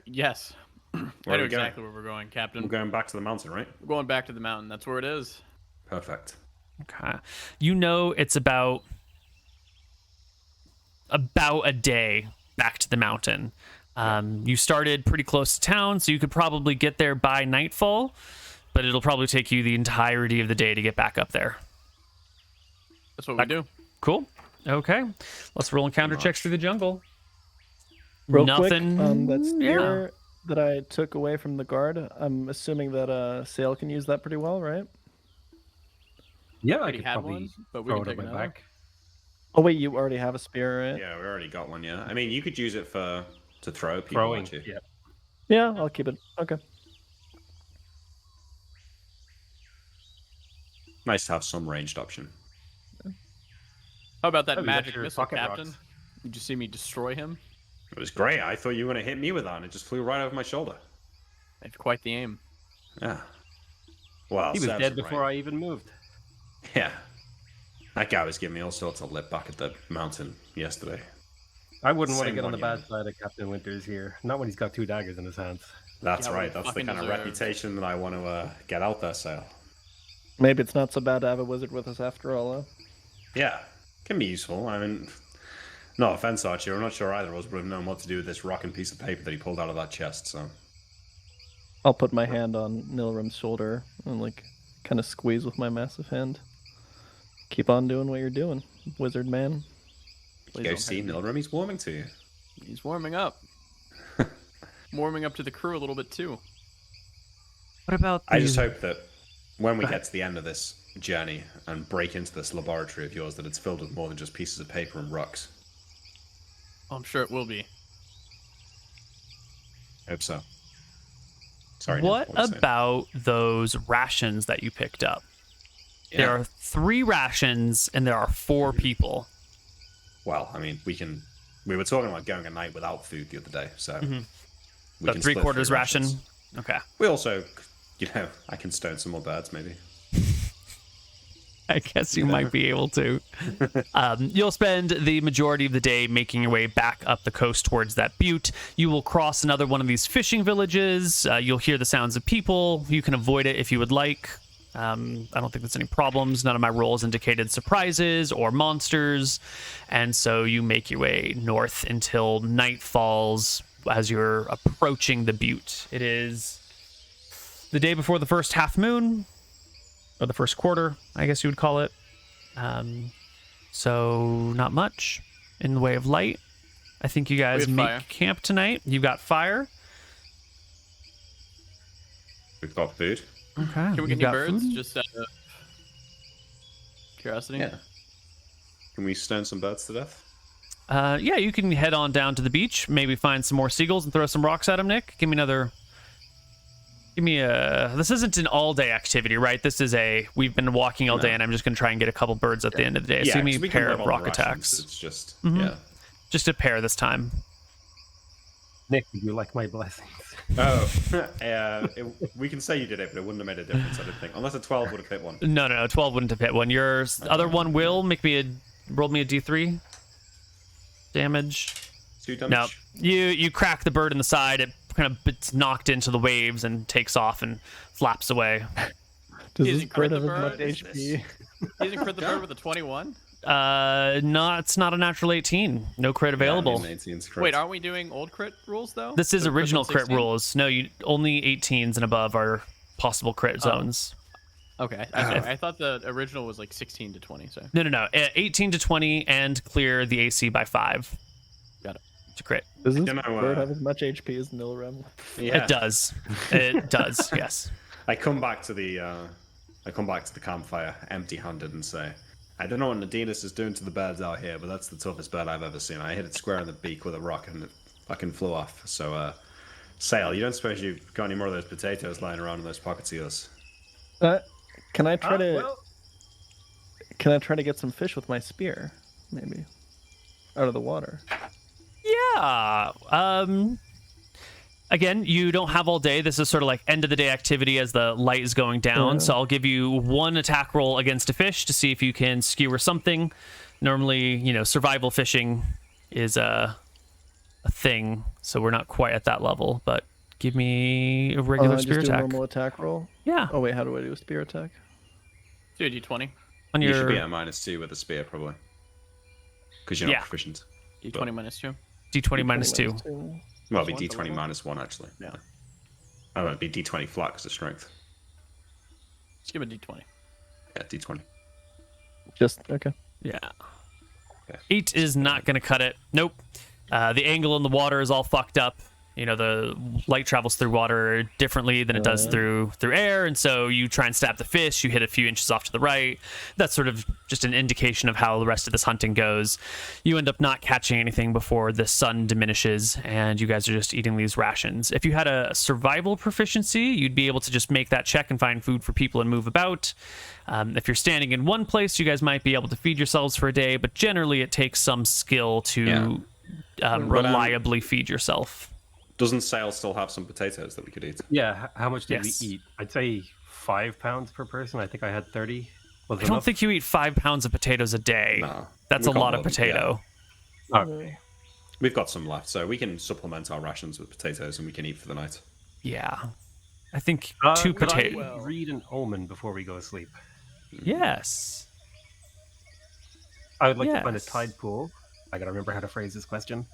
Yes. I Where know are we exactly going? where we're going, Captain. We're going back to the mountain, right? We're going back to the mountain. That's where it is. Perfect. Okay. You know it's about a day back to the mountain. You started pretty close to town, so you could probably get there by nightfall, but it'll probably take you the entirety of the day to get back up there. That's what we do. Cool. Okay. Let's roll encounter checks through the jungle. Real Nothing. quick, that Yeah. spear that I took away from the guard, I'm assuming that Sail can use that pretty well, right? Yeah, I Already could had probably one, but we throw can it take on my another. back. Oh wait, you already have a spear, right? Yeah, we already got one, yeah. I mean, you could use it to throw people Throwing. at you. Yeah. Yeah, I'll keep it. Okay. Nice to have some ranged option. How about that Oh, you got magic your missile, pocket Captain? rocks. Did you see me destroy him? It was great. I thought you were going to hit me with that, and it just flew right over my shoulder. I have quite the aim. Yeah. Well, He was serves dead him before right. I even moved. Yeah. That guy was giving me all sorts of lip back at the mountain yesterday. I wouldn't want to Same get on one, the yeah. bad side of Captain Winters here. Not when he's got 2 daggers in his hands. That's Yeah, right. well, That's the fucking kind of deserved. reputation that I want to get out there, Sale. Maybe it's not so bad to have a wizard with us after all, huh? Yeah. Can be useful. I mean, no offense, Archie. I'm not sure either of us would have known what to do with this rocking piece of paper that he pulled out of that chest, so... I'll put my hand on Nilrim's shoulder and like kind of squeeze with my massive hand. Keep on doing what you're doing, wizard man. Please Go don't see hurt me. Nilrim. He's warming to you. He's warming up. Warming up to the crew a little bit too. What about I just hope that when we get to the end of this journey and break into this laboratory of yours, that it's filled with more than just pieces of paper and rocks. I'm sure it will be. Hope so. Sorry. What Neil, were you saying? about those rations that you picked up? There Yeah. are 3 rations and there are 4 people. Well, I mean, we were talking about going a night without food the other day, so we So can 3 split quarters 3 ration. rations. Okay. We also, I can stone some more birds, maybe. I guess you might be able to. You'll spend the majority of the day making your way back up the coast towards that butte. You will cross another one of these fishing villages. You'll hear the sounds of people. You can avoid it if you would like. I don't think there's any problems. None of my rolls indicated surprises or monsters. And so you make your way north until night falls as you're approaching the butte. It is the day before the first half moon, or the first quarter, I guess you would call it. So not much in the way of light. I think you guys make fire. camp tonight. You've got fire. We've got food. Okay. Can we you've get got any birds? food? Just out of curiosity. Yeah. Can we stone some birds to death? Yeah, you can head on down to the beach, maybe find some more seagulls and throw some rocks at them, Nick. Give me a... This isn't an all-day activity, right? This is we've been walking all day, and I'm just going to try and get a couple birds at the end of the day. So give me 'cause a we can pair live of on the rock rations. attacks. It's just, Mhm. Just a pair this time. Nick, would you like my blessings? Oh, we can say you did it, but it wouldn't have made a difference, I don't think. Unless a 12 would have hit one. No, 12 wouldn't have hit one. Your other one will roll me a d3 damage. 2 damage. No, you crack the bird in the side. It kind of gets knocked into the waves and takes off and flaps away. Does Is this it crit bird the have as much bird? Is HP? He didn't crit the bird with a 21. It's not a natural 18. No crit available. Yeah, 18's correct. Wait, aren't we doing old crit rules though? This is So original from crit 16? rules. No, you only 18s and above are possible crit zones. Okay, I thought the original was like 16 to 20. So No. 18 to 20 and clear the AC by 5 got it. to crit. Does this You know, bird have as much HP as Nilrem? Yeah. It does. It does. Yes. I come back to the campfire empty-handed and say, I don't know what Nadinas is doing to the birds out here, but that's the toughest bird I've ever seen. I hit it square in the beak with a rock and it fucking flew off. So, Sail, you don't suppose you've got any more of those potatoes lying around in those pockets of yours? Can I try to? Well, Can I try to get some fish with my spear? Maybe out of the water. Yeah. Again, you don't have all day. This is sort of like end of the day activity as the light is going down. Yeah. So I'll give you one attack roll against a fish to see if you can skewer something. Normally, survival fishing is a thing, so we're not quite at that level. But give me a regular spear just do a attack. normal attack roll. Yeah. Oh wait, how do I do a spear attack? Do a d20. On You should be your at a -2 with a spear, probably. Because you're not Yeah. proficient. D20 minus 2. d20 minus 2. Well, it'd be Plus d20 one. -1, actually. Yeah. Oh, it'd be d20 flat because of strength. Let's give it a d20. Yeah, d20. Just okay. Yeah. Okay. 8 is not going to cut it. Nope. The angle in the water is all fucked up. The light travels through water differently than it does through air, and so you try and stab the fish, you hit a few inches off to the right. That's sort of just an indication of how the rest of this hunting goes. You end up not catching anything before the sun diminishes, and you guys are just eating these rations. If you had a survival proficiency, you'd be able to just make that check and find food for people and move about. If you're standing in one place, you guys might be able to feed yourselves for a day, but generally it takes some skill to reliably feed yourself. Doesn't Sail still have some potatoes that we could eat? yeah. How much did Yes. we eat? I'd say 5 pounds per person. I think I had 30. Was I don't think you eat 5 pounds of potatoes a day. No. That's a We've got lot of more than- potato. Okay. We've got some left, so we can supplement our rations with potatoes and we can eat for the night. Yeah. I think 2 Could I potatoes. read an omen before we go to sleep? Yes. I would like to find a Yes. tide pool. I gotta remember how to phrase this question.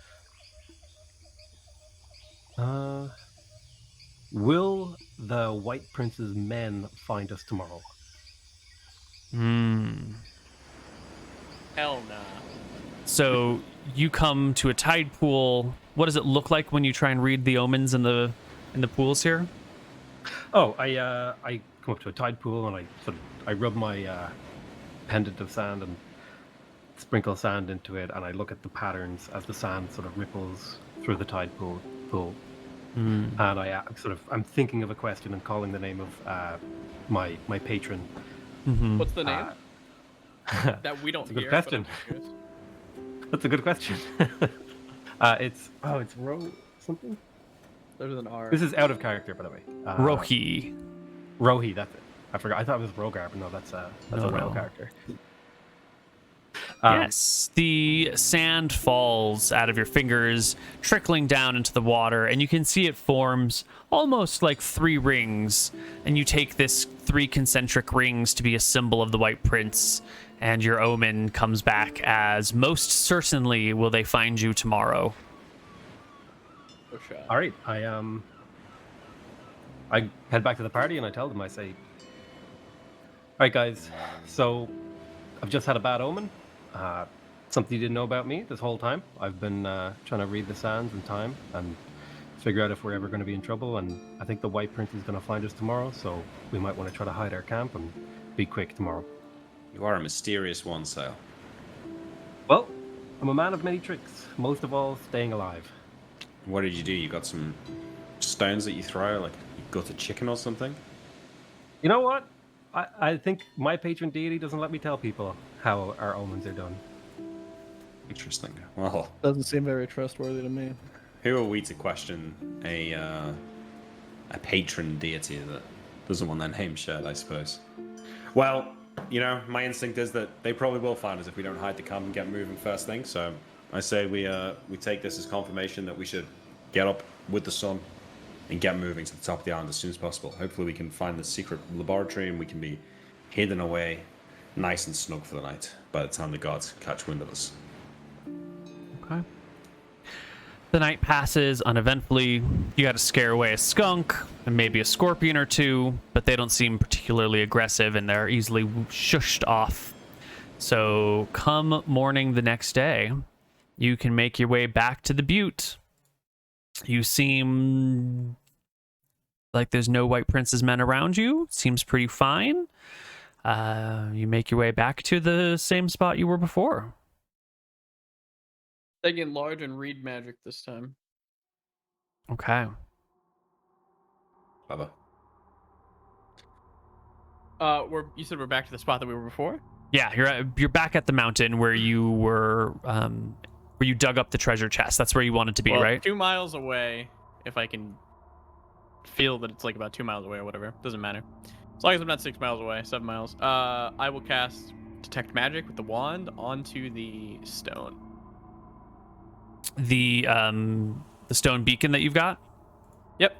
Will the White Prince's men find us tomorrow? Hell nah. So you come to a tide pool. What does it look like when you try and read the omens in the pools here? Oh, I come up to a tide pool and I rub my pendant of sand and sprinkle sand into it, and I look at the patterns as the sand sort of ripples through the tide pool. And I'm thinking of a question and calling the name of my patron. What's the name? That we don't That's a good hear. question. but I'm curious. That's a good question. It's Ro something. There's an R. This is out of character, by the way. Rohi. Rohi, that's it. I forgot. I thought it was Rogar, but no, that's a No, whale no. character. Yes, the sand falls out of your fingers, trickling down into the water, and you can see it forms almost like 3 rings. And you take this 3 concentric rings to be a symbol of the White Prince, and your omen comes back as most certainly will they find you tomorrow. Oh, shot. All right, I head back to the party and I tell them, I say, all right, guys, so I've just had a bad omen. Something you didn't know about me this whole time. I've been trying to read the sands and time and figure out if we're ever going to be in trouble. And I think the White Prince is going to find us tomorrow, so we might want to try to hide our camp and be quick tomorrow. You are a mysterious one, Sale. Well, I'm a man of many tricks, most of all staying alive. What did you do? You got some stones that you throw, like you got a chicken or something? You know what? I think my patron deity doesn't let me tell people how our omens are done. Interesting. Well, Doesn't seem very trustworthy to me. who are we to question a patron deity that doesn't want their name shared, I suppose? Well, you know, my instinct is that they probably will find us if we don't hide the camp and get moving first thing. So I say we take this as confirmation that we should get up with the sun and get moving to the top of the island as soon as possible. Hopefully we can find the secret laboratory and we can be hidden away nice and snug for the night by the time the gods catch wind of us. Okay. The night passes uneventfully. You got to scare away a skunk and maybe a scorpion or 2, but they don't seem particularly aggressive and they're easily shushed off. So come morning the next day, you can make your way back to the butte. You seem like there's no White Prince's men around you. Seems pretty fine. You make your way back to the same spot you were before. Take it large and read magic this time. Okay. Bubba. You said we're back to the spot that we were before? Yeah, you're back at the mountain where you were, where you dug up the treasure chest. That's where you wanted to be, Well, right? 2 miles away, if I can feel that it's like about 2 miles away or whatever. Doesn't matter. As long as I'm not 6 miles away, 7 miles. I will cast Detect Magic with the wand onto the stone. The stone beacon that you've got. Yep.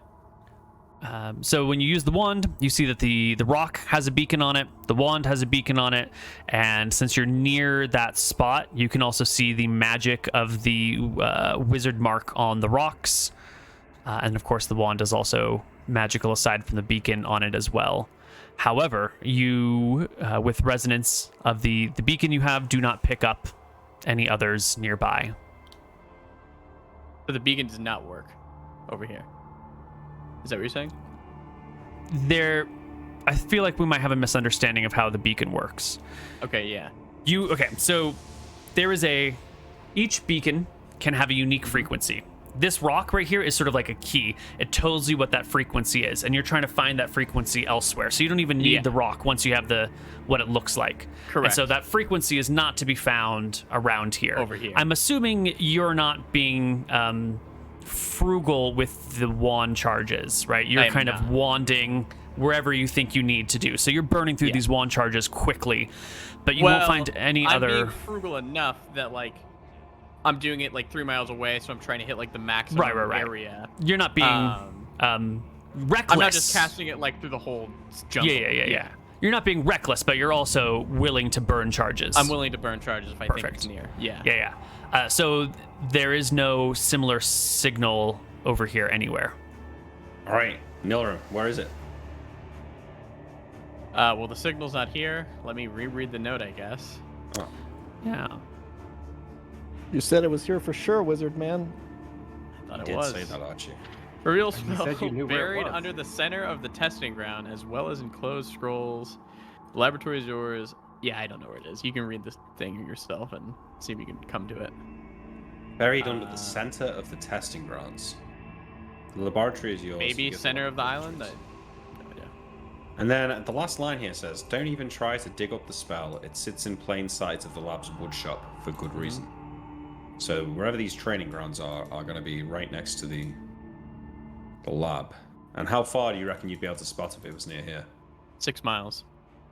So when you use the wand, you see that the rock has a beacon on it, the wand has a beacon on it, and since you're near that spot, you can also see the magic of the wizard mark on the rocks. And of course, the wand is also magical aside from the beacon on it as well. However, you, with resonance of the beacon you have, do not pick up any others nearby. So the beacon does not work over here. Is that what you're saying? I feel like we might have a misunderstanding of how the beacon works. Okay, yeah. So there is each beacon can have a unique frequency. This rock right here is sort of like a key. It tells you what that frequency is, and you're trying to find that frequency elsewhere. So you don't even need the rock once you have what it looks like. Correct. And so that frequency is not to be found around here. Over here. I'm assuming you're not being frugal with the wand charges, right? You're kind of wanding wherever you think you need to do. So you're burning through these wand charges quickly, but you won't find any I'm other. being frugal enough that like I'm doing it like 3 miles away, so I'm trying to hit like the maximum area. You're not being reckless. I'm not just casting it like through the whole jungle. Yeah. You're not being reckless, but you're also willing to burn charges. I'm willing to burn charges if I think it's near. Yeah. So there is no similar signal over here anywhere. All right, Nilram, where is it? Well, the signal's not here. Let me reread the note, I guess. Oh, Yeah. You said it was here for sure, wizard man. I thought you it did was. say that, Archie. Reveal And you spell said you knew where it buried was. under the center of the testing ground, as well as enclosed scrolls. The laboratory is yours. Yeah, I don't know where it is. You can read this thing yourself and see if you can come to it. Buried under the center of the testing grounds. The laboratory is yours. Maybe You get center of the island? instructions. No idea. And then the last line here says, "Don't even try to dig up the spell. It sits in plain sight of the lab's woodshop for good reason." So wherever these training grounds are going to be right next to the lab. And how far do you reckon you'd be able to spot if it was near here? 6 miles.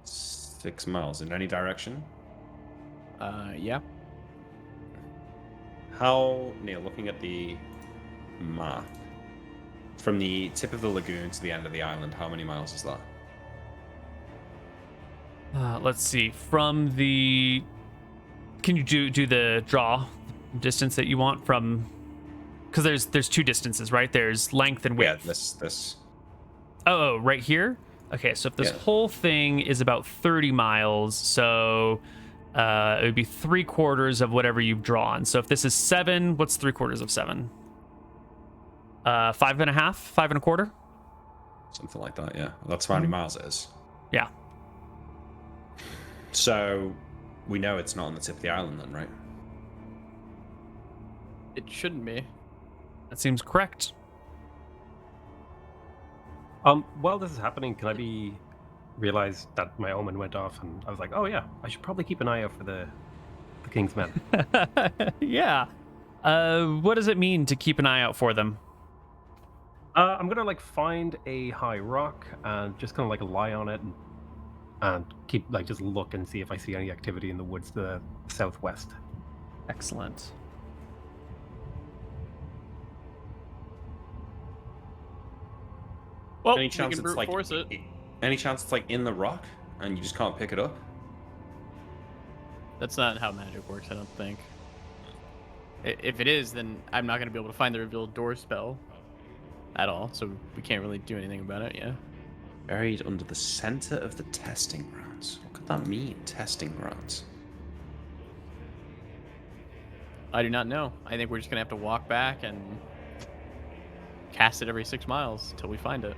6 miles in any direction? Yeah. How, Neil, looking at the map, from the tip of the lagoon to the end of the island, how many miles is that? Let's see. From the, can you do the draw distance that you want from? Because there's two distances, right? There's length and width. Yeah, this. Oh, right here. Okay, so if this Yeah. whole thing is about 30 miles, so it would be 3/4 of whatever you've drawn. So if this is 7, what's 3/4 of 7? 5.5, 5.25. Something like that, yeah. That's how many miles it is. Yeah. So we know it's not on the tip of the island then, right? It shouldn't be. That seems correct. While this is happening, can I realize that my omen went off, and I was like, oh yeah, I should probably keep an eye out for the King's Men. Yeah. What does it mean to keep an eye out for them? I'm gonna like find a high rock and just kind of like lie on it and keep like just look and see if I see any activity in the woods to the southwest. Excellent. Well, Any we chance can it's brute like force it. any chance it's like in the rock and you just can't pick it up? That's not how magic works, I don't think. If it is, then I'm not going to be able to find the revealed door spell at all, so we can't really do anything about it, yeah. Buried under the center of the testing grounds. What could that mean, testing grounds? I do not know. I think we're just going to have to walk back and cast it every 6 miles until we find it.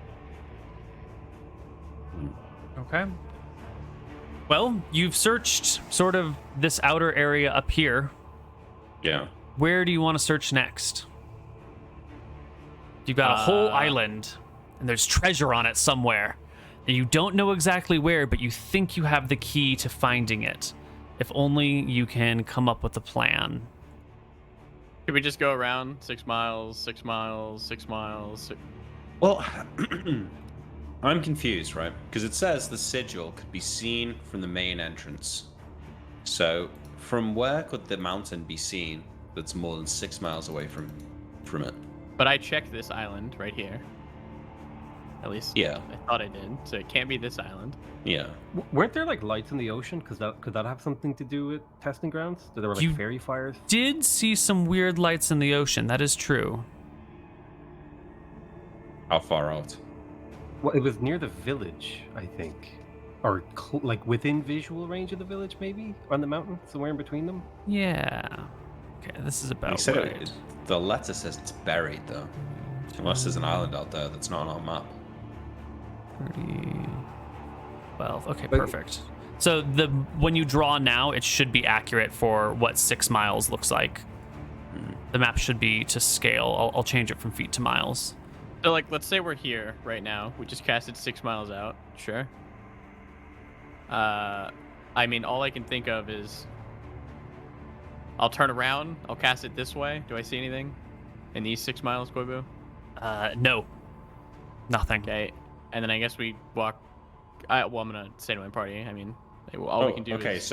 Okay. Well, you've searched sort of this outer area up here. Yeah. Where do you want to search next? You've got a whole island, and there's treasure on it somewhere. And you don't know exactly where, but you think you have the key to finding it. If only you can come up with a plan. Could we just go around 6 miles, 6 miles, 6 miles? Well, I'm confused, right? Because it says the sigil could be seen from the main entrance. So, from where could the mountain be seen that's more than 6 miles away from it? But I checked this island right here. At least Yeah. I thought I did. So it can't be this island. Yeah. Weren't there like lights in the ocean? Because could that have something to do with testing grounds? There were like You- fairy fires. Did see some weird lights in the ocean. That is true. How far out? Well, it was near the village, I think, or like within visual range of the village, maybe on the mountain, somewhere in between them. Yeah. Okay, this is You about said right. the letter says it's buried, though. Unless there's an island out there that's not on our map. 30, 12. Okay, But- perfect. So when you draw now, it should be accurate for what 6 miles looks like. The map should be to scale. I'll change it from feet to miles. So, like, let's say we're here right now. We just casted 6 miles out. Sure. I mean, all I can think of is I'll turn around. I'll cast it this way. Do I see anything in these 6 miles, Koibu? No. Nothing. Okay. And then I guess we walk. Well, I'm gonna say to my party. I mean, all we can do. Okay, is...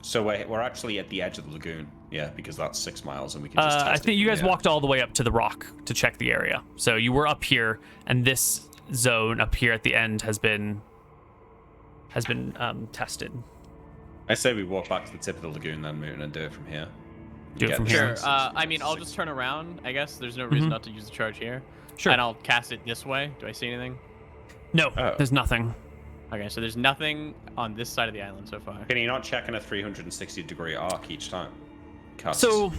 so we're actually at the edge of the lagoon. Yeah, because that's 6 miles, and we can just. Test I it think you from guys there. walked all the way up to the rock to check the area. So you were up here, and this zone up here at the end has been tested. I say we walk back to the tip of the lagoon, then Mooton, and do it from here. Do it Get from the here. Sure. I mean, I'll just turn around. I guess there's no reason not to use the charge here. Sure. And I'll cast it this way. Do I see anything? No, Oh. there's nothing. Okay, so there's nothing on this side of the island so far. Can you not check in a 360-degree arc each time? Cast. So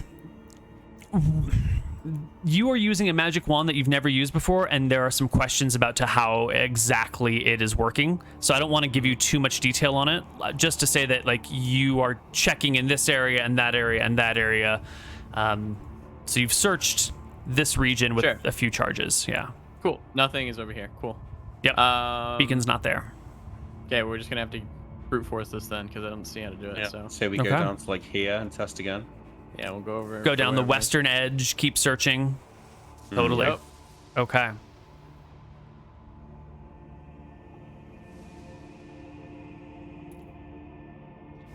you are using a magic wand that you've never used before, and there are some questions about to how exactly it is working. So I don't want to give you too much detail on it, just to say that like you are checking in this area and that area and that area. So you've searched this region with Sure. a few charges. Yeah. Cool. Nothing is over here. Cool. Yep. Beacon's not there. Okay, we're just gonna have to brute force this then, because I don't see how to do it. yeah. So So we Okay. go down to like here and test again. yeah, we'll go over. Go down the wherever. western edge. Keep searching. Totally. Yep. Okay.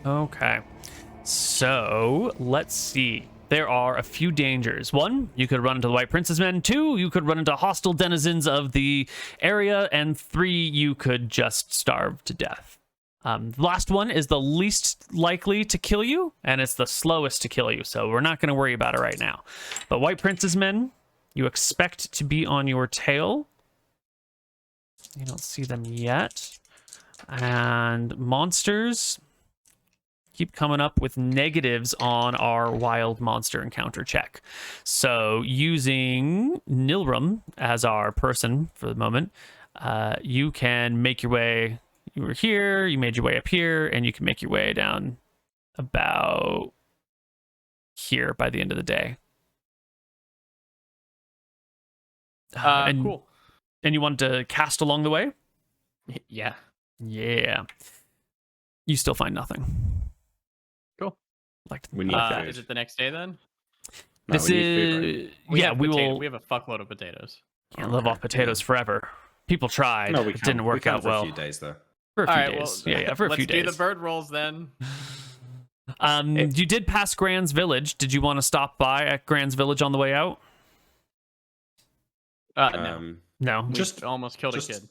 Okay. So, let's see. There are a few dangers. 1, you could run into the White Prince's men. 2, you could run into hostile denizens of the area. And 3, you could just starve to death. The last one is the least likely to kill you, and it's the slowest to kill you, so we're not going to worry about it right now. But White Prince's men, you expect to be on your tail. You don't see them yet. And monsters keep coming up with negatives on our wild monster encounter check. So using Nilrum as our person for the moment, you can make your way. You were here, you made your way up here, and you can make your way down about here by the end of the day. Cool. And you wanted to cast along the way? Yeah. Yeah. You still find nothing. Cool. We need food. Is it the next day then? No, This we need food, is... right? Yeah, we will... We have a fuckload of potatoes. Can't live off potatoes forever. People tried. No, we It can. didn't work we can out for well. a few days, though. For a few All right, days. well, Yeah, for a few days. Let's do the bird rolls then. You did pass Grand's Village. Did you want to stop by at Grand's Village on the way out? No. No. We just almost killed a just- kid.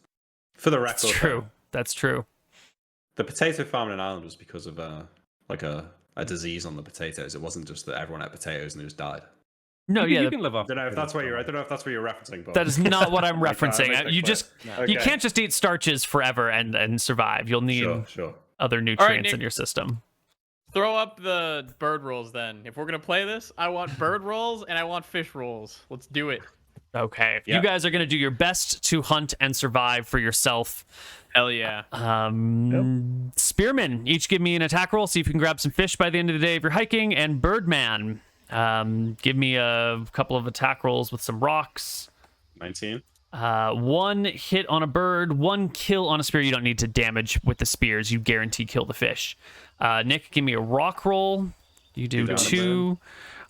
For the record, That's true. That's true. the potato farm in Ireland was because of a disease on the potatoes. It wasn't just that everyone ate potatoes and it just died. No, You yeah, can live off. I don't know if that's what you're referencing, but that is not what I'm Like, referencing. make that You clear. just Okay. you can't just eat starches forever and survive. You'll need Sure. other nutrients in Nick. your system. Throw up the bird rolls then. If we're gonna play this, I want bird rolls and I want fish rolls. Let's do it. Okay. Yeah. You guys are going to do your best to hunt and survive for yourself. Hell yeah. Spearmen, each give me an attack roll. See if you can grab some fish by the end of the day if you're hiking. And Birdman, give me a couple of attack rolls with some rocks. 19. 1 hit on a bird, 1 kill on a spear. You don't need to damage with the spears. You guarantee kill the fish. Nick, give me a rock roll. You do Down a 2.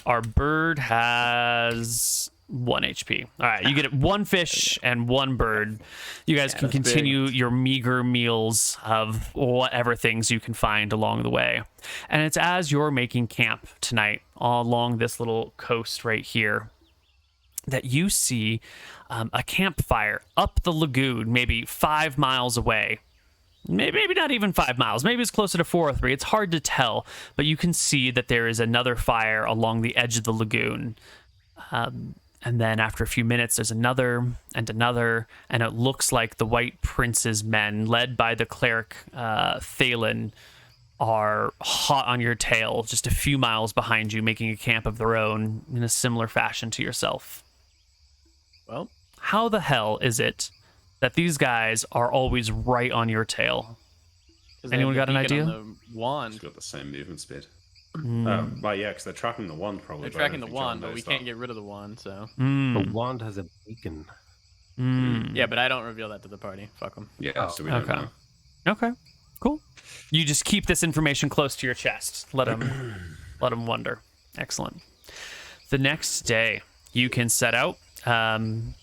Our bird has 1 HP. All right, you get 1 fish and 1 bird. You guys can continue your meager meals of whatever things you can find along the way. And it's as you're making camp tonight along this little coast right here that you see a campfire up the lagoon, maybe 5 miles away. Maybe not even 5 miles. Maybe it's closer to 4 or 3. It's hard to tell, but you can see that there is another fire along the edge of the lagoon. And then after a few minutes, there's another and another, and it looks like the White Prince's men, led by the cleric Thalen, are hot on your tail, just a few miles behind you, making a camp of their own in a similar fashion to yourself. Well, How the hell is it that these guys are always right on your tail? 'cause they Anyone have got the an beacon idea? on the wand. It's got the same movement speed. Mm. Well, yeah, because they're tracking the wand probably. They're but I don't tracking the think John wand, but knows we that. can't get rid of the wand, so. The Mm. wand has a beacon. Mm. Yeah, but I don't reveal that to the party. Fuck them. Yeah, Oh, so we don't okay. know. Okay, cool. You just keep this information close to your chest. Let them wonder. Excellent. The next day, you can set out. And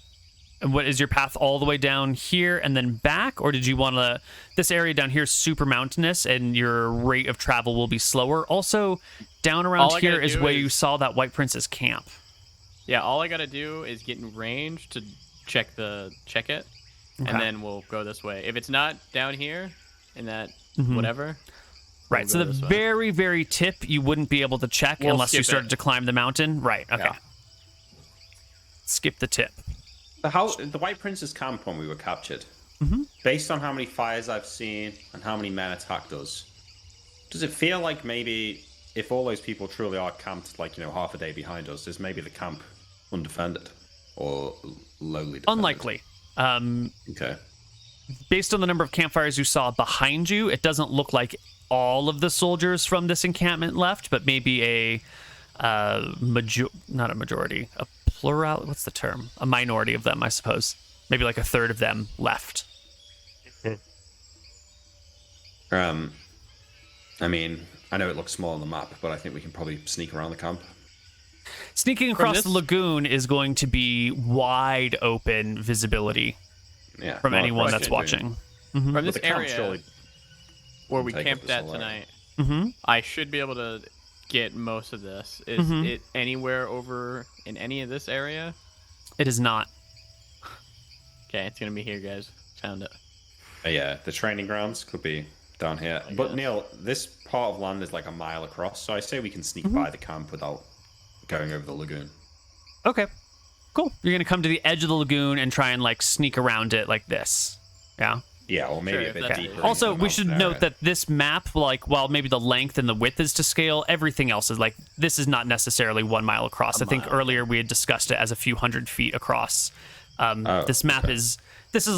what is your path all the way down here and then back, or did you want to? This area down here is super mountainous, and your rate of travel will be slower. Also, down around All I here gotta is do where is- you saw that White Prince's camp. Yeah, all I gotta do is get in range to check it, Okay. and then we'll go this way. If it's not down here, in that Mhm. whatever. Right. we'll So go the this way. very, very tip you wouldn't be able to check We'll unless you skip started it. to climb the mountain. Right. Okay. Yeah. Skip the tip. The White Prince's camp when we were captured, based on how many fires I've seen and how many men attacked us, does it feel like maybe if all those people truly are camped, like, half a day behind us, is maybe the camp undefended or lowly defended? Unlikely. Okay. Based on the number of campfires you saw behind you, it doesn't look like all of the soldiers from this encampment left, but maybe not a majority, a plural. What's the term? A minority of them, I suppose. Maybe like a third of them left. I mean, I know it looks small on the map, but I think we can probably sneak around the camp. Sneaking across this- the lagoon is going to be wide open visibility Yeah. from well, anyone of course that's you do. watching. From But this the camp area surely where we take up camped the at solar. tonight, Mm-hmm. I should be able to get most of this. Is Mhm. it anywhere over in any of this area? It is not. Okay, it's gonna be here, guys. Found it. Yeah, the training grounds could be down here. I But guess. Neil, this part of land is like a mile across, so I say we can sneak Mm-hmm. by the camp without going over the lagoon. Okay. Cool. You're gonna come to the edge of the lagoon and try and like sneak around it like this. Yeah. Yeah, or maybe Sure, a bit if that's- deeper. Also, into the we should mountain note area. that this map, like, while maybe the length and the width is to scale, everything else is like this is not necessarily 1 mile across. I think earlier we had discussed it as a few hundred feet across. This map is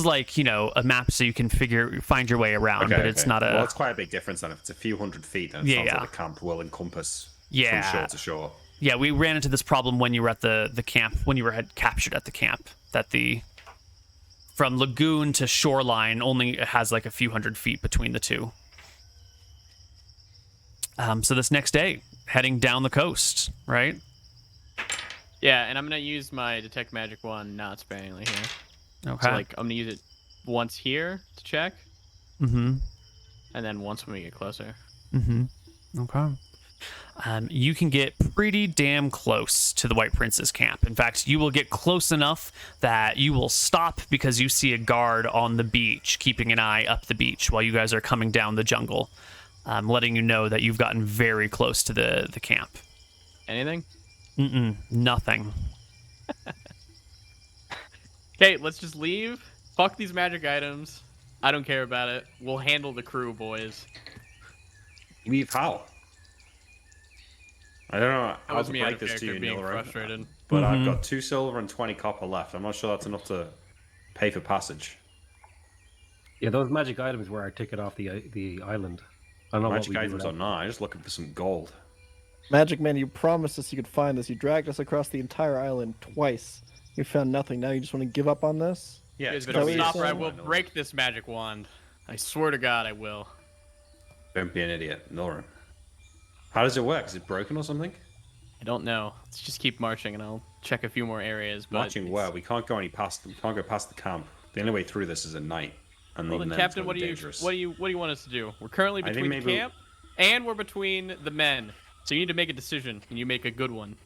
like, you know, a map so you can find your way around, but it's not a. Well, it's quite a big difference then. If it's a few hundred feet, then it sounds like the camp will encompass Yeah. from shore to shore. Yeah, we ran into this problem when you were at the camp, when you had captured at the camp, that from lagoon to shoreline only has like a few hundred feet between the two. So this next day, heading down the coast, right? Yeah, and I'm gonna use my detect magic one not sparingly here. Okay. So like I'm gonna use it once here to check, Mm-hmm. and then once when we get closer. Mm-hmm. Okay. You can get pretty damn close to the White Prince's camp. In fact, you will get close enough that you will stop because you see a guard on the beach keeping an eye up the beach while you guys are coming down the jungle, letting you know that you've gotten very close to the camp. Anything? Nothing. Okay, let's just leave. Fuck these magic items. I don't care about it. We'll handle the crew, boys. Leave how? I don't know That how was to me out break of this to character you, being Neil, right? frustrated. But I've got 2 silver and 20 copper left. I'm not sure that's enough to pay for passage. Yeah, those magic items were our ticket off the island. I don't know Magic what we items do are not. I'm just looking for some gold. Magic Man, you promised us you could find this. You dragged us across the entire island twice. You found nothing. Now you just want to give up on this? Yeah, You it's guys gotta better be what stop or I you're will saying? break this magic wand. I swear to God, I will. Don't be an idiot, Nora. How does it work? Is it broken or something? I don't know. Let's just keep marching, and I'll check a few more areas. But Marching where? We can't go past. We can't go past the camp. The only way through this is at night. And Well, even then, then, it's Captain, gonna what be do you dangerous. what do you want us to do? We're currently I think between the maybe- camp, and we're between the men. So you need to make a decision, and you make a good one.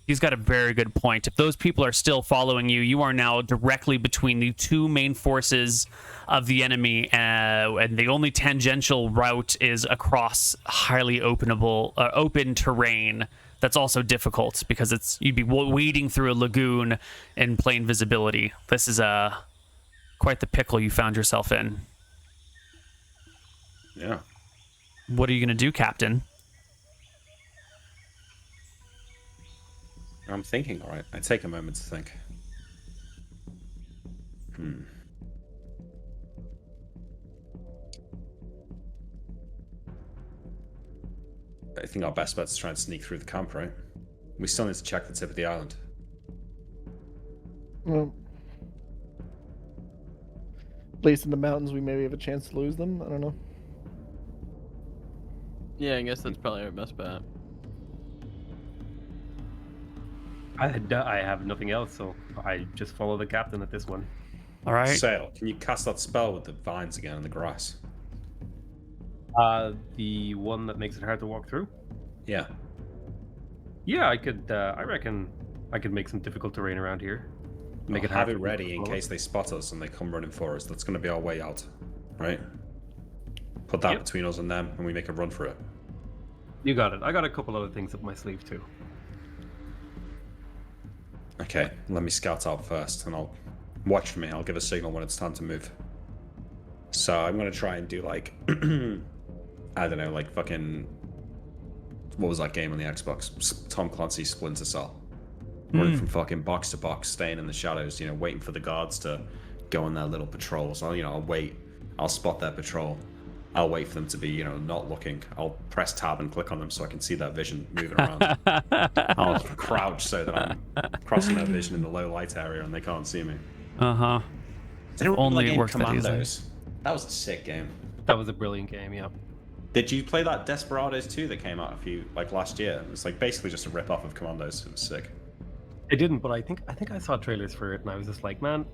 He's got a very good point. If those people are still following you, you are now directly between the two main forces of the enemy, and the only tangential route is across highly open terrain. That's also difficult because you'd be wading through a lagoon in plain visibility. This is quite the pickle you found yourself in. Yeah. What are you gonna do, Captain? I'm thinking. All right. I take a moment to think. I think our best bet is to try and sneak through the camp, right? We still need to check the tip of the island. Well, at least in the mountains, we maybe have a chance to lose them. I don't know. Yeah, I guess that's probably our best bet. I have nothing else, so I just follow the captain at this one. All right. Sail, can you cast that spell with the vines again in the grass? The one that makes it hard to walk through? Yeah. Yeah, I could. I reckon I could make some difficult terrain around here. Make Make it have hard it for people ready to in follow. case they spot us and they come running for us. That's going to be our way out, right? Put that Yep. between us and them, and we make a run for it. You got it. I got a couple other things up my sleeve too. Okay, let me scout out first, and I'll watch for me. I'll give a signal when it's time to move. So I'm gonna try and do like, I don't know, like fucking, what was that game on the Xbox? Tom Clancy's Splinter Cell. Running from fucking box to box, staying in the shadows, you know, waiting for the guards to go on their little patrols. I'll wait. I'll spot their patrol. I'll wait for them to be, not looking. I'll press tab and click on them so I can see their vision moving around. I'll crouch so that I'm crossing their vision in the low light area and they can't see me. Uh-huh. Did anyone Only play the it game works that easily. Commandos? That was a sick game. That was a brilliant game. Yeah. Did you play that Desperados 2 that came out last year? It was like basically just a rip off of Commandos. It was sick. I didn't, but I think I saw trailers for it, and I was just like, man,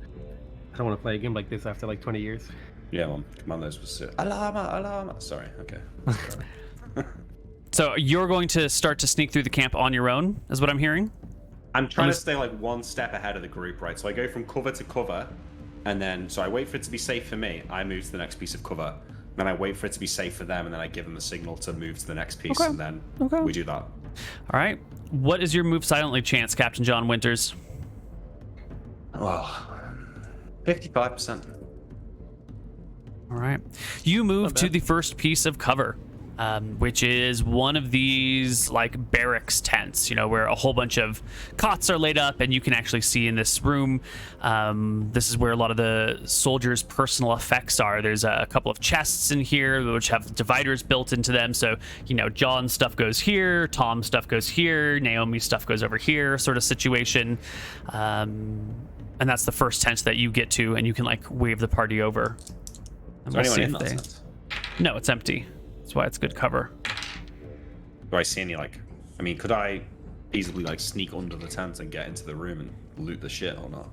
I don't want to play a game like this after like 20 years. Yeah, man. Commandos was sick. Alarma, alarma. Sorry, okay. So you're going to start to sneak through the camp on your own, is what I'm hearing? I'm trying to stay like one step ahead of the group, right? So I go from cover to cover, and then so I wait for it to be safe for me. I move to the next piece of cover. Then I wait for it to be safe for them, and then I give them the signal to move to the next piece, and then we do that. All right. What is your move silently chance, Captain John Winters? Oh, 55%. All right. You move to the first piece of cover, which is one of these like barracks tents, you know, where a whole bunch of cots are laid up, and you can actually see in this room, this is where a lot of the soldiers' personal effects are. There's a couple of chests in here which have dividers built into them. So, you know, John's stuff goes here, Tom's stuff goes here, Naomi's stuff goes over here, sort of situation. And that's the first tent that you get to, and you can like wave the party over. Is there anyone in that tent? No, it's empty. That's why it's good cover. Do I see any like? I mean, could I easily like sneak under the tent and get into the room and loot the shit or not?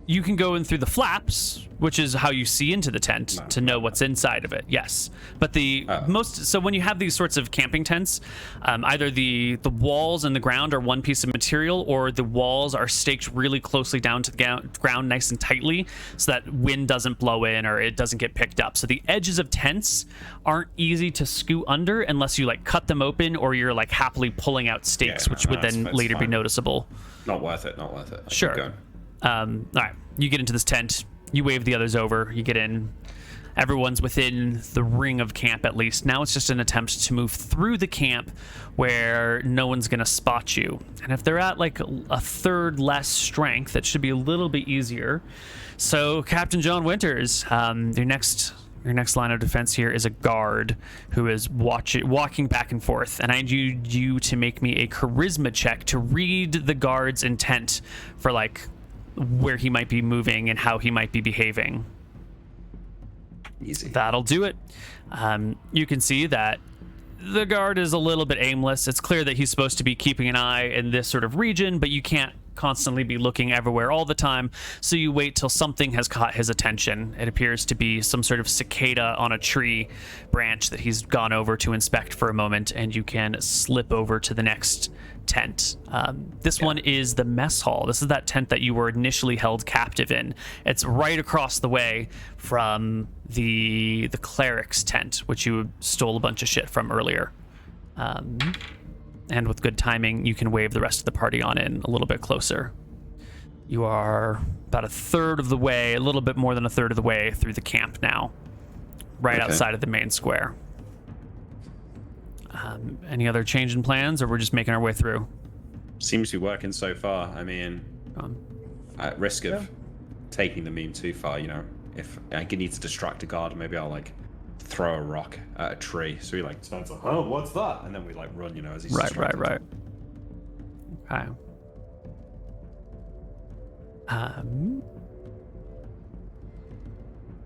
You can go in through the flaps, which is how you see into the tent to know what's inside of it. Yes, but so when you have these sorts of camping tents, either the walls and the ground are one piece of material, or the walls are staked really closely down to the ground, nice and tightly, so that wind doesn't blow in or it doesn't get picked up. So the edges of tents aren't easy to scoot under unless you like cut them open, or you're like happily pulling out stakes, which would then later be noticeable. Not worth it. Not worth it. Sure. All right, you get into this tent, you wave the others over, you get in. Everyone's within the ring of camp at least. Now it's just an attempt to move through the camp where no one's gonna spot you. And if they're at like a third less strength, that should be a little bit easier. So Captain John Winters, your next line of defense here is a guard who is walking back and forth, and I need you to make me a charisma check to read the guard's intent for like where he might be moving and how he might be behaving. Easy. That'll do it. You can see that the guard is a little bit aimless. It's clear that he's supposed to be keeping an eye in this sort of region, but you can't constantly be looking everywhere all the time, so you wait till something has caught his attention. It appears to be some sort of cicada on a tree branch that he's gone over to inspect for a moment, and you can slip over to the next tent. This one is the mess hall. This is that tent that you were initially held captive in. It's right across the way from the cleric's tent, which you stole a bunch of shit from earlier. And with good timing, you can wave the rest of the party on in a little bit closer. You are about a third of the way, a little bit more than a third of the way through the camp now, right outside of the main square. Any other change in plans, or we're just making our way through? Seems to be working so far. I mean, at risk of taking the meme too far, you know, if I need to distract a guard, maybe I'll like throw a rock at a tree, so he like stands like, oh, what's that? And then we like run, you know, as he's distracted. Right. Okay.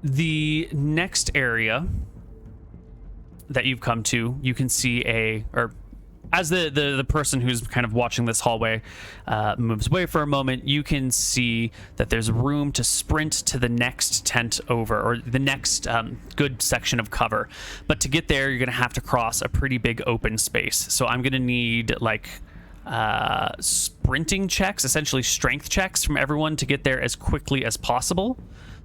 The next area that you've come to, you can see as the person who's kind of watching this hallway moves away for a moment, you can see that there's room to sprint to the next tent over, or the next good section of cover. But to get there, you're going to have to cross a pretty big open space. So I'm going to need like sprinting checks, essentially strength checks from everyone to get there as quickly as possible.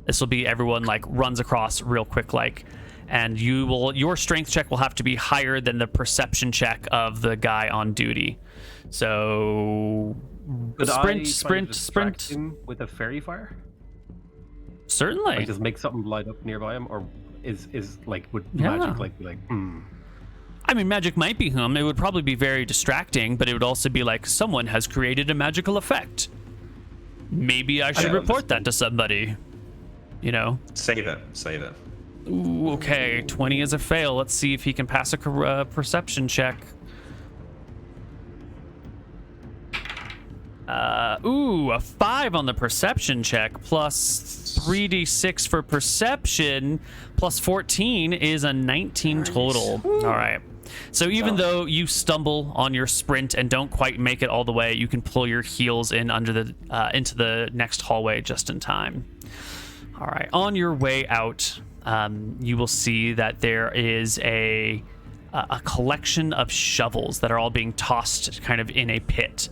This will be everyone like runs across real quick, like. And your strength check will have to be higher than the perception check of the guy on duty. So sprint him with a fairy fire? Certainly. Like just make something light up nearby him, or is like would magic like be like I mean, magic might be him. It would probably be very distracting, but it would also be like someone has created a magical effect. Maybe I should report that to somebody. You know? Save it. Ooh, okay, 20 is a fail. Let's see if he can pass a perception check. A 5 on the perception check, plus 3d6 for perception, plus 14 is a 19 total. All right. So even though you stumble on your sprint and don't quite make it all the way, you can pull your heels in under the into the next hallway just in time. All right, on your way out, you will see that there is a collection of shovels that are all being tossed kind of in a pit.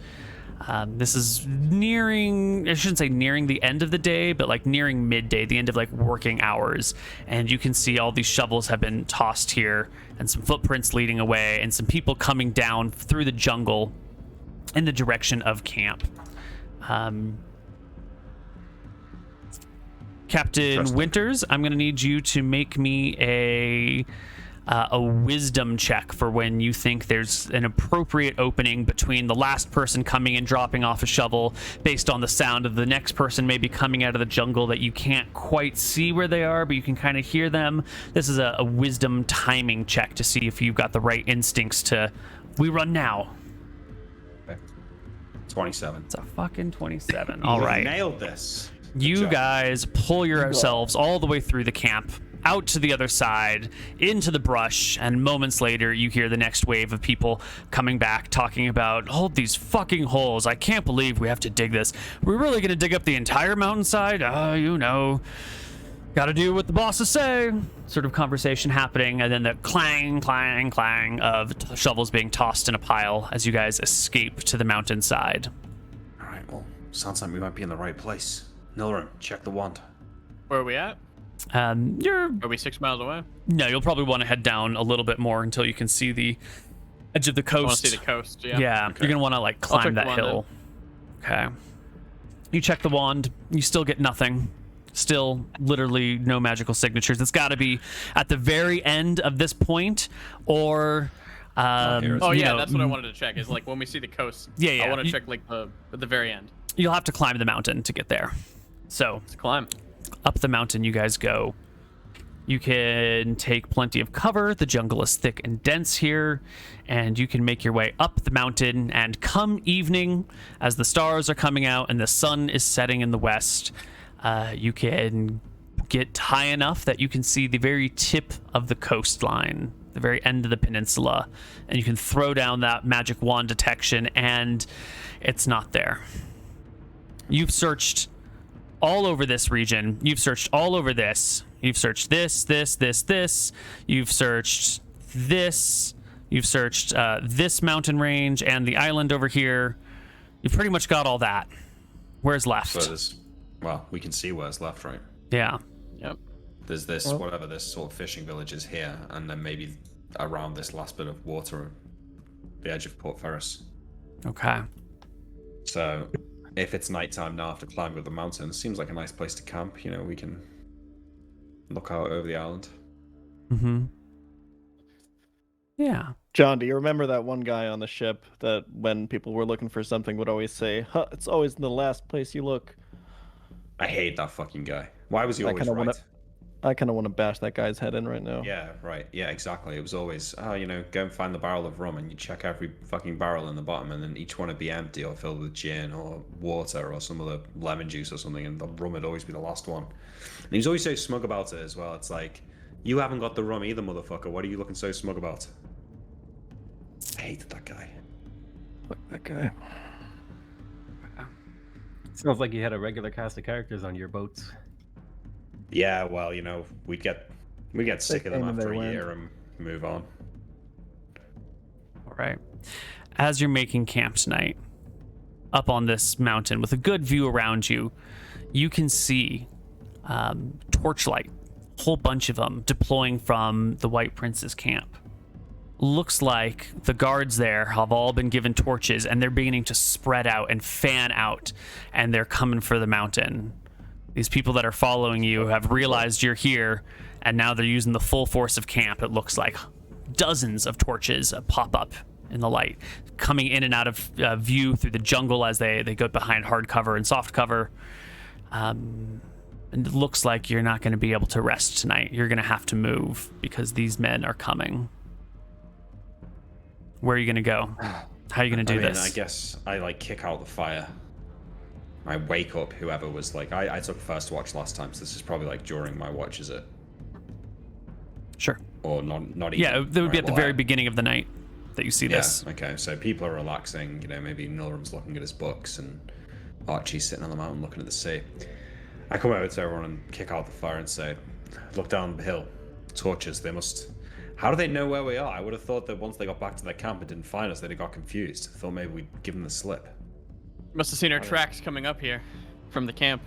This is nearing, I shouldn't say nearing the end of the day, but like nearing midday, the end of like working hours. And you can see all these shovels have been tossed here and some footprints leading away and some people coming down through the jungle in the direction of camp. Captain Winters, I'm going to need you to make me a wisdom check for when you think there's an appropriate opening between the last person coming and dropping off a shovel based on the sound of the next person maybe coming out of the jungle that you can't quite see where they are, but you can kind of hear them. This is a wisdom timing check to see if you've got the right instincts to, we run now. Okay. 27. It's a fucking 27. All right. Nailed this. You guys pull yourselves all the way through the camp, out to the other side, into the brush, and moments later you hear the next wave of people coming back talking about, hold these fucking holes, I can't believe we have to dig this. We're really gonna dig up the entire mountainside? You know, gotta do what the bosses say. Sort of conversation happening, and then the clang, clang, clang of shovels being tossed in a pile as you guys escape to the mountainside. All right, well, sounds like we might be in the right place. Nilrim, check the wand. Where are we at? Are we 6 miles away? No, you'll probably want to head down a little bit more until you can see the edge of the coast. I want to see the coast, yeah. Yeah, Okay. you're going to want to like climb that hill. Okay. You check the wand, you still get nothing. Still literally no magical signatures. It's got to be at the very end of this point or Oh you yeah, know, that's what I wanted to check. Is like when we see the coast. Yeah. I want to check like at the very end. You'll have to climb the mountain to get there. So, Let's climb. up the mountain you guys go. You can take plenty of cover. The jungle is thick and dense here, and you can make your way up the mountain. And come evening, as the stars are coming out and the sun is setting in the west, you can get high enough that you can see the very tip of the coastline, the very end of the peninsula, and you can throw down that magic wand detection, and it's not there. You've searched all over this region. You've searched all over this. You've searched this. You've searched this. You've searched this mountain range and the island over here. You've pretty much got all that. Where's left? So well, we can see where's left, right? Yeah. Yep. There's this, whatever this sort of fishing village is here, and then maybe around this last bit of water, the edge of Port Ferris. Okay. So, if it's nighttime now after climbing up the mountain, it seems like a nice place to camp. You know, we can look out over the island. Mm-hmm. Yeah. John, do you remember that one guy on the ship that when people were looking for something would always say, huh, it's always in the last place you look? I hate that fucking guy. Why was he always right? I kind of want to bash that guy's head in right now. Yeah, right. Yeah, exactly. It was always, you know, go and find the barrel of rum, and you check every fucking barrel in the bottom, and then each one would be empty or filled with gin or water or some other lemon juice or something, and the rum would always be the last one. And he was always so smug about it as well. It's like, you haven't got the rum either, motherfucker. What are you looking so smug about? I hated that guy. Fuck that guy. Sounds like you had a regular cast of characters on your boats. Yeah, well, you know, we get sick of them after a year and move on. All right. As you're making camp tonight, up on this mountain with a good view around you, you can see torchlight, a whole bunch of them deploying from the White Prince's camp. Looks like the guards there have all been given torches, and they're beginning to spread out and fan out, and they're coming for the mountain. These people that are following you have realized you're here, and now they're using the full force of camp. It looks like dozens of torches pop up in the light, coming in and out of view through the jungle as they go behind hard cover and soft cover. And it looks like you're not going to be able to rest tonight. You're going to have to move because these men are coming. Where are you going to go? How are you going to do this? I guess I kick out the fire. I wake up whoever was I took first watch last time, so this is probably during my watch, is it? Sure. Or not even? Yeah, that would be at the very beginning of the night that you see this. Yeah, okay, so people are relaxing, you know, maybe Nilrim's looking at his books and Archie's sitting on the mountain looking at the sea. I come over to everyone and kick out the fire and say, Look down the hill. Torches. They must. How do they know where we are? I would have thought that once they got back to their camp and didn't find us, they'd have got confused. Thought maybe we'd give them the slip. Must have seen our tracks coming up here from the camp.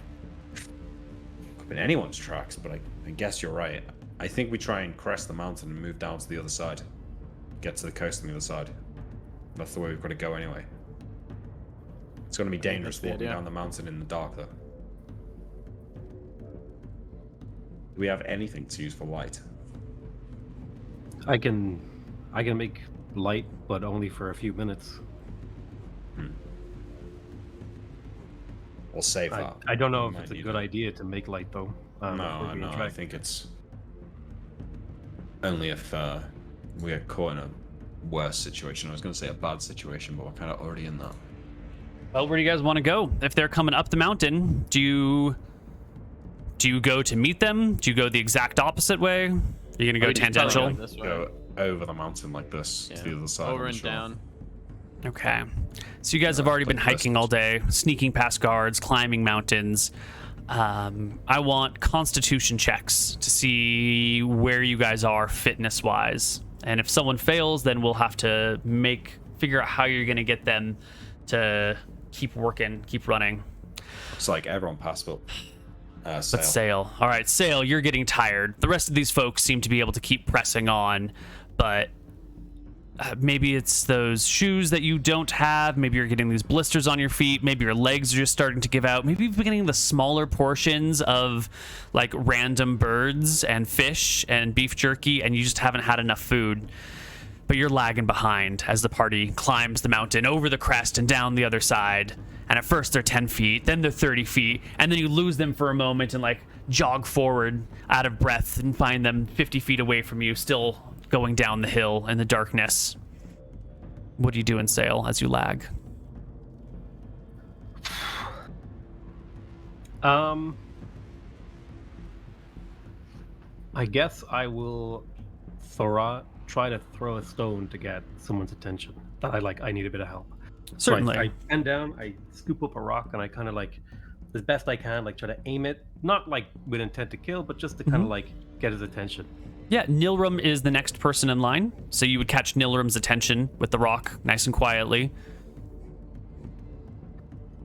Could be anyone's tracks, but I guess you're right. I think we try and crest the mountain and move down to the other side. Get to the coast on the other side. That's the way we've got to go anyway. It's going to be dangerous walking down the mountain in the dark, though. Do we have anything to use for light? I can make light, but only for a few minutes. We'll save that. I don't know We if it's might a need good it. idea to make light, though. No, I think it's only if we get caught in a worse situation. I was going to say a bad situation, but we're kind of already in that. Well, where do you guys want to go? If they're coming up the mountain, do you go to meet them? Do you go the exact opposite way? Are you going to go tangential? Like this way. Go over the mountain like this to the other side. Over I'm and sure. down. Okay. So you guys have already been like hiking this. all day, sneaking past guards, climbing mountains. I want constitution checks to see where you guys are fitness-wise. And if someone fails, then we'll have to figure out how you're going to get them to keep working, keep running. It's like everyone passed, but But sail. Sail. All right, Sail, you're getting tired. The rest of these folks seem to be able to keep pressing on, but maybe it's those shoes that you don't have. Maybe you're getting these blisters on your feet. Maybe your legs are just starting to give out. Maybe you've been getting the smaller portions of like random birds and fish and beef jerky, and you just haven't had enough food. But you're lagging behind as the party climbs the mountain over the crest and down the other side. And at first they're 10 feet, then they're 30 feet, and then you lose them for a moment and like jog forward out of breath and find them 50 feet away from you, still going down the hill in the darkness. What do you do in Sail as you lag? I guess I will try to throw a stone to get someone's attention. That I need a bit of help. Certainly. So I bend down, I scoop up a rock, and I kind of like, as best I can, like try to aim it, not like with intent to kill, but just to kind of like get his attention. Yeah, Nilrum is the next person in line, so you would catch Nilrum's attention with the rock, nice and quietly.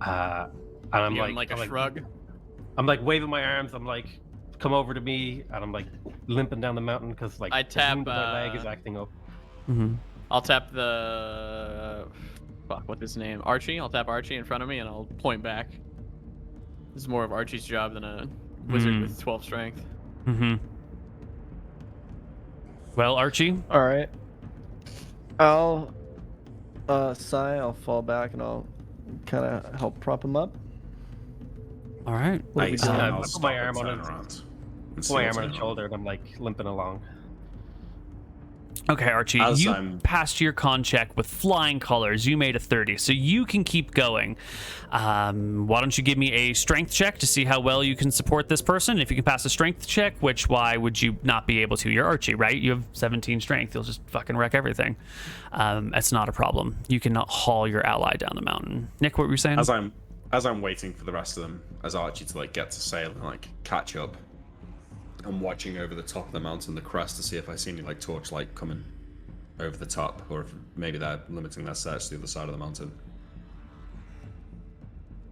And I'm Give him like, a shrug. I'm like waving my arms. I'm like, come over to me, and I'm like limping down the mountain because like I tap, the wound in my leg is acting up. Mm-hmm. I'll tap the what's his name? Archie. I'll tap Archie in front of me and I'll point back. This is more of Archie's job than a wizard with 12 strength. Mm-hmm. Well, Archie? All right. I'll sigh. I'll fall back and I'll kind of help prop him up. All right. What are we Nice. doing? I'll I put stop my and arm on turn it. around and Put see my what's arm on going his shoulder, and I'm like limping along. Okay, Archie, As you I'm- passed your con check with flying colors. You made a 30, so you can keep going. Why don't you give me a strength check to see how well you can support this person? If you can pass a strength check, why would you not be able to? You're Archie, right? You have 17 strength. You'll just fucking wreck everything. That's not a problem. You can haul your ally down the mountain. Nick, what were you saying? As I'm waiting for the rest of them, as Archie to like get to Sail and like catch up, I'm watching over the top of the mountain, the crest, to see if I see any like torchlight coming over the top, or if maybe they're limiting their search to the other side of the mountain.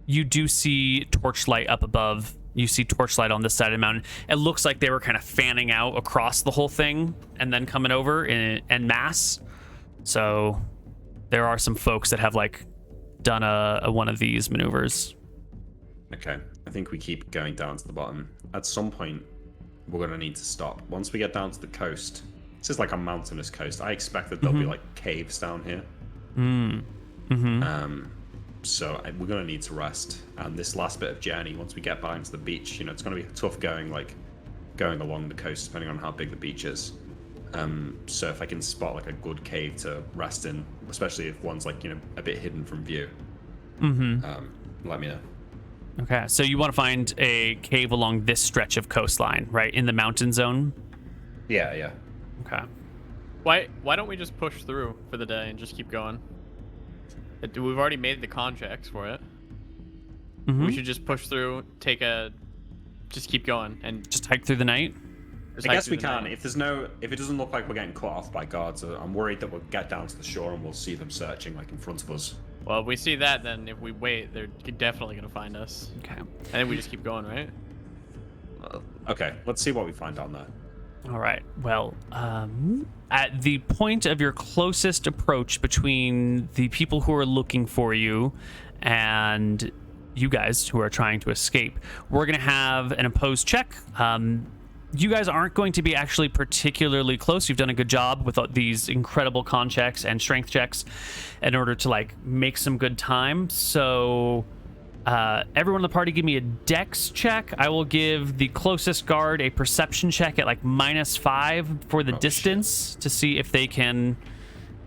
You do see torchlight up above. You see torchlight on this side of the mountain. It looks like they were kind of fanning out across the whole thing and then coming over en masse. So there are some folks that have like done a one of these maneuvers. Okay, I think we keep going down to the bottom. At some point, we're gonna need to stop. Once we get down to the coast, this is like a mountainous coast. I expect that there'll be like caves down here. So we're gonna need to rest. And this last bit of journey, once we get back into the beach, it's gonna be tough going along the coast, depending on how big the beach is. So if I can spot like a good cave to rest in, especially if one's like a bit hidden from view, let me know. Okay, so you want to find a cave along this stretch of coastline, right? In the mountain zone? Yeah. Okay. Why don't we just push through for the day and just keep going? We've already made the con checks for it. We should just push through, just keep going, and Just hike through the night? I guess we can. If it doesn't look like we're getting cut off by guards, I'm worried that we'll get down to the shore and we'll see them searching like in front of us. Well, if we see that, then if we wait, they're definitely gonna find us. Okay. And then we just keep going, right? Okay, let's see what we find down there. All right. Well, at the point of your closest approach between the people who are looking for you and you guys who are trying to escape, we're going to have an opposed check. You guys aren't going to be actually particularly close. You've done a good job with these incredible con checks and strength checks in order to like make some good time. So everyone in the party give me a dex check. I will give the closest guard a perception check at like -5 for the distance to see if they can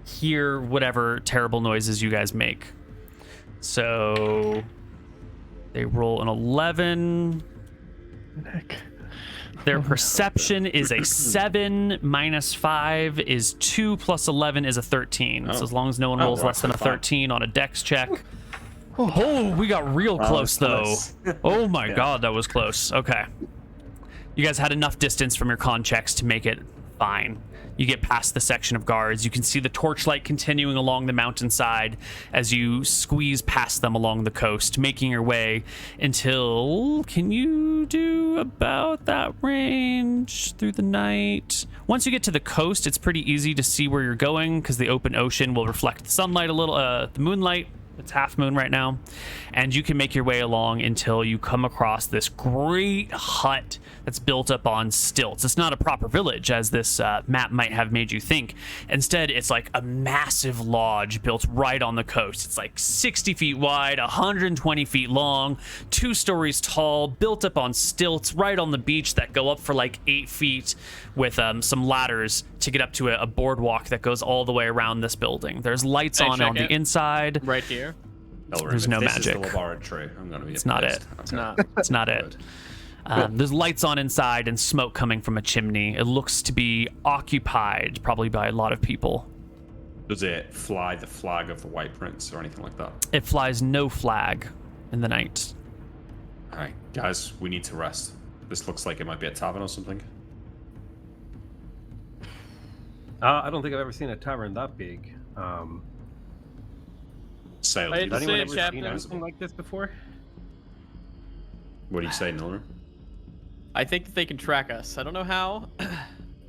hear whatever terrible noises you guys make. So they roll an 11. Heck. Their perception is a 7, -5 is 2, plus 11 is a 13. So as long as no one rolls less than a 13 on a dex check. Oh, we got real close though. Oh my god, that was close. Okay. You guys had enough distance from your con checks to make it fine. You get past the section of guards. You can see the torchlight continuing along the mountainside as you squeeze past them along the coast, making your way until... Can you do about that range through the night? Once you get to the coast, it's pretty easy to see where you're going because the open ocean will reflect the sunlight a little, the moonlight. It's half moon right now, and you can make your way along until you come across this great hut that's built up on stilts. It's not a proper village as this map might have made you think. Instead, it's like a massive lodge built right on the coast. It's like 60 feet wide, 120 feet long, 2 stories tall, built up on stilts right on the beach that go up for like 8 feet with some ladders to get up to a boardwalk that goes all the way around this building. There's lights on the inside. Right here. There's no magic. This is the laboratory. I'm gonna be It's not it. Okay. It's not. It's not it. There's lights on inside and smoke coming from a chimney. It looks to be occupied, probably by a lot of people. Does it fly the flag of the White Prince or anything like that? It flies no flag in the night. All right, guys, we need to rest. This looks like it might be a tavern or something. I don't think I've ever seen a tavern that big. Sail. I hate to Has say anyone it, ever Captain. seen anything like this before? What do you say, Nilram? I think that they can track us. I don't know how.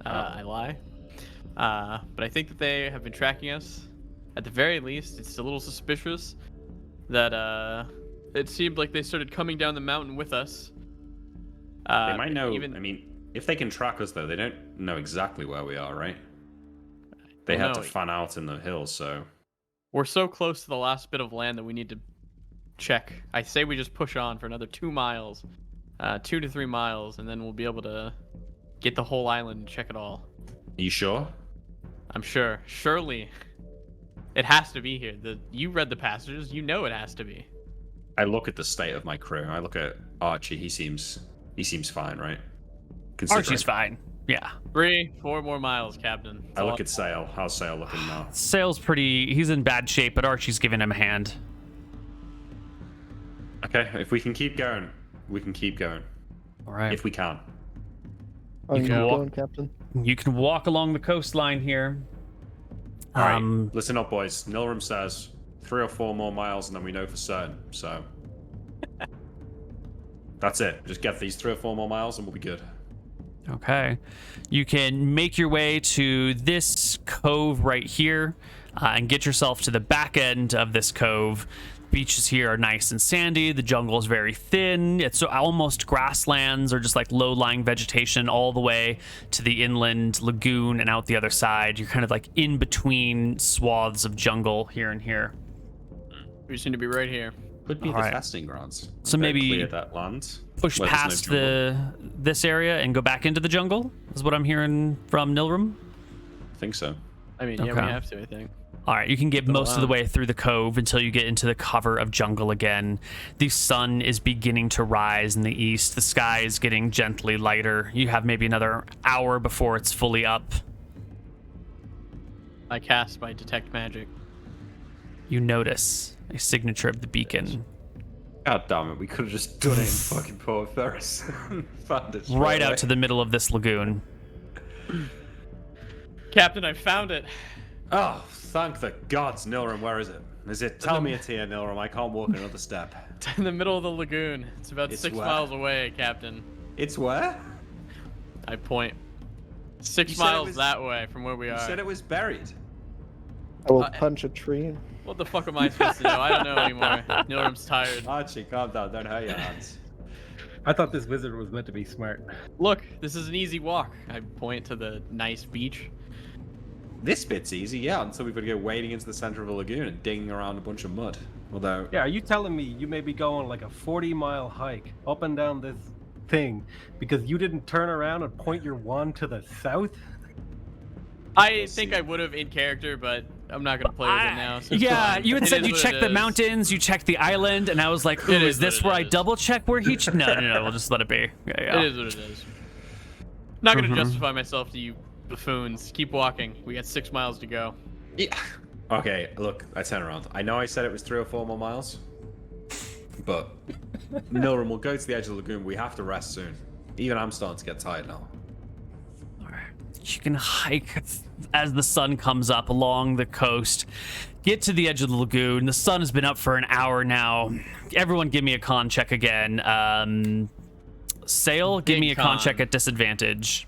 I lie. But I think that they have been tracking us. At the very least, it's a little suspicious that it seemed like they started coming down the mountain with us. They might know. I mean, if they can track us, though, they don't know exactly where we are, right? They had to fan out in the hills, so... We're so close to the last bit of land that we need to check. I say we just push on for another 2 miles. 2 to 3 miles, and then we'll be able to get the whole island and check it all. Are you sure? I'm sure. Surely. It has to be here. You read the passages. You know it has to be. I look at the state of my crew. I look at Archie. He seems fine, right? Archie's fine. Yeah. 3-4 more miles, Captain. I look at Sail. How's Sail looking now? Sail's he's in bad shape, but Archie's giving him a hand. Okay, if we can keep going, we can keep going. All right. If we can. Oh, you can keep walk- going, Captain. You can walk along the coastline here. All right, listen up, boys. Nilram says 3 or 4 more miles, and then we know for certain. So that's it. Just get these 3 or 4 more miles, and we'll be good. Okay. You can make your way to this cove right here and get yourself to the back end of this cove. Beaches here are nice and sandy. The jungle is very thin. It's almost grasslands or just like low-lying vegetation all the way to the inland lagoon and out the other side. You're kind of like in between swaths of jungle here and here. We seem to be right here. Could be All the right. testing grounds. So They maybe clear that land. Push where there's no past jungle. this area and go back into the jungle is what I'm hearing from Nilram. I think so. I mean, yeah, Okay. we have to, I think. All right, you can get Go most of the on. way through the cove until you get into the cover of jungle again. The sun is beginning to rise in the east. The sky is getting gently lighter. You have maybe another hour before it's fully up. I cast my detect magic. You notice a signature of the beacon God damn it, we could have just done it in fucking Port Ferris. Found it straight Right away. out to the middle of this lagoon. Captain, I found it. Oh, thank the gods, Nilram, where is it? Is it? Tell me it's here, Nilram. I can't walk another step. It's in the middle of the lagoon. It's about It's 6 where? miles away, Captain. It's where? I point. 6 You said it miles was- that way from where we You are. said it was buried. I will punch a tree. What the fuck am I supposed to do? I don't know anymore. Nilram's tired. Archie, calm down. Don't hurt your hands. I thought this wizard was meant to be smart. Look, this is an easy walk. I point to the nice beach. This bit's easy, yeah, until we've got to go wading into the center of a lagoon and digging around a bunch of mud. Although, Yeah, are you telling me you may be going like a 40-mile hike up and down this thing because you didn't turn around and point your wand to the south? I think I would have in character, but I'm not gonna play with it now. So it's Yeah, fine. you had It said is you what checked it the is. mountains, you checked the island, and I was like, ooh, It is is this what where it I is. double check where he... No, we'll just let it be. Yeah. It is what it is. Not Mm-hmm. gonna justify myself to you buffoons. Keep walking. We got 6 miles to go. yeah. Okay, look, I turn around. I know I said it was 3 or 4 more miles, but Nilram, we'll go to the edge of the lagoon. We have to rest soon. Even I'm starting to get tired now. You can hike as the sun comes up along the coast. Get to the edge of the lagoon. The sun has been up for an hour now. Everyone give me a con check again. Sail, give Big me a con check con. at disadvantage.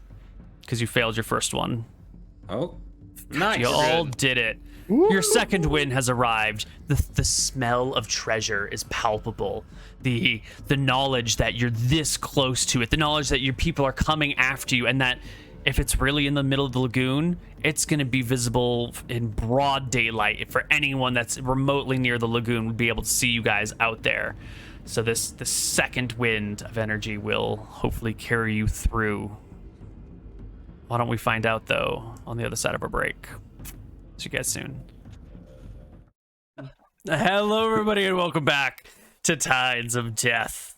Because you failed your first one. Oh, nice. You all did it. Your second win has arrived. The smell of treasure is palpable. The knowledge that you're this close to it. The knowledge that your people are coming after you, and that if it's really in the middle of the lagoon, it's going to be visible in broad daylight for anyone that's remotely near the lagoon would be able to see you guys out there. So this second wind of energy will hopefully carry you through. Why don't we find out, though, on the other side of our break? See you guys soon. Hello, everybody, and welcome back to Tides of Death.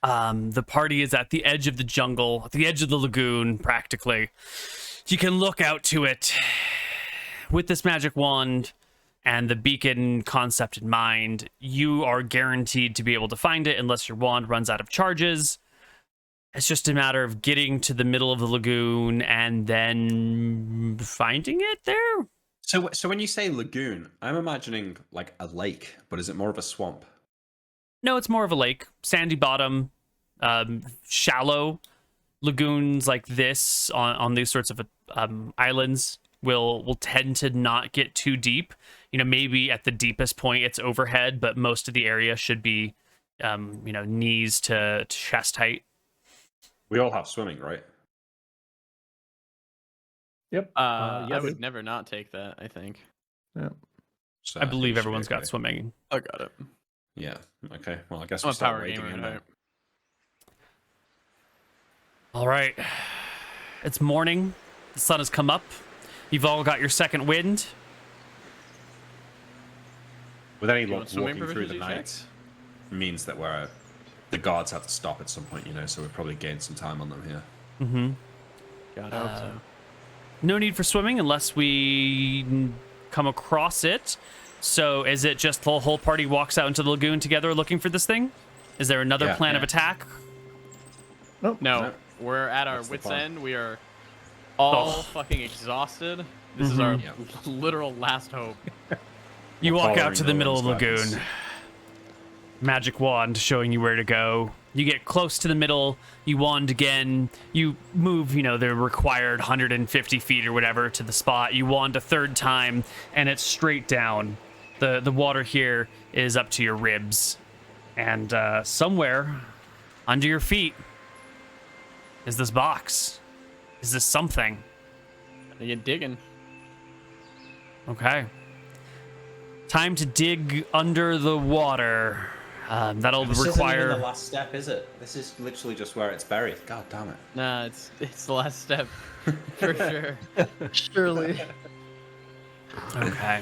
The party is at the edge of the jungle, at the edge of the lagoon, practically. You can look out to it with this magic wand and the beacon concept in mind. You are guaranteed to be able to find it unless your wand runs out of charges. It's just a matter of getting to the middle of the lagoon and then finding it there. So when you say lagoon, I'm imagining like a lake, but is it more of a swamp? No, it's more of a lake, sandy bottom, shallow lagoons like this on these sorts of islands will tend to not get too deep. You know, maybe at the deepest point it's overhead, but most of the area should be, knees to chest height. We all have swimming, right? Yep. I yes. would never not take that, I think. Yeah. So I believe think it should everyone's be got okay. swimming. I got it. Yeah. Okay. Well, I guess I'm we a start power wading gamer, in right? then. All right. It's morning. The sun has come up. You've all got your second wind. With any You want luck, swimming walking through the proficiency night means that the guards have to stop at some point, so we've probably gained some time on them here. Mm-hmm. God, I hope so. No need for swimming unless we come across it. So is it just the whole party walks out into the lagoon together looking for this thing? Is there another Yeah. plan of attack? Nope. No, No. we're at our That's the wits' plan. end. We are all Oh. fucking exhausted. This is our Yeah. literal last hope. You We're walk out following to the middle of the Nolan's lagoon. guidance. Magic wand showing you where to go. You get close to the middle. You wand again. You move, the required 150 feet or whatever to the spot. You wand a third time, and it's straight down. The water here is up to your ribs. And somewhere under your feet is this box. Is this something? I get digging. Okay. Time to dig under the water. That'll This isn't even require... the last step, is it? This is literally just where it's buried. God damn it. Nah, it's the last step for sure. Surely. Okay.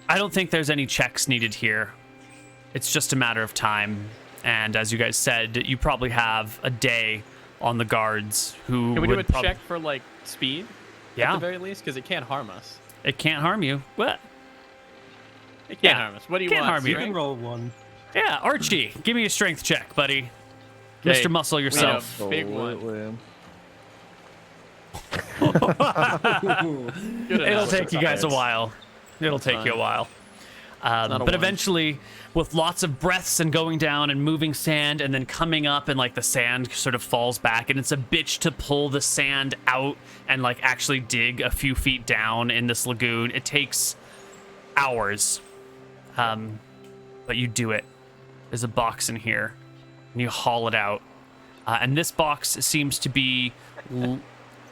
I don't think there's any checks needed here. It's just a matter of time. And as you guys said, you probably have a day on the guards who Can we do a would prob- check for like speed? At Yeah. the very least, because it can't harm us. It can't harm you. What? It can't harm us. What do you Can't want? harm you. You can Strength? roll one. Yeah, Archie, give me a strength check, buddy. Okay, Mr. Muscle we yourself. have Big one. Absolutely. Good It'll enough. take you guys a while. It'll take you a while. not a But one. eventually, with lots of breaths and going down and moving sand and then coming up and like the sand sort of falls back and it's a bitch to pull the sand out and like actually dig a few feet down in this lagoon. It takes hours. But you do it. There's a box in here and you haul it out. And this box seems to be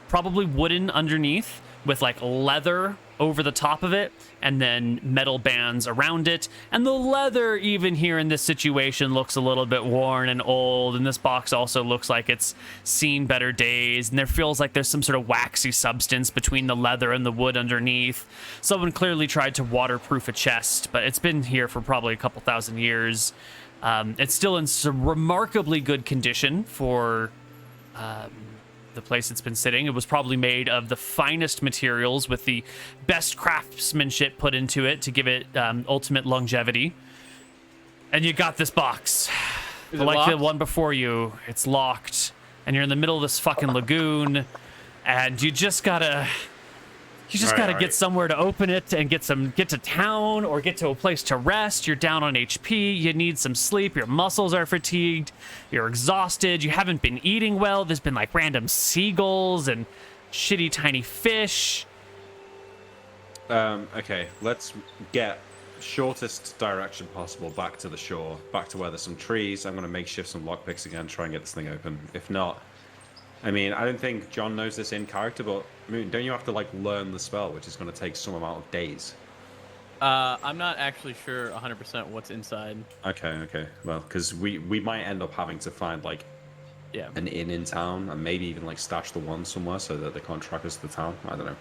probably wooden underneath with like leather over the top of it and then metal bands around it. And the leather, even here in this situation, looks a little bit worn and old. And this box also looks like it's seen better days. And there feels like there's some sort of waxy substance between the leather and the wood underneath. Someone clearly tried to waterproof a chest, but it's been here for probably a couple thousand years. It's still in some remarkably good condition for the place it's been sitting. It was probably made of the finest materials with the best craftsmanship put into it to give it ultimate longevity. And you got this box. Is it Like the locked? one before you, it's locked. And you're in the middle of this fucking lagoon. And you just gotta... You just gotta get somewhere to open it and get to town or get to a place to rest. You're down on HP. You need some sleep. Your muscles are fatigued. You're exhausted. You haven't been eating well. There's been like random seagulls and shitty tiny fish. Okay, let's get shortest direction possible back to the shore, back to where there's some trees. I'm gonna makeshift some lockpicks again, try and get this thing open. If not, I mean, I don't think John knows this in character, but I mean, don't you have to like learn the spell, which is going to take some amount of days? I'm not actually sure 100% what's inside. Okay. Well, because we might end up having to find like Yeah. an inn in town and maybe even like stash the one somewhere so that they can't track us to the town. I don't know.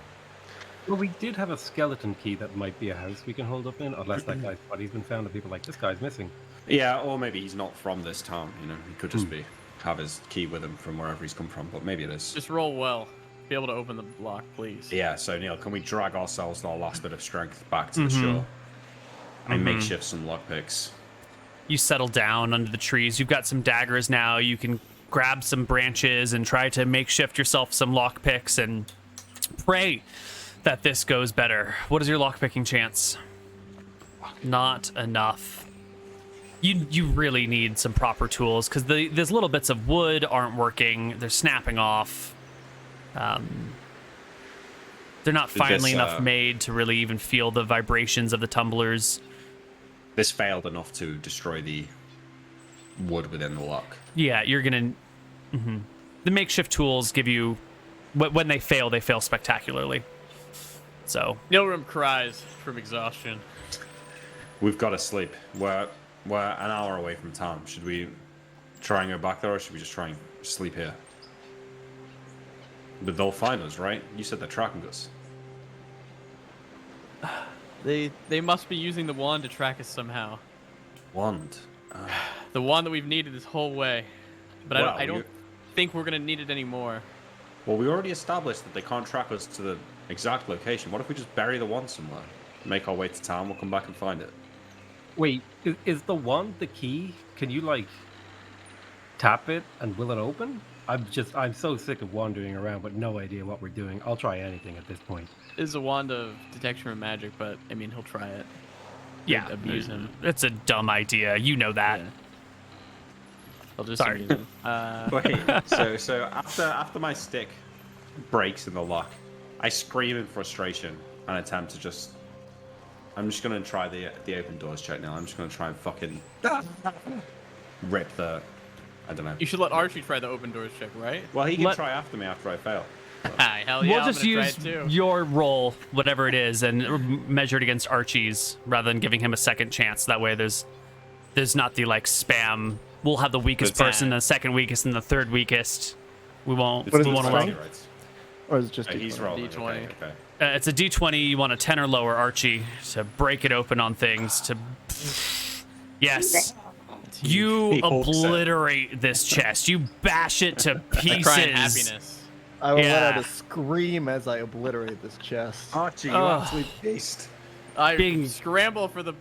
Well, we did have a skeleton key that might be a house we can hold up in, unless that guy's body's been found and people are like, this guy's missing. Yeah, or maybe he's not from this town. You know, he could just have his key with him from wherever he's come from. But maybe it is. Just roll well. Be able to open the lock, please. Yeah. So Neil, can we drag ourselves our last bit of strength back to the shore and makeshift some lockpicks? You settle down under the trees. You've got some daggers now. You can grab some branches and try to makeshift yourself some lockpicks and pray that this goes better. What is your lockpicking chance? Not enough. You really need some proper tools because these little bits of wood aren't working. They're snapping off. They're not finely enough made to really even feel the vibrations of the tumblers. This failed enough to destroy the wood within the lock. Yeah, you're gonna... The makeshift tools give you... When they fail spectacularly. So... Nilrim cries from exhaustion. We've got to sleep. We're an hour away from town. Should we try and go back there, or should we just try and sleep here? But they'll find us, right? You said they're tracking us. They must be using the wand to track us somehow. Wand. The wand that we've needed this whole way. But Well, I don't think we're gonna need it anymore. Well, we already established that they can't track us to the exact location. What if we just bury the wand somewhere? Make our way to town, we'll come back and find it. Wait, is the wand the key? Can you like tap it and will it open? I'm so sick of wandering around with no idea what we're doing. I'll try anything at this point. This is a wand of detection of magic, but I mean he'll try it. Yeah, Abuse him. it's a dumb idea. You know that. Yeah. I'll just Sorry. abuse him. Wait, so after my stick breaks in the lock, I scream in frustration and attempt to just... I'm just gonna try the open doors check now. I'm just gonna try and fucking rip the... I don't know. You should let Archie try the open doors check, right? Well, he can Let- try after me after I fail. Hi, hell yeah, We'll I'm just gonna use try it too. your roll, whatever it is, and measure it against Archie's rather than giving him a second chance. That way there's not the like spam. We'll have the weakest It's- person, the second weakest, and the third weakest. We won't. It's What is we it, won't strength? allow. right? Or is it just He's D20? rolling. D20. Okay. It's a D20. You want a 10 or lower, Archie, to break it open on things. To yes, you He hopes so. obliterate this chest. You bash it to I pieces. cry in happiness. I will let Yeah. out a scream as I obliterate this chest. Archie, you Ugh. absolute beast. I Bing. scramble for the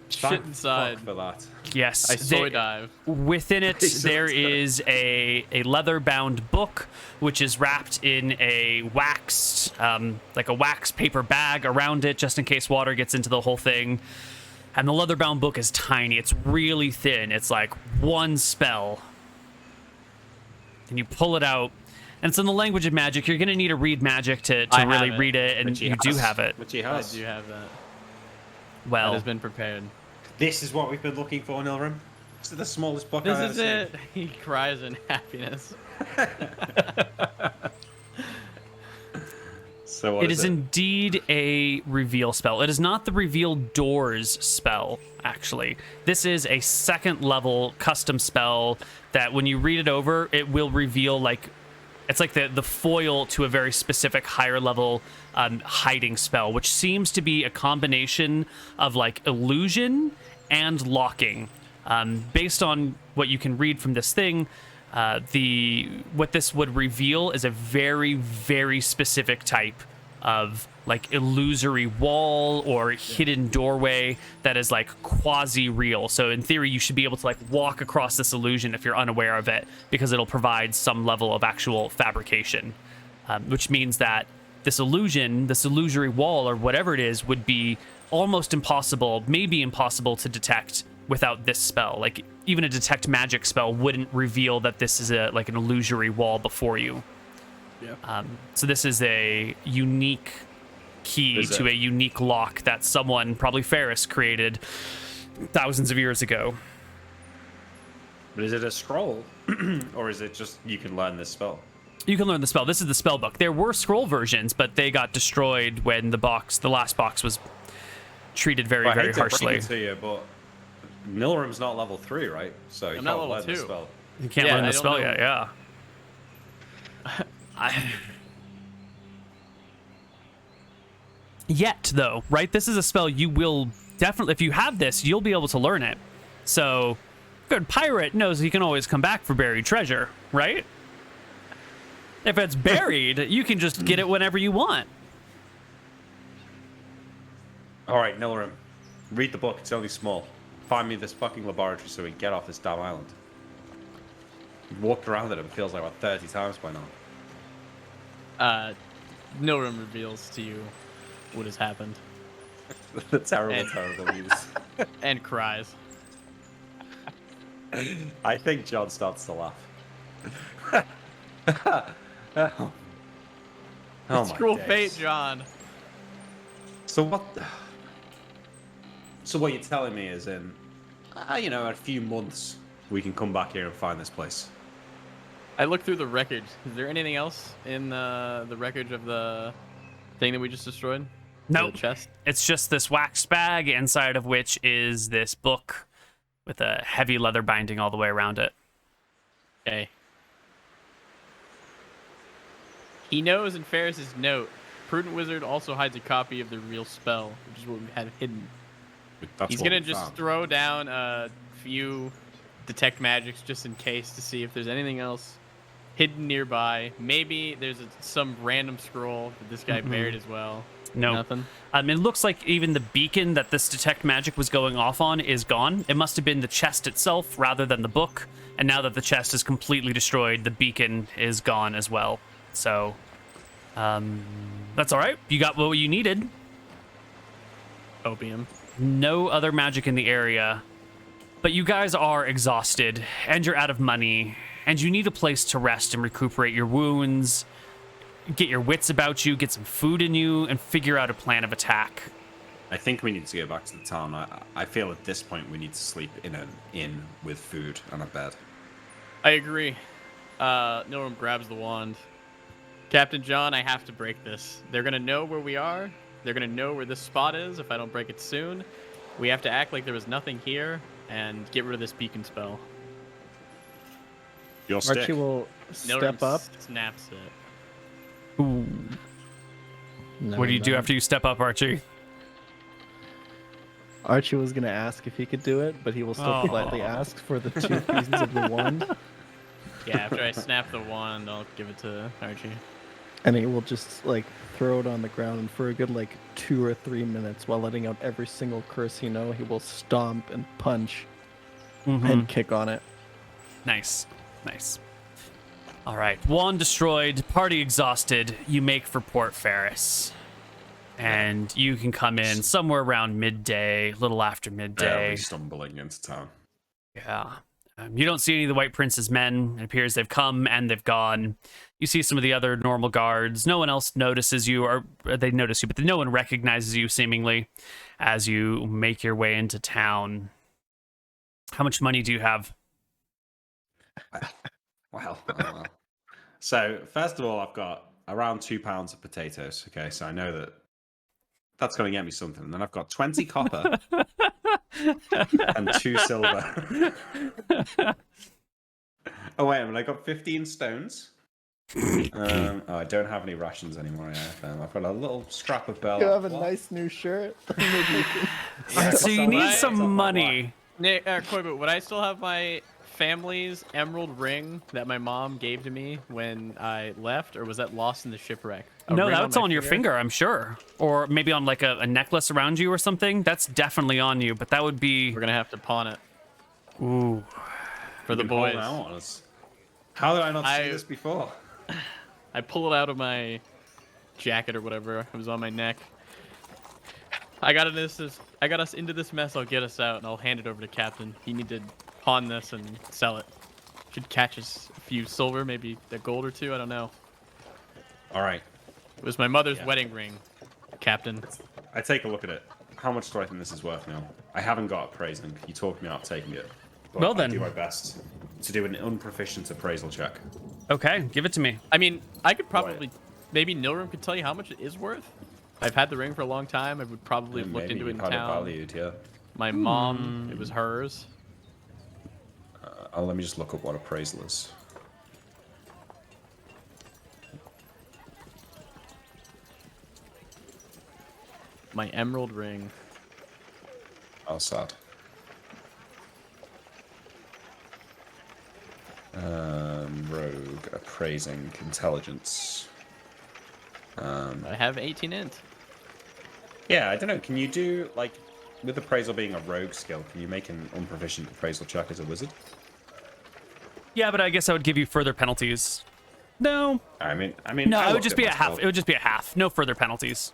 shit Thank inside. fuck for that. Yes. I soy dive. Within it, Jesus. there is a leather-bound book, which is wrapped in a waxed, like a wax paper bag around it, just in case water gets into the whole thing. And the leather-bound book is tiny. It's really thin. It's like one spell. And you pull it out, and it's in the language of magic. You're going to need to read magic to I really have it. read it, and Which he you do has. have it. Which he I has. do have that. That Well, has been prepared. This is what we've been looking for, Nilrim. This is the smallest book This I've is ever it. He cries in happiness. seen. So what it is it? indeed a reveal spell. It is not the reveal doors spell, actually. This is a second level custom spell that when you read it over, it will reveal like it's like the foil to a very specific higher level hiding spell, which seems to be a combination of like illusion and locking. Based on what you can read from this thing, what this would reveal is a very, very specific type of like illusory wall or hidden doorway that is like quasi-real. So in theory, you should be able to like walk across this illusion if you're unaware of it, because it'll provide some level of actual fabrication, which means that this illusion, this illusory wall or whatever it is, would be almost impossible, maybe impossible to detect without this spell. Like even a detect magic spell wouldn't reveal that this is a like an illusory wall before you. Yeah. So this is a unique key to a unique lock that someone, probably Ferris, created thousands of years ago. But is it a scroll, or is it just you can learn this spell? You can learn the spell. This is the spell book. There were scroll versions, but they got destroyed when the last box was treated very, Well, I very hate to break harshly. it to you, but Nilrim's not level 3, right? So you I'm can't not level learn the 2. spell. You can't Yeah, learn I the don't spell know. yet, yeah. Yet, though, right? This is a spell you will definitely, if you have this, you'll be able to learn it. So, good pirate knows he can always come back for buried treasure, right? If it's buried, you can just get it whenever you want. All right, Nilrim, read the book. It's only small. Find me this fucking laboratory so we can get off this damn island. We've walked around it feels like about 30 times by now. Nilrim reveals to you what has happened The terrible, And- terrible news. and cries. I think John starts to laugh. Oh It's my cruel days. fate, John. So what? So what you're telling me is in, a few months we can come back here and find this place. I looked through the wreckage. Is there anything else in the wreckage of the thing that we just destroyed? Nope. The chest? It's just this wax bag, inside of which is this book with a heavy leather binding all the way around it. Okay. He knows in Ferris's note, Prudent Wizard also hides a copy of the real spell, which is what we had hidden. That's He's what gonna we just found. throw down a few detect magics just in case to see if there's anything else hidden nearby. Maybe there's some random scroll that this guy buried as well. No. Nothing. It looks like even the beacon that this detect magic was going off on is gone. It must have been the chest itself rather than the book. And now that the chest is completely destroyed, the beacon is gone as well. So, that's all right. You got what you needed. Opium. No other magic in the area. But you guys are exhausted, and you're out of money, and you need a place to rest and recuperate your wounds, get your wits about you, get some food in you, and figure out a plan of attack. I think we need to go back to the town. I feel at this point we need to sleep in an inn with food and a bed. I agree. Nilrim grabs the wand. Captain John, I have to break this. They're gonna know where we are. They're gonna know where this spot is if I don't break it soon. We have to act like there was nothing here and get rid of this beacon spell. Your stick. Archie will Nilrim step up. snaps it. Ooh. Never What do you do mind. after you step up, Archie? Archie was gonna ask if he could do it, but he will still politely ask for the 2 pieces of the wand. Yeah, after I snap the wand, I'll give it to Archie. And he will just like throw it on the ground, and for a good like 2 or 3 minutes, while letting out every single curse he will stomp and punch and kick on it. Nice. All right, wand destroyed, party exhausted. You make for Port Ferris, and you can come in somewhere around midday, a little after midday. Barely stumbling into town. Yeah. You don't see any of the White Prince's men. It appears they've come and they've gone. You see some of the other normal guards. No one else notices you, or they notice you, but no one recognizes you, seemingly, as you make your way into town. How much money do you have? Well, so first of all, I've got around 2 pounds of potatoes. Okay, so I know that's going to get me something. And then I've got 20 copper and 2 silver. Oh wait a minute, I got 15 stones. I don't have any rations anymore. I've got a little scrap of bell. You have a nice new shirt. So you need some money. Koibu, would I still have my family's emerald ring that my mom gave to me when I left, or was that lost in the shipwreck? No, that's on your finger, I'm sure. Or maybe on like a necklace around you or something. That's definitely on you, but that would be... We're going to have to pawn it. Ooh. For the boys. How did I not see this before? I pull it out of my jacket or whatever. It was on my neck. I got us into this mess. I'll get us out, and I'll hand it over to Captain. You need to pawn this and sell it. Should catch us a few silver, maybe a gold or 2. I don't know. All right. It was my mother's wedding ring, Captain. I take a look at it. How much do I think this is worth now? I haven't got appraising. You talked me out of taking it. But Well then. I do my best to do an unproficient appraisal check. Okay, give it to me. I mean, I could probably... Maybe Nilrim could tell you how much it is worth. I've had the ring for a long time. I would probably have looked into it in Maybe town. valued, yeah. My mom, it was hers. Let me just look up what appraisal is. My emerald ring. Oh, sad. Rogue, appraising, intelligence. I have 18 int. Yeah, I don't know. Can you do, like, with appraisal being a rogue skill, can you make an unproficient appraisal check as a wizard? Yeah, but I guess I would give you further penalties. No. I mean, No, I it would looked just at be a my half. spell. It would just be a half. No further penalties.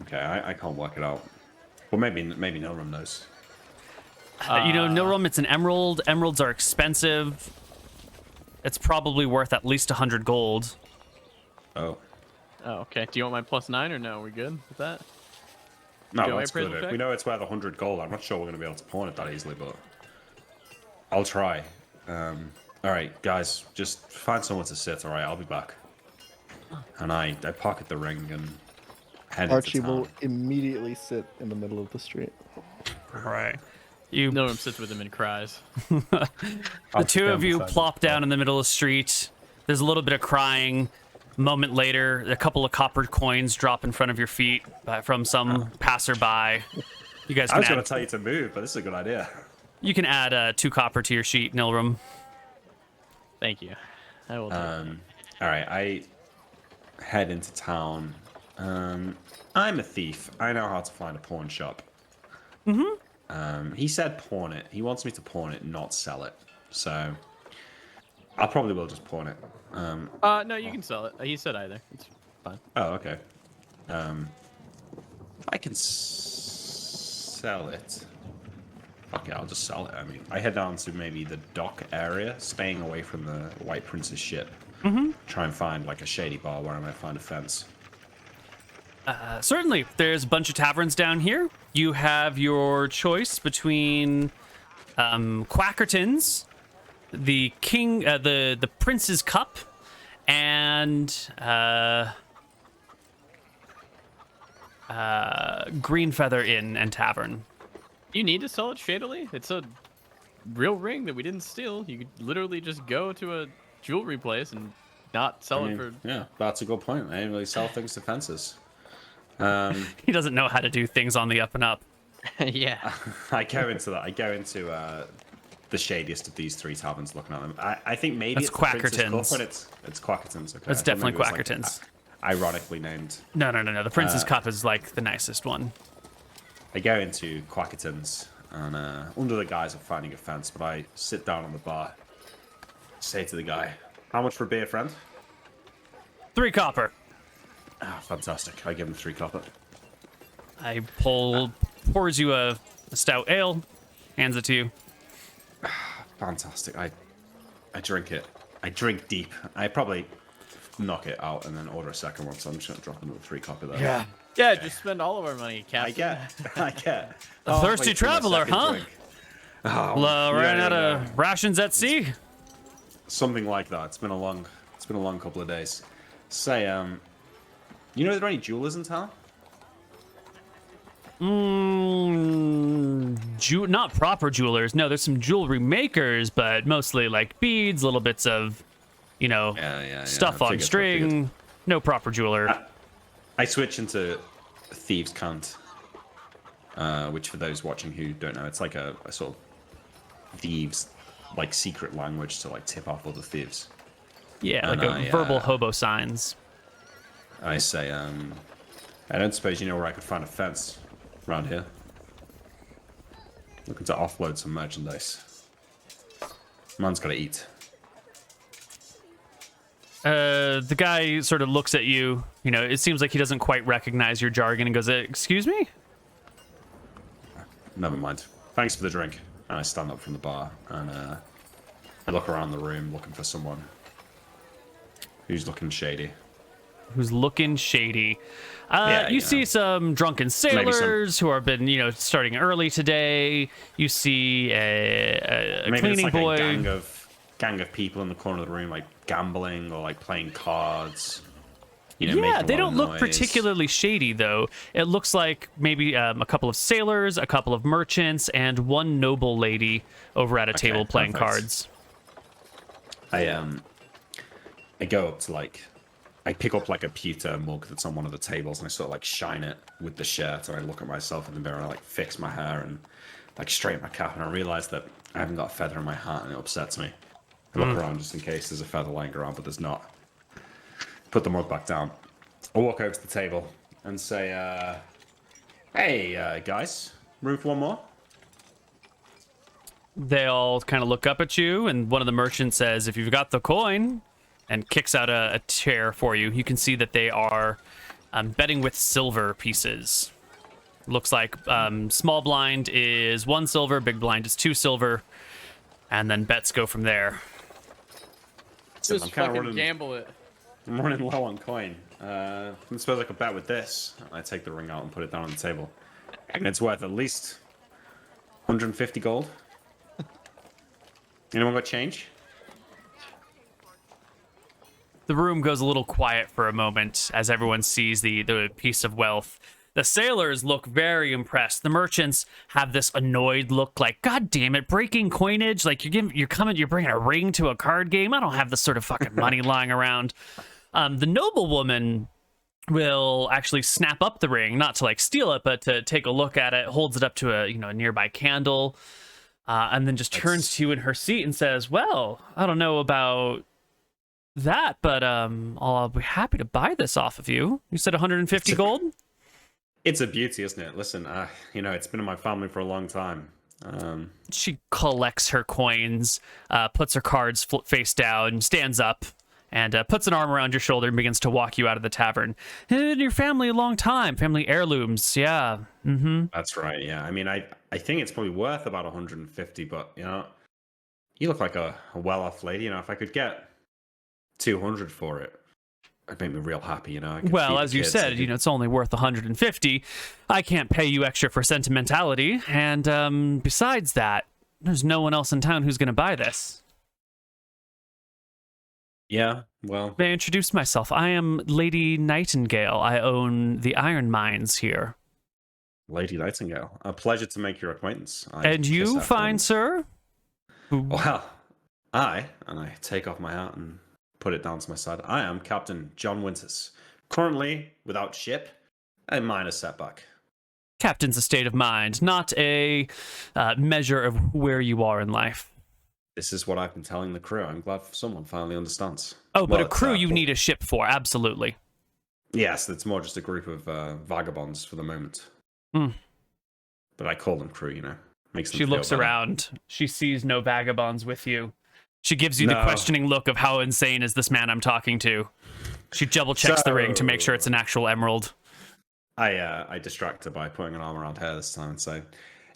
Okay, I can't work it out. Well, maybe Nilrim knows. Nilrum, it's an emerald. Emeralds are expensive. It's probably worth at least 100 gold. Oh. Oh, okay. Do you want my +9 or no? Are we good with that? No, Do I that's appraisal good. check? We know it's worth 100 gold. I'm not sure we're going to be able to pawn it that easily, but I'll try. All right, guys, just find somewhere to sit. All right, I'll be back. And I pocket the ring and head Archie into town. will immediately sit in the middle of the street. All right. You, Nilrim sits with him and cries. the two of you plop down in the middle of the street. There's a little bit of crying. A moment later, a couple of copper coins drop in front of your feet from some passerby. You guys I can was going add, to tell you to move, but this is a good idea. you can add 2 copper to your sheet, Nilrum. Thank you. I will do it. All right, I head into town. I'm a thief. I know how to find a pawn shop. He said pawn it. He wants me to pawn it, not sell it. So I probably will just pawn it. No, you can sell it. He said either. It's fine. Oh, okay. I can sell it. Okay, I'll just sell it. I mean, I head down to maybe the dock area, staying away from the White Prince's ship. Try and find like a shady bar where I might find a fence. Certainly. There's a bunch of taverns down here. You have your choice between Quackerton's, the King, the Prince's Cup, and Greenfeather Inn and Tavern. You need to sell it shadily? It's a real ring that we didn't steal. You could literally just go to a jewelry place and not sell it for... Yeah, that's a good point. I didn't really sell things to fences. He doesn't know how to do things on the up and up. Yeah. I go into that. I go into the shadiest of these three taverns looking at them. I think maybe That's it's the Prince's Quackerton's. Cup, but it's Quackerton's. Okay. That's I thought definitely maybe it was, like, Quackerton's. ironically named. No. The Prince's Cup is like the nicest one. I go into Quackerton's, and under the guise of finding a fence, but I sit down on the bar, say to the guy, "How much for a beer, friend?" 3 copper. Ah, fantastic. I give him 3 copper. I pours you a stout ale, hands it to you. Fantastic. I drink it. I drink deep. I probably knock it out and then order a second one, so I'm just going to drop another 3 copper there. Yeah, just spend all of our money, Captain. I get. A thirsty traveler, huh? Oh, Ran out of rations at sea? something like that. It's been a long couple of days. Say, you know, are there any jewelers in town? Not proper jewelers. No, there's some jewelry makers, but mostly like beads, little bits of, you know, stuff on string. No proper jeweler. I switch into Thieves' Cant, which for those watching who don't know, it's like a sort of thieves, like secret language to like tip off other thieves. Yeah, like a verbal hobo signs. I say, I don't suppose you know where I could find a fence around here. Looking to offload some merchandise. Man's got to eat. The guy sort of looks at you. You know, it seems like he doesn't quite recognize your jargon and goes, "Excuse me?" Never mind. Thanks for the drink. And I stand up from the bar and I look around the room looking for someone who's looking shady. Who's looking shady. You see know. some drunken sailors who have been, starting early today. You see a Maybe cleaning it's like boy. a gang of people in the corner of the room, like gambling or like playing cards. You know, making a lot They of don't look noise. particularly shady, though. It looks like maybe a couple of sailors, a couple of merchants, and one noble lady over at a table playing perfect. cards. I go up to I pick up like a pewter mug that's on one of the tables and I sort of like shine it with the shirt and I look at myself in the mirror and I like fix my hair and like straighten my cap and I realize that I haven't got a feather in my hat and it upsets me. I look around just in case there's a feather lying around, but there's not. Put the mug back down. I walk over to the table and say, hey, guys, room for one more? They all kind of look up at you, and one of the merchants says, "If you've got the coin," and kicks out a chair for you. You can see that they are betting with silver pieces. Looks like small blind is 1 silver, big blind is 2 silver, and then bets go from there. Just I'm kinda fucking gamble it. I'm running low on coin. I suppose I could bet with this. I take the ring out and put it down on the table. And it's worth at least 150 gold. Anyone got change? The room goes a little quiet for a moment as everyone sees the piece of wealth. The sailors look very impressed. The merchants have this annoyed look, like, "God damn it, breaking coinage! Like you're bringing a ring to a card game. I don't have this sort of fucking money lying around." The noblewoman will actually snap up the ring, not to like steal it, but to take a look at it. Holds it up to a nearby candle, and then just turns to you in her seat and says, "Well, I don't know about that, but I'll be happy to buy this off of you. You said 150 gold?" It's a beauty, isn't it? Listen, it's been in my family for a long time. She collects her coins, puts her cards face down, stands up, and puts an arm around your shoulder and begins to walk you out of the tavern. In your family a long time. Family heirlooms, yeah. Mm-hmm. That's right, yeah. I mean, I think it's probably worth about 150, but, you look like a well-off lady. If I could get 200 for it, it'd make me real happy, I could Well, feed the as you kids, said, it's only worth 150. I can't pay you extra for sentimentality, and besides that, there's no one else in town who's going to buy this. Yeah, well... May I introduce myself? I am Lady Nightingale. I own the iron mines here. Lady Nightingale. A pleasure to make your acquaintance. And you, fine sir? Well, and I take off my hat and put it down to my side. I am Captain John Winters. Currently without ship, a minor setback. Captain's a state of mind, not a measure of where you are in life. This is what I've been telling the crew. I'm glad someone finally understands. Oh, but Well, a crew you well, need a ship for, absolutely. Yes, it's more just a group of vagabonds for the moment. Hmm. But I call them crew, you know. Makes them She feel looks better. around. She sees no vagabonds with you. She gives you the No. questioning look of how insane is this man I'm talking to. She double checks the ring to make sure it's an actual emerald. I distract her by putting an arm around her this time and say,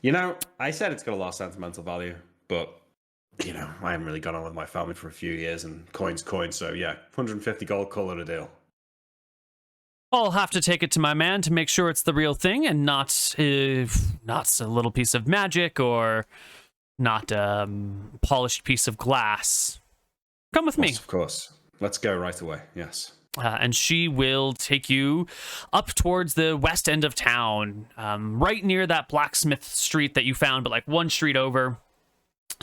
you know, I said it's got a lot of sentimental value, but, you know, I haven't really gone on with my family for a few years, and coin's coin, so yeah, 150 gold, call it a deal. I'll have to take it to my man to make sure it's the real thing and not a little piece of magic or not a polished piece of glass. Come with me. Yes, of course. Let's go right away, yes. And she will take you up towards the west end of town, right near that blacksmith street that you found, but like one street over,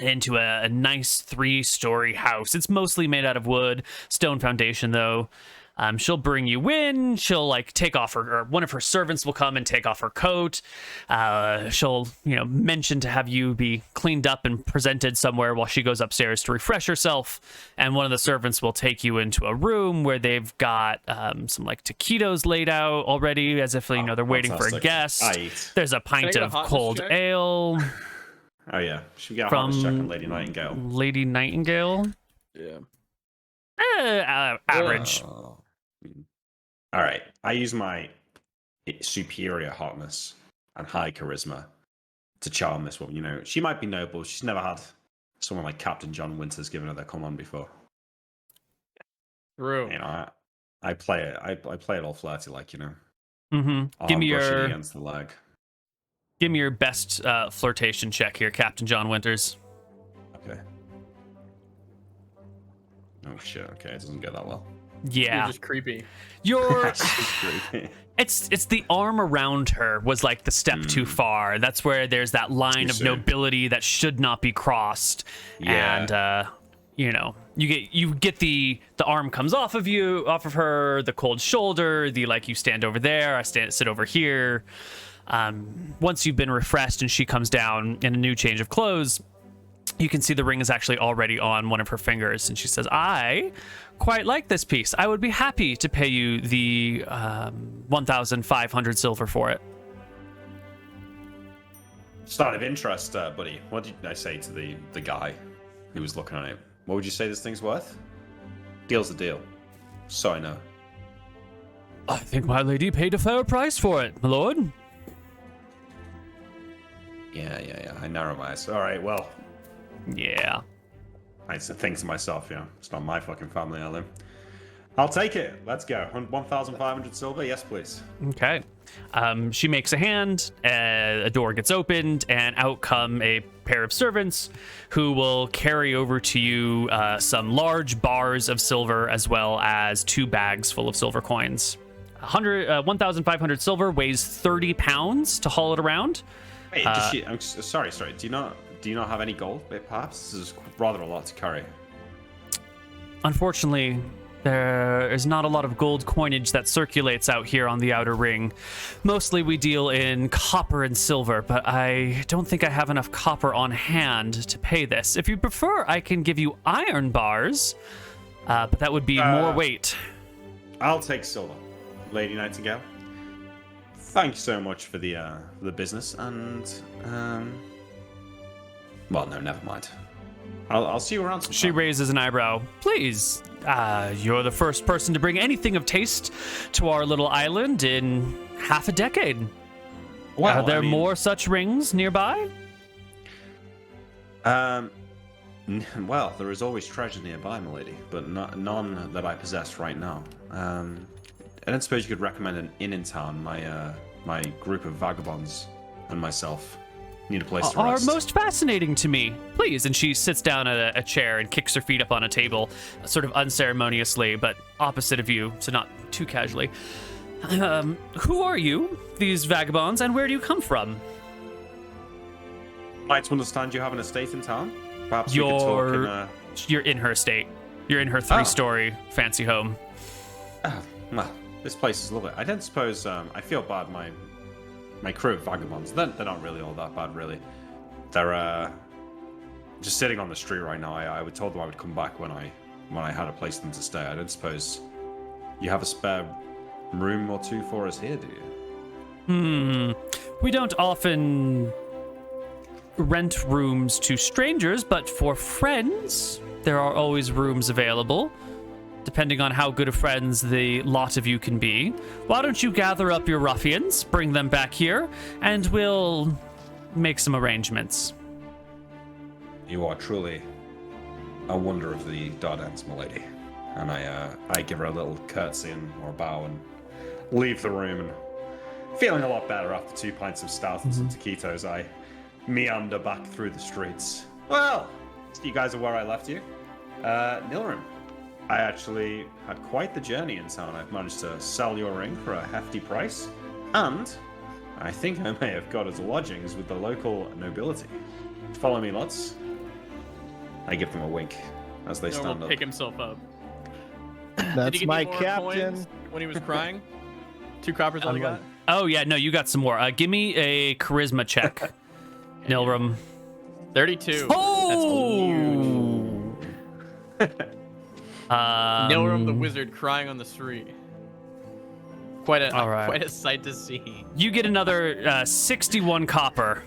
into a nice 3-story house. It's mostly made out of wood, stone foundation though. She'll bring you in. She'll like take off or one of her servants will come and take off her coat. She'll, mention to have you be cleaned up and presented somewhere while she goes upstairs to refresh herself. And one of the servants will take you into a room where they've got some like taquitos laid out already, as if they're waiting for a fantastic. guest. I eat. There's a pint get a of hotness cold check? ale. Oh yeah, should we get a From- hotness check on Lady Nightingale? Lady Nightingale. Yeah. Average. All right, I use my superior hotness and high charisma to charm this woman. She might be noble. She's never had someone like Captain John Winters giving her their command before. True. I play it. I play it all flirty, like Mm-hmm. arm brushing against the leg. Give me your best flirtation check here, Captain John Winters. Okay. Oh shit. Okay, it doesn't go that well. You're Yeah, just creepy. you're. Creepy. It's the arm around her was like the step too far. That's where there's that line Too of soon. nobility that should not be crossed. Yeah. And you get the arm comes off of her, the cold shoulder, the like you stand over there, I sit over here. Once you've been refreshed and she comes down in a new change of clothes, you can see the ring is actually already on one of her fingers, and she says, I quite like this piece. I would be happy to pay you the 1,500 silver for it. Just out of interest, buddy, what did I say to the guy who was looking at it? What would you say this thing's worth? Deal's a deal. So I know. I think my lady paid a fair price for it, my lord. Yeah. I narrow my eyes. All right, well, Yeah. I think to myself, it's not my fucking family, are they? I'll take it. Let's go. 1,500 silver. Yes, please. Okay. She makes a hand, a door gets opened, and out come a pair of servants who will carry over to you some large bars of silver as well as 2 bags full of silver coins. 1,500 silver weighs 30 pounds to haul it around. Wait, I'm sorry. Do you not have any gold? Perhaps this is rather a lot to carry. Unfortunately, there is not a lot of gold coinage that circulates out here on the outer ring. Mostly we deal in copper and silver, but I don't think I have enough copper on hand to pay this. If you prefer, I can give you iron bars, but that would be more weight. I'll take silver, Lady Nightingale. Thank you so much for the business, and well, no, never mind. I'll see you around sometime. She raises an eyebrow. Please, you're the first person to bring anything of taste to our little island in half a decade. Well, Are there more such rings nearby? Well, there is always treasure nearby, my lady, but none that I possess right now. I don't suppose you could recommend an inn in town. My group of vagabonds and myself need a place to Are rest. most fascinating to me. Please. And she sits down at a chair and kicks her feet up on a table, sort of unceremoniously, but opposite of you, so not too casually. Who are you, these vagabonds, and where do you come from? I'd like to understand you have an estate in town. Perhaps we could talk in You're in her estate. You're in her 3-story fancy home. well, this place is lovely. I don't suppose I feel bad. My crew of vagabonds, they're not really all that bad, really. They're just sitting on the street right now. I would told them I would come back when I had a place for them to stay. I don't suppose you have a spare room or two for us here, do you? We don't often rent rooms to strangers, but for friends, there are always rooms available, depending on how good of friends the lot of you can be. Why don't you gather up your ruffians, bring them back here, and we'll make some arrangements. You are truly a wonder of the Dardanelles, milady. And I give her a little curtsy or a bow and leave the room. And feeling a lot better after 2 pints of stout and some taquitos, I meander back through the streets. Well, you guys are where I left you. Nilrim, I actually had quite the journey in town. I've managed to sell your ring for a hefty price, and I think I may have got us lodgings with the local nobility. Follow me, lots. I give them a wink as they stand will up. pick himself up. Did he That's give my you more captain. coins when he was crying? 2 coppers all he got? Oh, yeah, no, you got some more. Give me a charisma check, Nilrim. 32. Oh! That's huge. Nilrim the wizard crying on the street. Quite a sight to see. You get another 61 copper.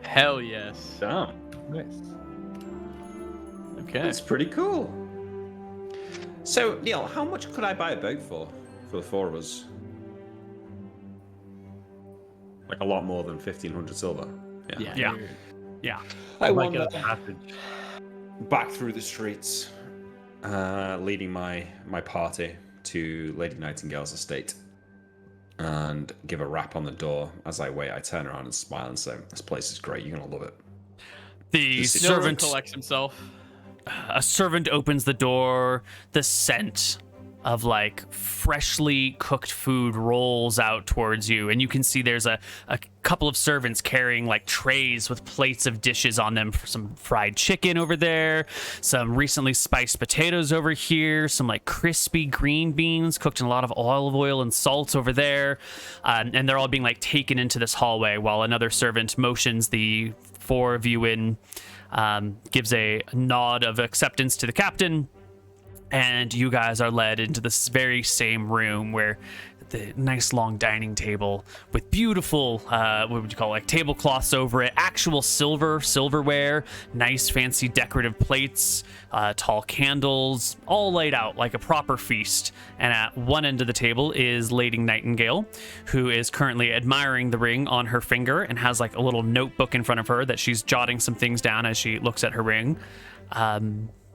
Hell yes. Damn, Nice. Okay. that's pretty cool. So, Neil, how much could I buy a boat for the 4 of us? Like a lot more than 1,500 silver. Yeah. Yeah. I Like wander a passage. back through the streets, leading my party to Lady Nightingale's estate, and give a rap on the door. As I wait, I turn around and smile and say, "This place is great. You're gonna love it." The Nilrim servant, collects himself. a servant opens the door. The scent of like freshly cooked food rolls out towards you, and you can see there's a couple of servants carrying like trays with plates of dishes on them for some fried chicken over there, some recently spiced potatoes over here, some like crispy green beans cooked in a lot of olive oil and salt over there, and they're all being like taken into this hallway while another servant motions the 4 of you in, gives a nod of acceptance to the captain. And you guys are led into this very same room where the nice long dining table with beautiful, what would you call it, like tablecloths over it, actual silverware, nice fancy decorative plates, tall candles, all laid out like a proper feast. And at one end of the table is Lady Nightingale, who is currently admiring the ring on her finger and has like a little notebook in front of her that she's jotting some things down as she looks at her ring.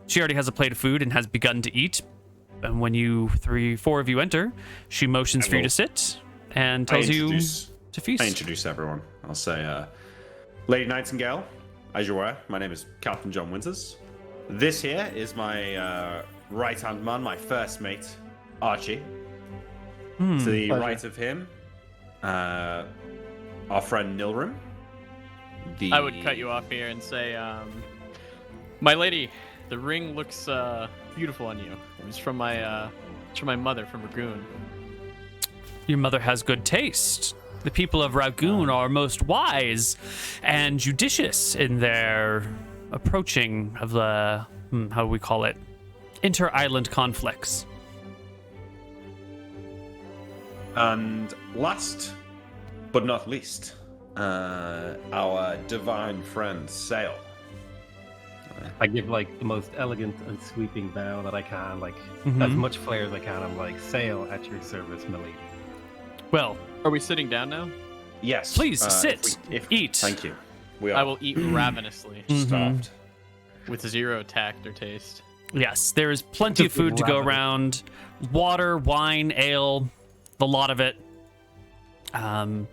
She already has a plate of food and has begun to eat. And when you 4 of you enter, she motions for you to sit and tells you to feast. I introduce everyone. I'll say, Lady Nightingale, as you're aware, my name is Captain John Winters. This here is my right-hand man, my first mate, Archie. To the Pleasure. right of him, our friend Nilrim. I would cut you off here and say, my lady, the ring looks beautiful on you. It was from my mother from Ragoon. Your mother has good taste. The people of Ragoon are most wise and judicious in their approaching of the, how do we call it, inter-island conflicts. And last but not least, our divine friend, Sail. I give like the most elegant and sweeping bow that I can, like Mhm. as much flair as I can. I'm like, sail at your service, milady. Well, Are we sitting down now? Yes. Please sit, eat. Thank you. We are I will eat ravenously starved. with 0 tact or taste. yes, there is plenty of food to go around. Water, wine, ale, the lot of it. And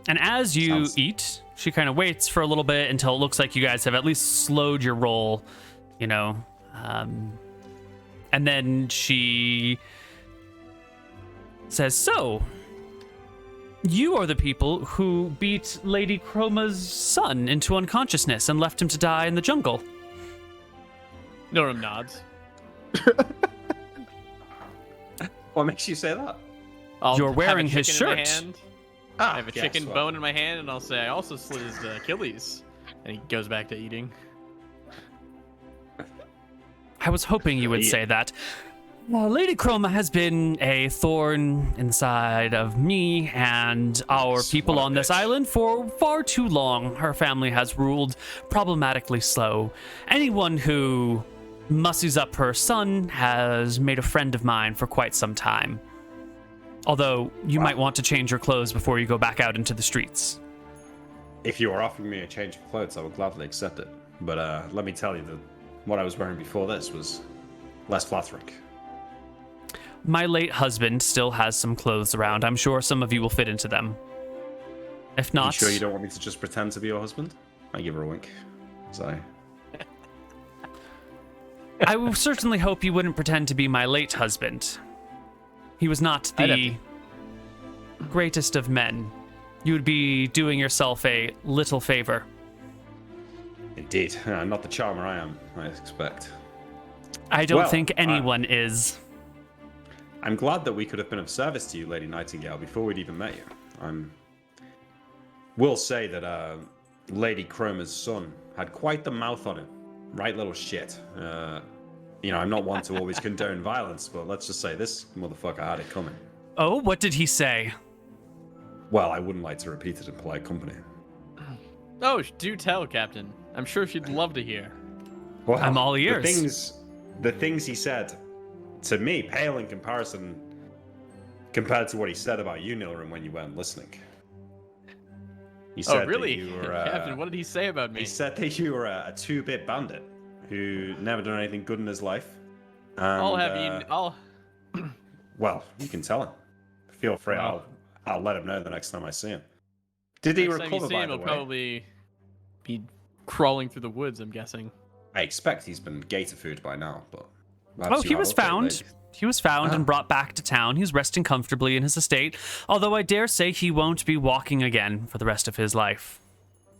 as you eat, she kind of waits for a little bit until it looks like you guys have at least slowed your roll, you know. And then she says, "So, you are the people who beat Lady Chroma's son into unconsciousness and left him to die in the jungle." Nilrim nods. What makes you say that? I'll You're have a wearing his chicken in my shirt. hand. Ah, I have a yes, chicken well, bone in my hand, and I'll say I also slit his Achilles. And he goes back to eating. I was hoping you would say that. Lady Chroma has been a thorn inside of me and our people on this island for far too long. Her family has ruled problematically slow. Anyone who mussies up her son has made a friend of mine for quite some time. Although you might want to change your clothes before you go back out into the streets. If you are offering me a change of clothes, I would gladly accept it. But let me tell you that what I was wearing before this was less flattering. My late husband still has some clothes around. I'm sure some of you will fit into them. If not... You sure you don't want me to just pretend to be your husband? I give her a wink. I will certainly hope you wouldn't pretend to be my late husband. He was not the greatest of men. You would be doing yourself a little favor. Indeed. Not the charmer I am, I expect. I don't think anyone is. I'm glad that we could have been of service to you, Lady Nightingale, before we'd even met you. Will say that Lady Chroma's son had quite the mouth on him. Right little shit. I'm not one to always condone violence, but let's just say this motherfucker had it coming. Oh, what did he say? Well, I wouldn't like to repeat it in polite company. Oh, do tell, Captain. I'm sure she'd love to hear. Well, I'm all ears. The things he said to me pale in comparison compared to what he said about you, Nilrim, when you weren't listening. He said really? That you were, Captain, what did he say about me? He said that you were a two-bit bandit who never done anything good in his life. And, Well, you can tell him. Feel free. I'll let him know the next time I see him. Did he recover, by the way? He'll probably be crawling through the woods, I'm guessing. I expect he's been gator food by now, but... He was found. He was found and brought back to town. He's resting comfortably in his estate, although I dare say he won't be walking again for the rest of his life.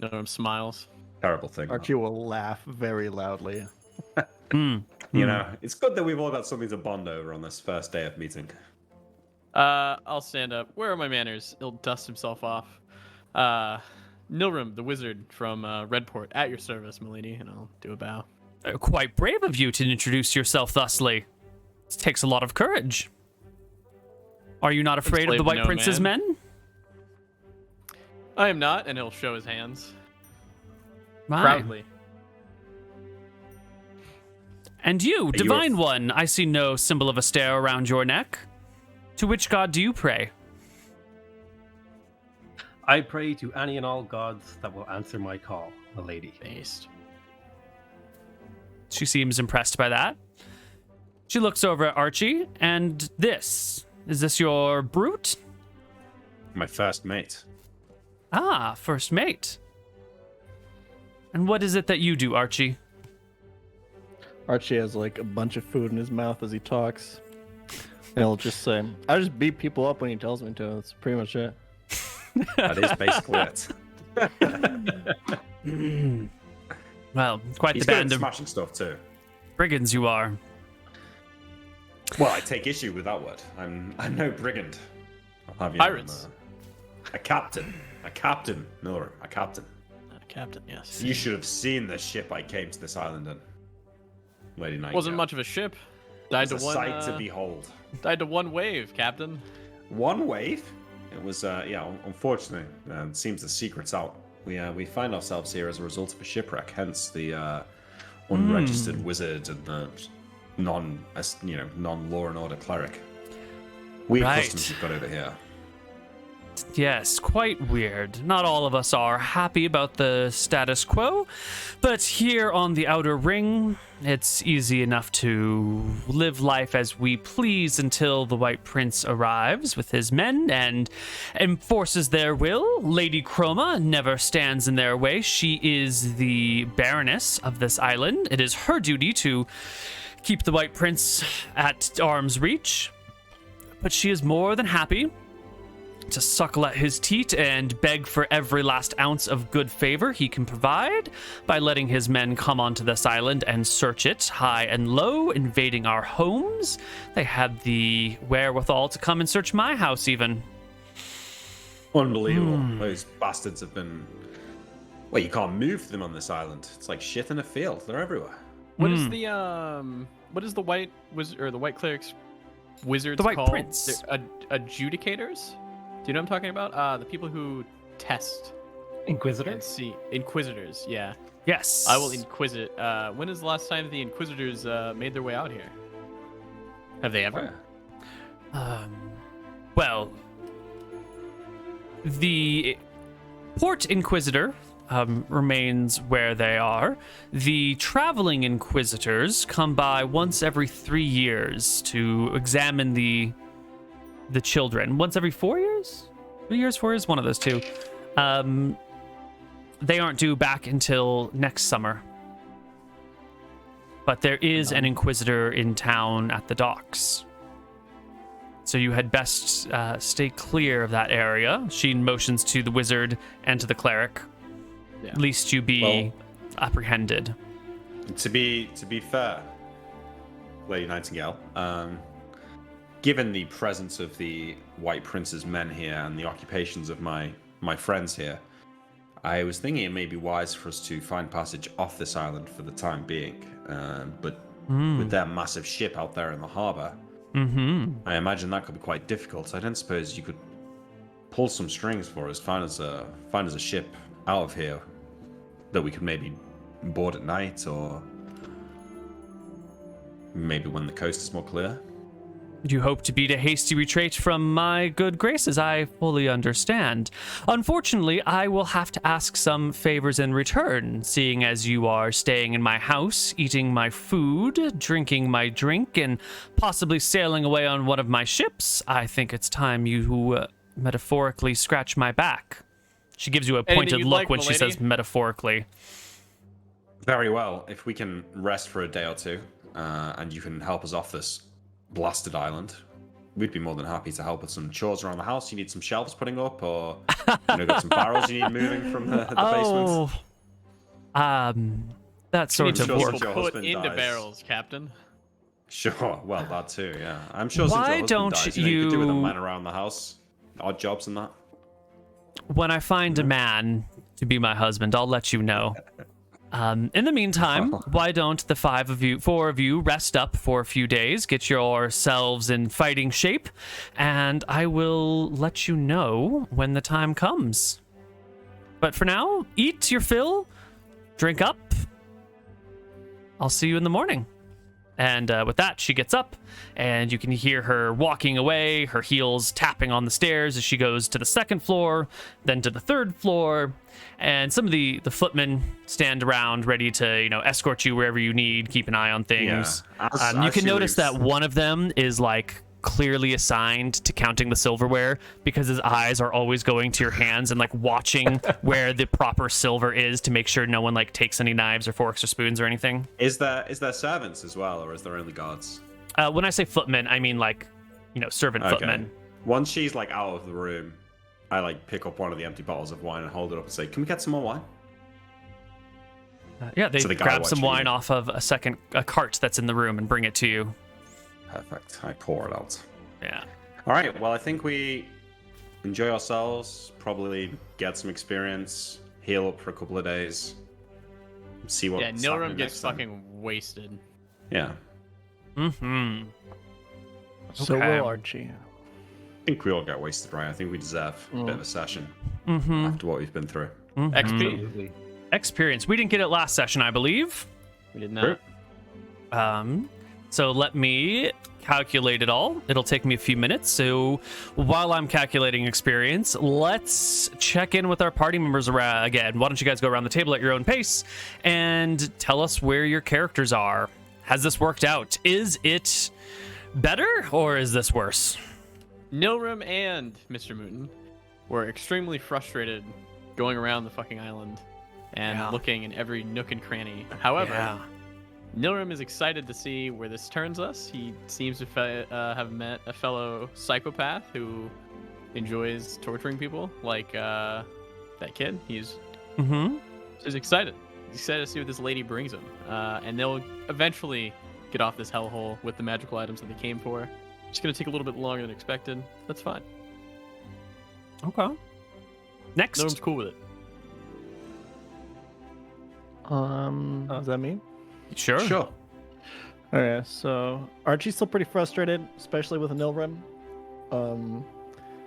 Nilrim smiles. Terrible thing. Archie will laugh very loudly. You know, it's good that we've all got something to bond over on this first day of meeting. I'll stand up. Where are my manners? He'll dust himself off. Nilrim, the wizard from Redport, at your service, milady, and I'll do a bow. Quite brave of you to introduce yourself thusly. It takes a lot of courage. Are you not afraid of the White Prince's men? I am not, and he'll show his hands. Proudly. And you, Divine One, I see no symbol of a stare around your neck. To which god do you pray? I pray to any and all gods that will answer my call, milady. Based. She seems impressed by that. She looks over at Archie, and is this your brute? My first mate. Ah, first mate. And what is it that you do, Archie? Archie has like a bunch of food in his mouth as he talks. And he'll just say, I just beat people up when he tells me to. That's pretty much it. That is basically it. Well, quite He's the band good at of smashing stuff too. brigands you are. Well, I take issue with that word. I'm no brigand. I'll have you Pirates. A captain, Nilrim, a captain. Captain, yes. You should have seen the ship I came to this island in, Lady Nightingale. Wasn't much of a ship. Died to a one. sight to behold. Died to one wave, Captain. One wave? It was, unfortunately, it seems the secret's out. We find ourselves here as a result of a shipwreck, hence the unregistered wizard and the non-law and order cleric. Weird customs we've got over here. Yes, quite weird. Not all of us are happy about the status quo, but here on the Outer Ring, it's easy enough to live life as we please until the White Prince arrives with his men and enforces their will. Lady Chroma never stands in their way. She is the Baroness of this island. It is her duty to keep the White Prince at arm's reach, but she is more than happy to suckle at his teat and beg for every last ounce of good favor he can provide by letting his men come onto this island and search it high and low, invading our homes. They had the wherewithal to come and search my house even. Unbelievable. Those bastards have been... Well, you can't move them on this island. It's like shit in a field. They're everywhere. What is the the white wizard or the white cleric's wizards The White called? Prince. They're adjudicators. Do you know what I'm talking about? The people who test Inquisitor? and see. Inquisitors, yeah. Yes. I will inquisit. When is the last time the Inquisitors made their way out here? Have they ever? Well, the Port Inquisitor remains where they are. The traveling Inquisitors come by once every 3 years to examine the children. Once every 4 years? 3 years, 4 years? One of those two. They aren't due back until next summer. But there is an Inquisitor in town at the docks. So you had best stay clear of that area. She motions to the wizard and to the cleric. Yeah. Lest you be apprehended. To be fair, Lady Nightingale, given the presence of the White Prince's men here and the occupations of my friends here, I was thinking it may be wise for us to find passage off this island for the time being. But with their massive ship out there in the harbor, I imagine that could be quite difficult. I don't suppose you could pull some strings for us, find us a ship out of here that we could maybe board at night, or maybe when the coast is more clear. You hope to beat a hasty retreat from my good graces, I fully understand. Unfortunately, I will have to ask some favors in return, seeing as you are staying in my house, eating my food, drinking my drink, and possibly sailing away on one of my ships. I think it's time you metaphorically scratch my back. She gives you a pointed you'd look like, when she milady? says metaphorically. Very well. If we can rest for a day or two, and you can help us off this blasted island, we'd be more than happy to help with some chores around the house. You need some shelves putting up, or got some barrels you need moving from the basement. That sort need of to work. your Put husband into dies. barrels, Captain. Sure. Well, that too. Yeah, I'm sure. Why Since your husband don't dies, you could do with a you- man around the house, odd jobs and that. When I find a man to be my husband, I'll let you know. In the meantime, why don't the four of you rest up for a few days, get yourselves in fighting shape, and I will let you know when the time comes. But for now, eat your fill, drink up. I'll see you in the morning. And with that, she gets up, and you can hear her walking away, her heels tapping on the stairs as she goes to the second floor, then to the third floor. And some of the footmen stand around ready to, escort you wherever you need, keep an eye on things. Yeah. You As can she notice leaves- that one of them is clearly assigned to counting the silverware because his eyes are always going to your hands and watching where the proper silver is to make sure no one takes any knives or forks or spoons or anything. Is there servants as well, or is there only guards? When I say footmen, I mean servant footmen. Once she's out of the room, I pick up one of the empty bottles of wine and hold it up and say, "Can we get some more wine?" Yeah, they So the guy grab some watching wine you. off of a cart that's in the room and bring it to you. Perfect. I pour it out. Yeah. All right. Well, I think we enjoy ourselves. Probably get some experience. Heal up for a couple of days. See what. Yeah, Nilram gets fucking wasted. Yeah. Mm-hmm. So Okay. will Archie. I think we all get wasted, right? I think we deserve a bit of a session Mm-hmm. after what we've been through. XP. Absolutely. Experience. We didn't get it last session, I believe. We did not. So let me calculate it all. It'll take me a few minutes. So while I'm calculating experience, let's check in with our party members again. Why don't you guys go around the table at your own pace and tell us where your characters are? Has this worked out? Is it better or is this worse? Nilram and MrMouton were extremely frustrated going around the fucking island and Yeah. looking in every nook and cranny. However, Yeah. Nilram is excited to see where this turns us. He seems to have met a fellow psychopath who enjoys torturing people, like that kid. He's excited. He's excited to see what this lady brings him. And they'll eventually get off this hellhole with the magical items that they came for. It's going to take a little bit longer than expected. That's fine. Okay. Next. Nilram's cool with it. Is that me? Sure. Sure. Okay, so Archie's still pretty frustrated, especially with Nilrim.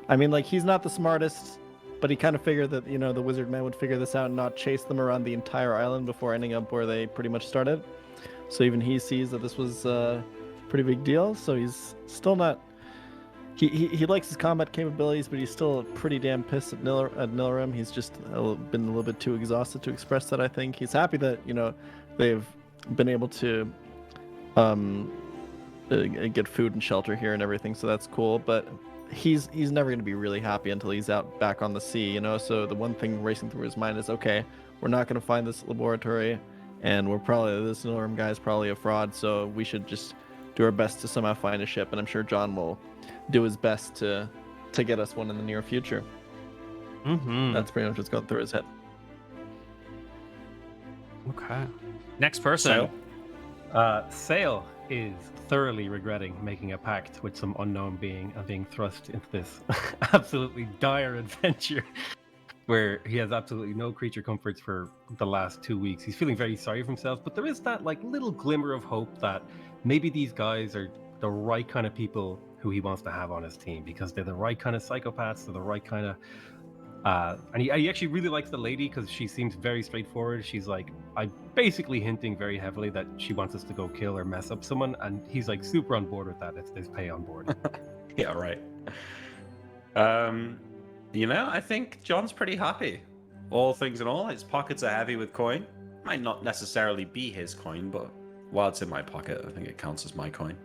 I mean, like, he's not the smartest, but he kind of figured that, you know, the wizard man would figure this out and not chase them around the entire island before ending up where they pretty much started. So even he sees that this was a pretty big deal, so he's still not... He likes his combat capabilities, but he's still pretty damn pissed at Nilrim. He's just been a little bit too exhausted to express that, I think. He's happy that, you know, they've been able to get food and shelter here and everything, so that's cool, but he's never going to be really happy until he's out back on the sea, you know. So the one thing racing through his mind is, okay, we're not going to find this laboratory, and this Nilrim guy is probably a fraud, so we should just do our best to somehow find a ship, and I'm sure John will do his best to get us one in the near future. That's pretty much what's going through his head. Okay. Next person. Sale is thoroughly regretting making a pact with some unknown being and being thrust into this absolutely dire adventure where he has absolutely no creature comforts for the last 2 weeks. He's feeling very sorry for himself, but there is that like little glimmer of hope that maybe these guys are the right kind of people who he wants to have on his team, because they're the right kind of psychopaths, they're the right kind of and he actually really likes the lady because she seems very straightforward. She's like, I'm basically hinting very heavily that she wants us to go kill or mess up someone, and he's like super on board with that if there's pay on board. Yeah, right. You know, I think John's pretty happy. All things in all, his pockets are heavy with coin. Might not necessarily be his coin, but while it's in my pocket, I think it counts as my coin.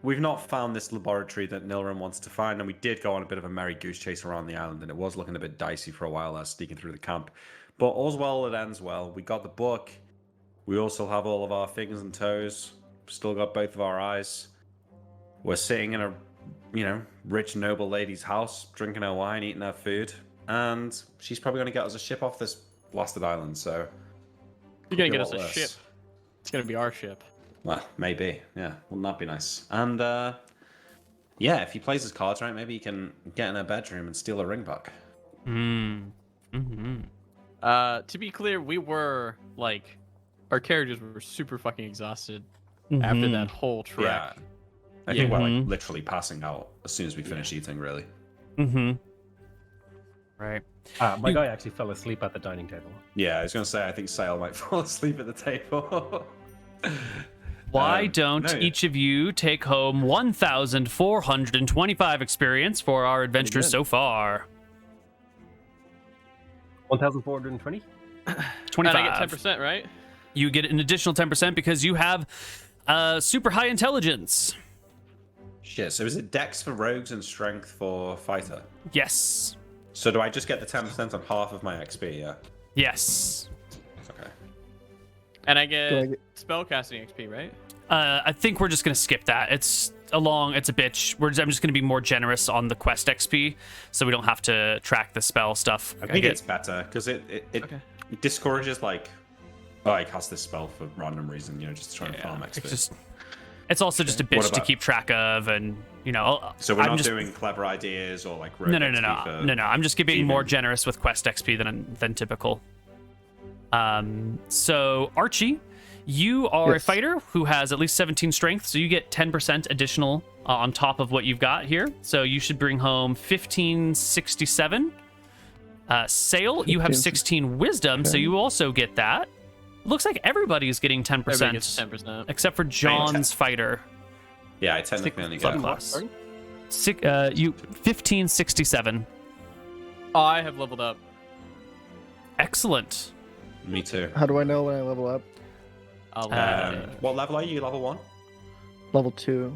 We've not found this laboratory that Nilrim wants to find, and we did go on a bit of a merry goose chase around the island, and it was looking a bit dicey for a while, sneaking through the camp. But all's well that ends well. We got the book. We also have all of our fingers and toes. Still got both of our eyes. We're sitting in a, you know, rich, noble lady's house, drinking her wine, eating her food, and she's probably going to get us a ship off this blasted island, so... You're going to get us a ship. It's going to be our ship. Well, maybe. Yeah, wouldn't that be nice? And, yeah, if he plays his cards right, maybe he can get in her bedroom and steal a ring back. To be clear, we were, like, our characters were super fucking exhausted after that whole trek. Yeah. I think we're, like, literally passing out as soon as we finish eating, really. Right. My guy actually fell asleep at the dining table. Yeah, I was going to say, I think Sale might fall asleep at the table. Why don't each of you take home 1,425 experience for our adventure so far? 1,420? 25. And I get 10%, right? You get an additional 10% because you have super high intelligence. Shit, so is it Dex for rogues and Strength for fighter? Yes. So do I just get the 10% on half of my XP, yeah? Yes. Okay. And I get spellcasting XP, right? I think we're just going to skip that. It's a bitch. I'm just going to be more generous on the quest XP, so we don't have to track the spell stuff. I think it's better, because it discourages, like, oh, I cast this spell for random reason, you know, just to try and farm XP. It's also just a bitch to keep track of, and, you know... So we're not doing clever ideas or, like, rogue XP No. I'm just being more generous with quest XP than typical. So, Archie, you are a fighter who has at least 17 strength, so you get 10% additional on top of what you've got here. So you should bring home 1567. Sale, you have 16 wisdom, so you also get that. Looks like everybody's getting 10%. Everybody gets 10%. Except for John's fighter. Yeah, I technically only get plus. You 1567. Oh, I have leveled up. Excellent. Me too. How do I know when I level up? What level are you? Level 1? Level 2.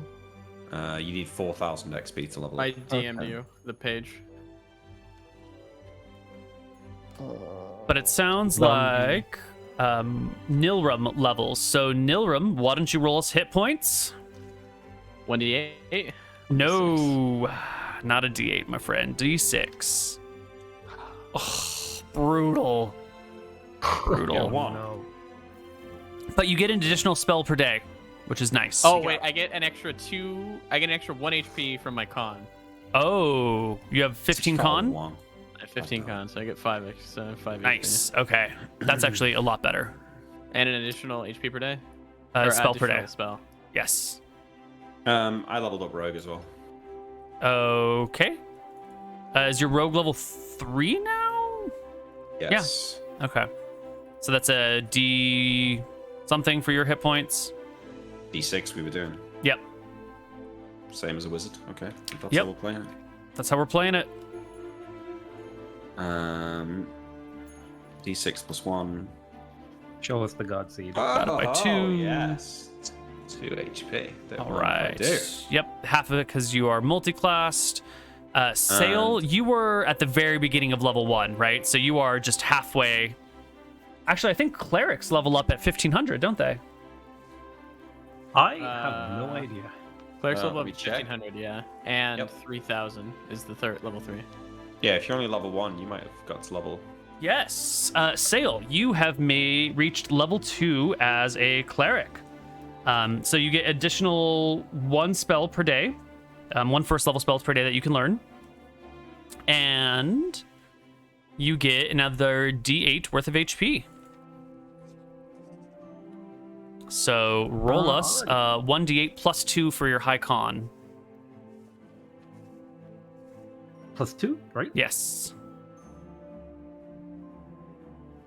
You need 4,000 XP to level up. I DM'd you the page. But it sounds like Nilrim levels. So Nilrim, why don't you roll us hit points? 1d8. No, not a d8, my friend. D6. Oh, brutal. Yeah, one. No. But you get an additional spell per day, which is nice. Oh wait, I get an extra 1 HP from my con. Oh, you have 15 con? One. I have 15 con, so I get 5 Nice. Okay, that's actually a lot better. And an additional HP per day? Or Spell per day. additional Spell. Yes. I leveled up rogue as well. Okay. Is your rogue level 3 now? Yes. Okay. So that's a D something for your hit points. D6 we were doing. Yep. Same as a wizard. Okay. That's Yep. how we're playing it. That's how we're playing it. D6 plus 1. Show us the god seed. Divided by 2. Yes. 2 HP. All right. Yep, half of it because you are multi-classed. Sail, you were at the very beginning of level 1, right? So you are just halfway. Actually, I think clerics level up at 1500, don't they? I have no idea. Clerics level let up me to check. 1500, yeah. And Yep. 3000 is the third level 3. Yeah, if you're only level 1, you might have got to level. Yes. Sail, you have reached level 2 as a cleric. So you get additional 1 spell per day, 1 first level spell per day that you can learn. And you get another D8 worth of HP. So roll us 1d8 plus 2 for your high con. Plus 2, right? Yes.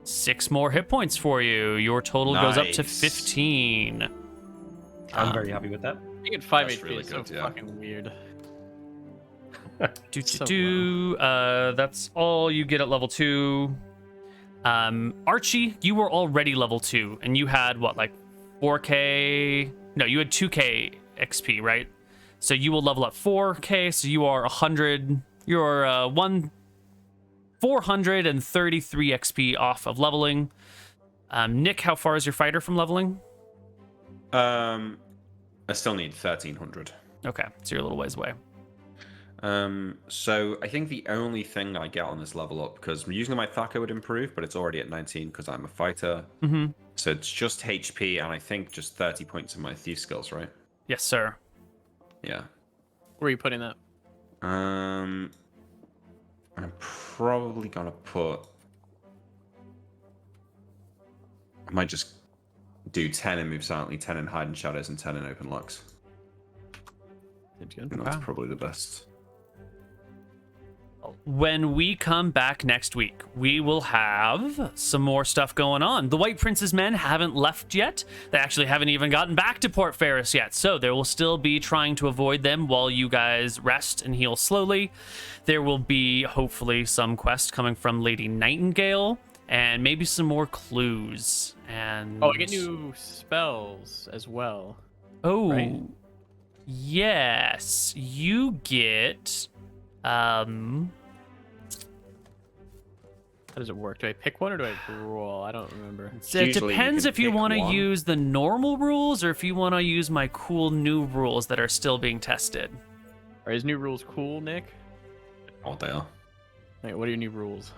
6 more hit points for you. Your total goes up to Nice. 15. I'm very happy with that. You get 5 That's HP really is so good, yeah. fucking weird. That's all you get at level 2. Archie, you were already level 2, and you had what, like 4k? No, you had 2k XP, right? So you will level up 4k. So you are 100. You're 433 XP off of leveling. Nick, how far is your fighter from leveling? I still need 1300. Okay, so you're a little ways away. So I think the only thing I get on this level up, because using my Thaco would improve, but it's already at 19 because I'm a fighter. Mm-hmm. So it's just HP and I think just 30 points in my thief skills, right? Yes, sir. Yeah. Where are you putting that? I'm probably gonna put. I might just do 10 and move silently, 10 in hide and shadows, and 10 in open locks. Seems good. And that's probably the best. When we come back next week, we will have some more stuff going on. The White Prince's men haven't left yet. They actually haven't even gotten back to Port Ferris yet. So there will still be trying to avoid them while you guys rest and heal slowly. There will be hopefully some quest coming from Lady Nightingale and maybe some more clues. And Oh, I get new spells as well. Oh, right? Yes, you get How does it work? Do I pick one or do I roll? I don't remember. So it Usually you depends can if you pick want to one. use the normal rules or if you want to use my cool new rules that are still being tested. Are his new rules cool, Nick? Oh, they are. Wait, what are your new rules?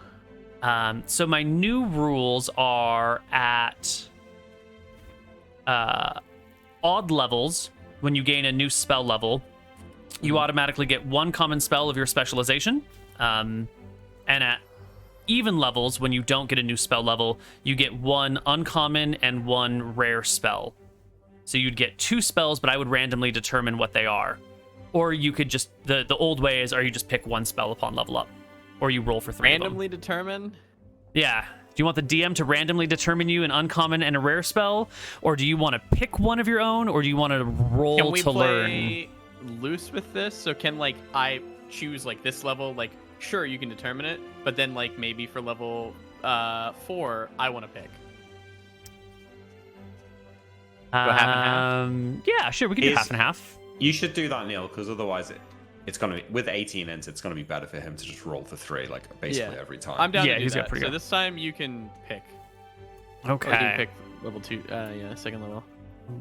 So my new rules are at odd levels. When you gain a new spell level, you automatically get 1 common spell of your specialization. And at even levels, when you don't get a new spell level, you get 1 uncommon and 1 rare spell. So you'd get 2 spells, but I would randomly determine what they are. Or you could just, the old way is, or you just pick 1 spell upon level up. Or you roll for 3 of them. Randomly determine? Yeah. Do you want the DM to randomly determine you an uncommon and a rare spell? Or do you want to pick one of your own? Or do you want to roll Can we to learn? play loose with this? So can, like, I choose, like, this level? Like, sure, you can determine it. But then, like, maybe for level 4, I want to pick. Go half and half? Yeah, sure. We can do Is- half and half. You should do that, Neil, because otherwise it's gonna be with 18 ins. It's gonna be better for him to just roll for 3, like basically Yeah. every time. I'm down Yeah, to do he's got that. pretty So good. this time you can pick. Or do Okay. you pick level 2? Yeah, second level.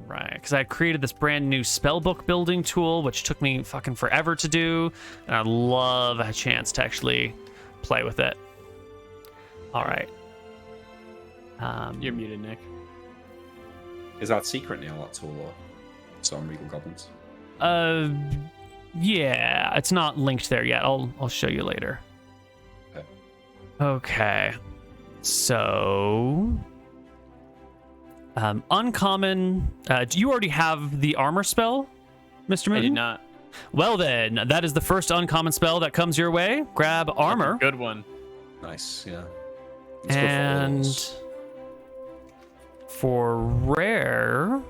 Right, because I created this brand new spellbook building tool, which took me fucking forever to do, and I'd love a chance to actually play with it. All right. You're muted, Nick. Is that secret, Neil? That tool or some Regal Goblins? Yeah, it's not linked there yet. I'll show you later. Okay. Okay. So Uncommon. Do you already have the armor spell, Mr. I McMouton? did not. Well then, that is the first uncommon spell that comes your way. Grab armor. Good one. Nice, yeah. It's good for And alls. for rare,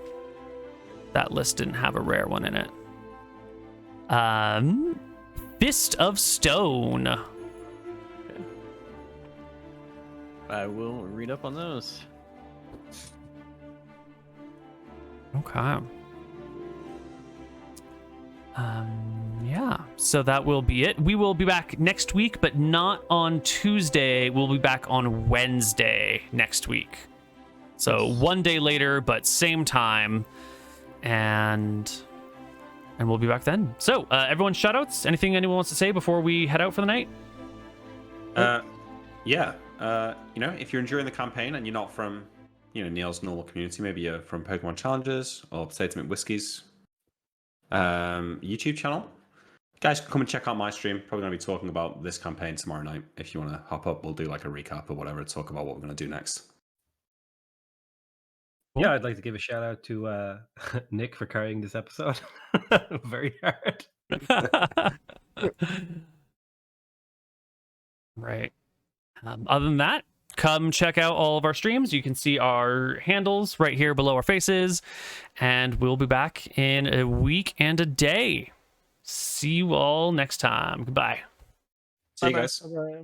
that list didn't have a rare one in it. Fist of Stone. I will read up on those. Okay. Yeah, so that will be it. We will be back next week, but not on Tuesday. We'll be back on Wednesday next week. So one day later, but same time. And we'll be back then. So, everyone, shoutouts? Anything anyone wants to say before we head out for the night? Yeah. If you're enjoying the campaign and you're not from, Neil's normal community, maybe you're from Pokemon Challenges or PotatoMcWhiskey's YouTube channel, guys, come and check out my stream. Probably going to be talking about this campaign tomorrow night. If you want to hop up, we'll do like a recap or whatever, talk about what we're going to do next. Yeah, I'd like to give a shout out to Nick for carrying this episode. Very hard. Right. Other than that, come check out all of our streams. You can see our handles right here below our faces. And we'll be back in a week and a day. See you all next time. Goodbye. See you guys. Bye-bye.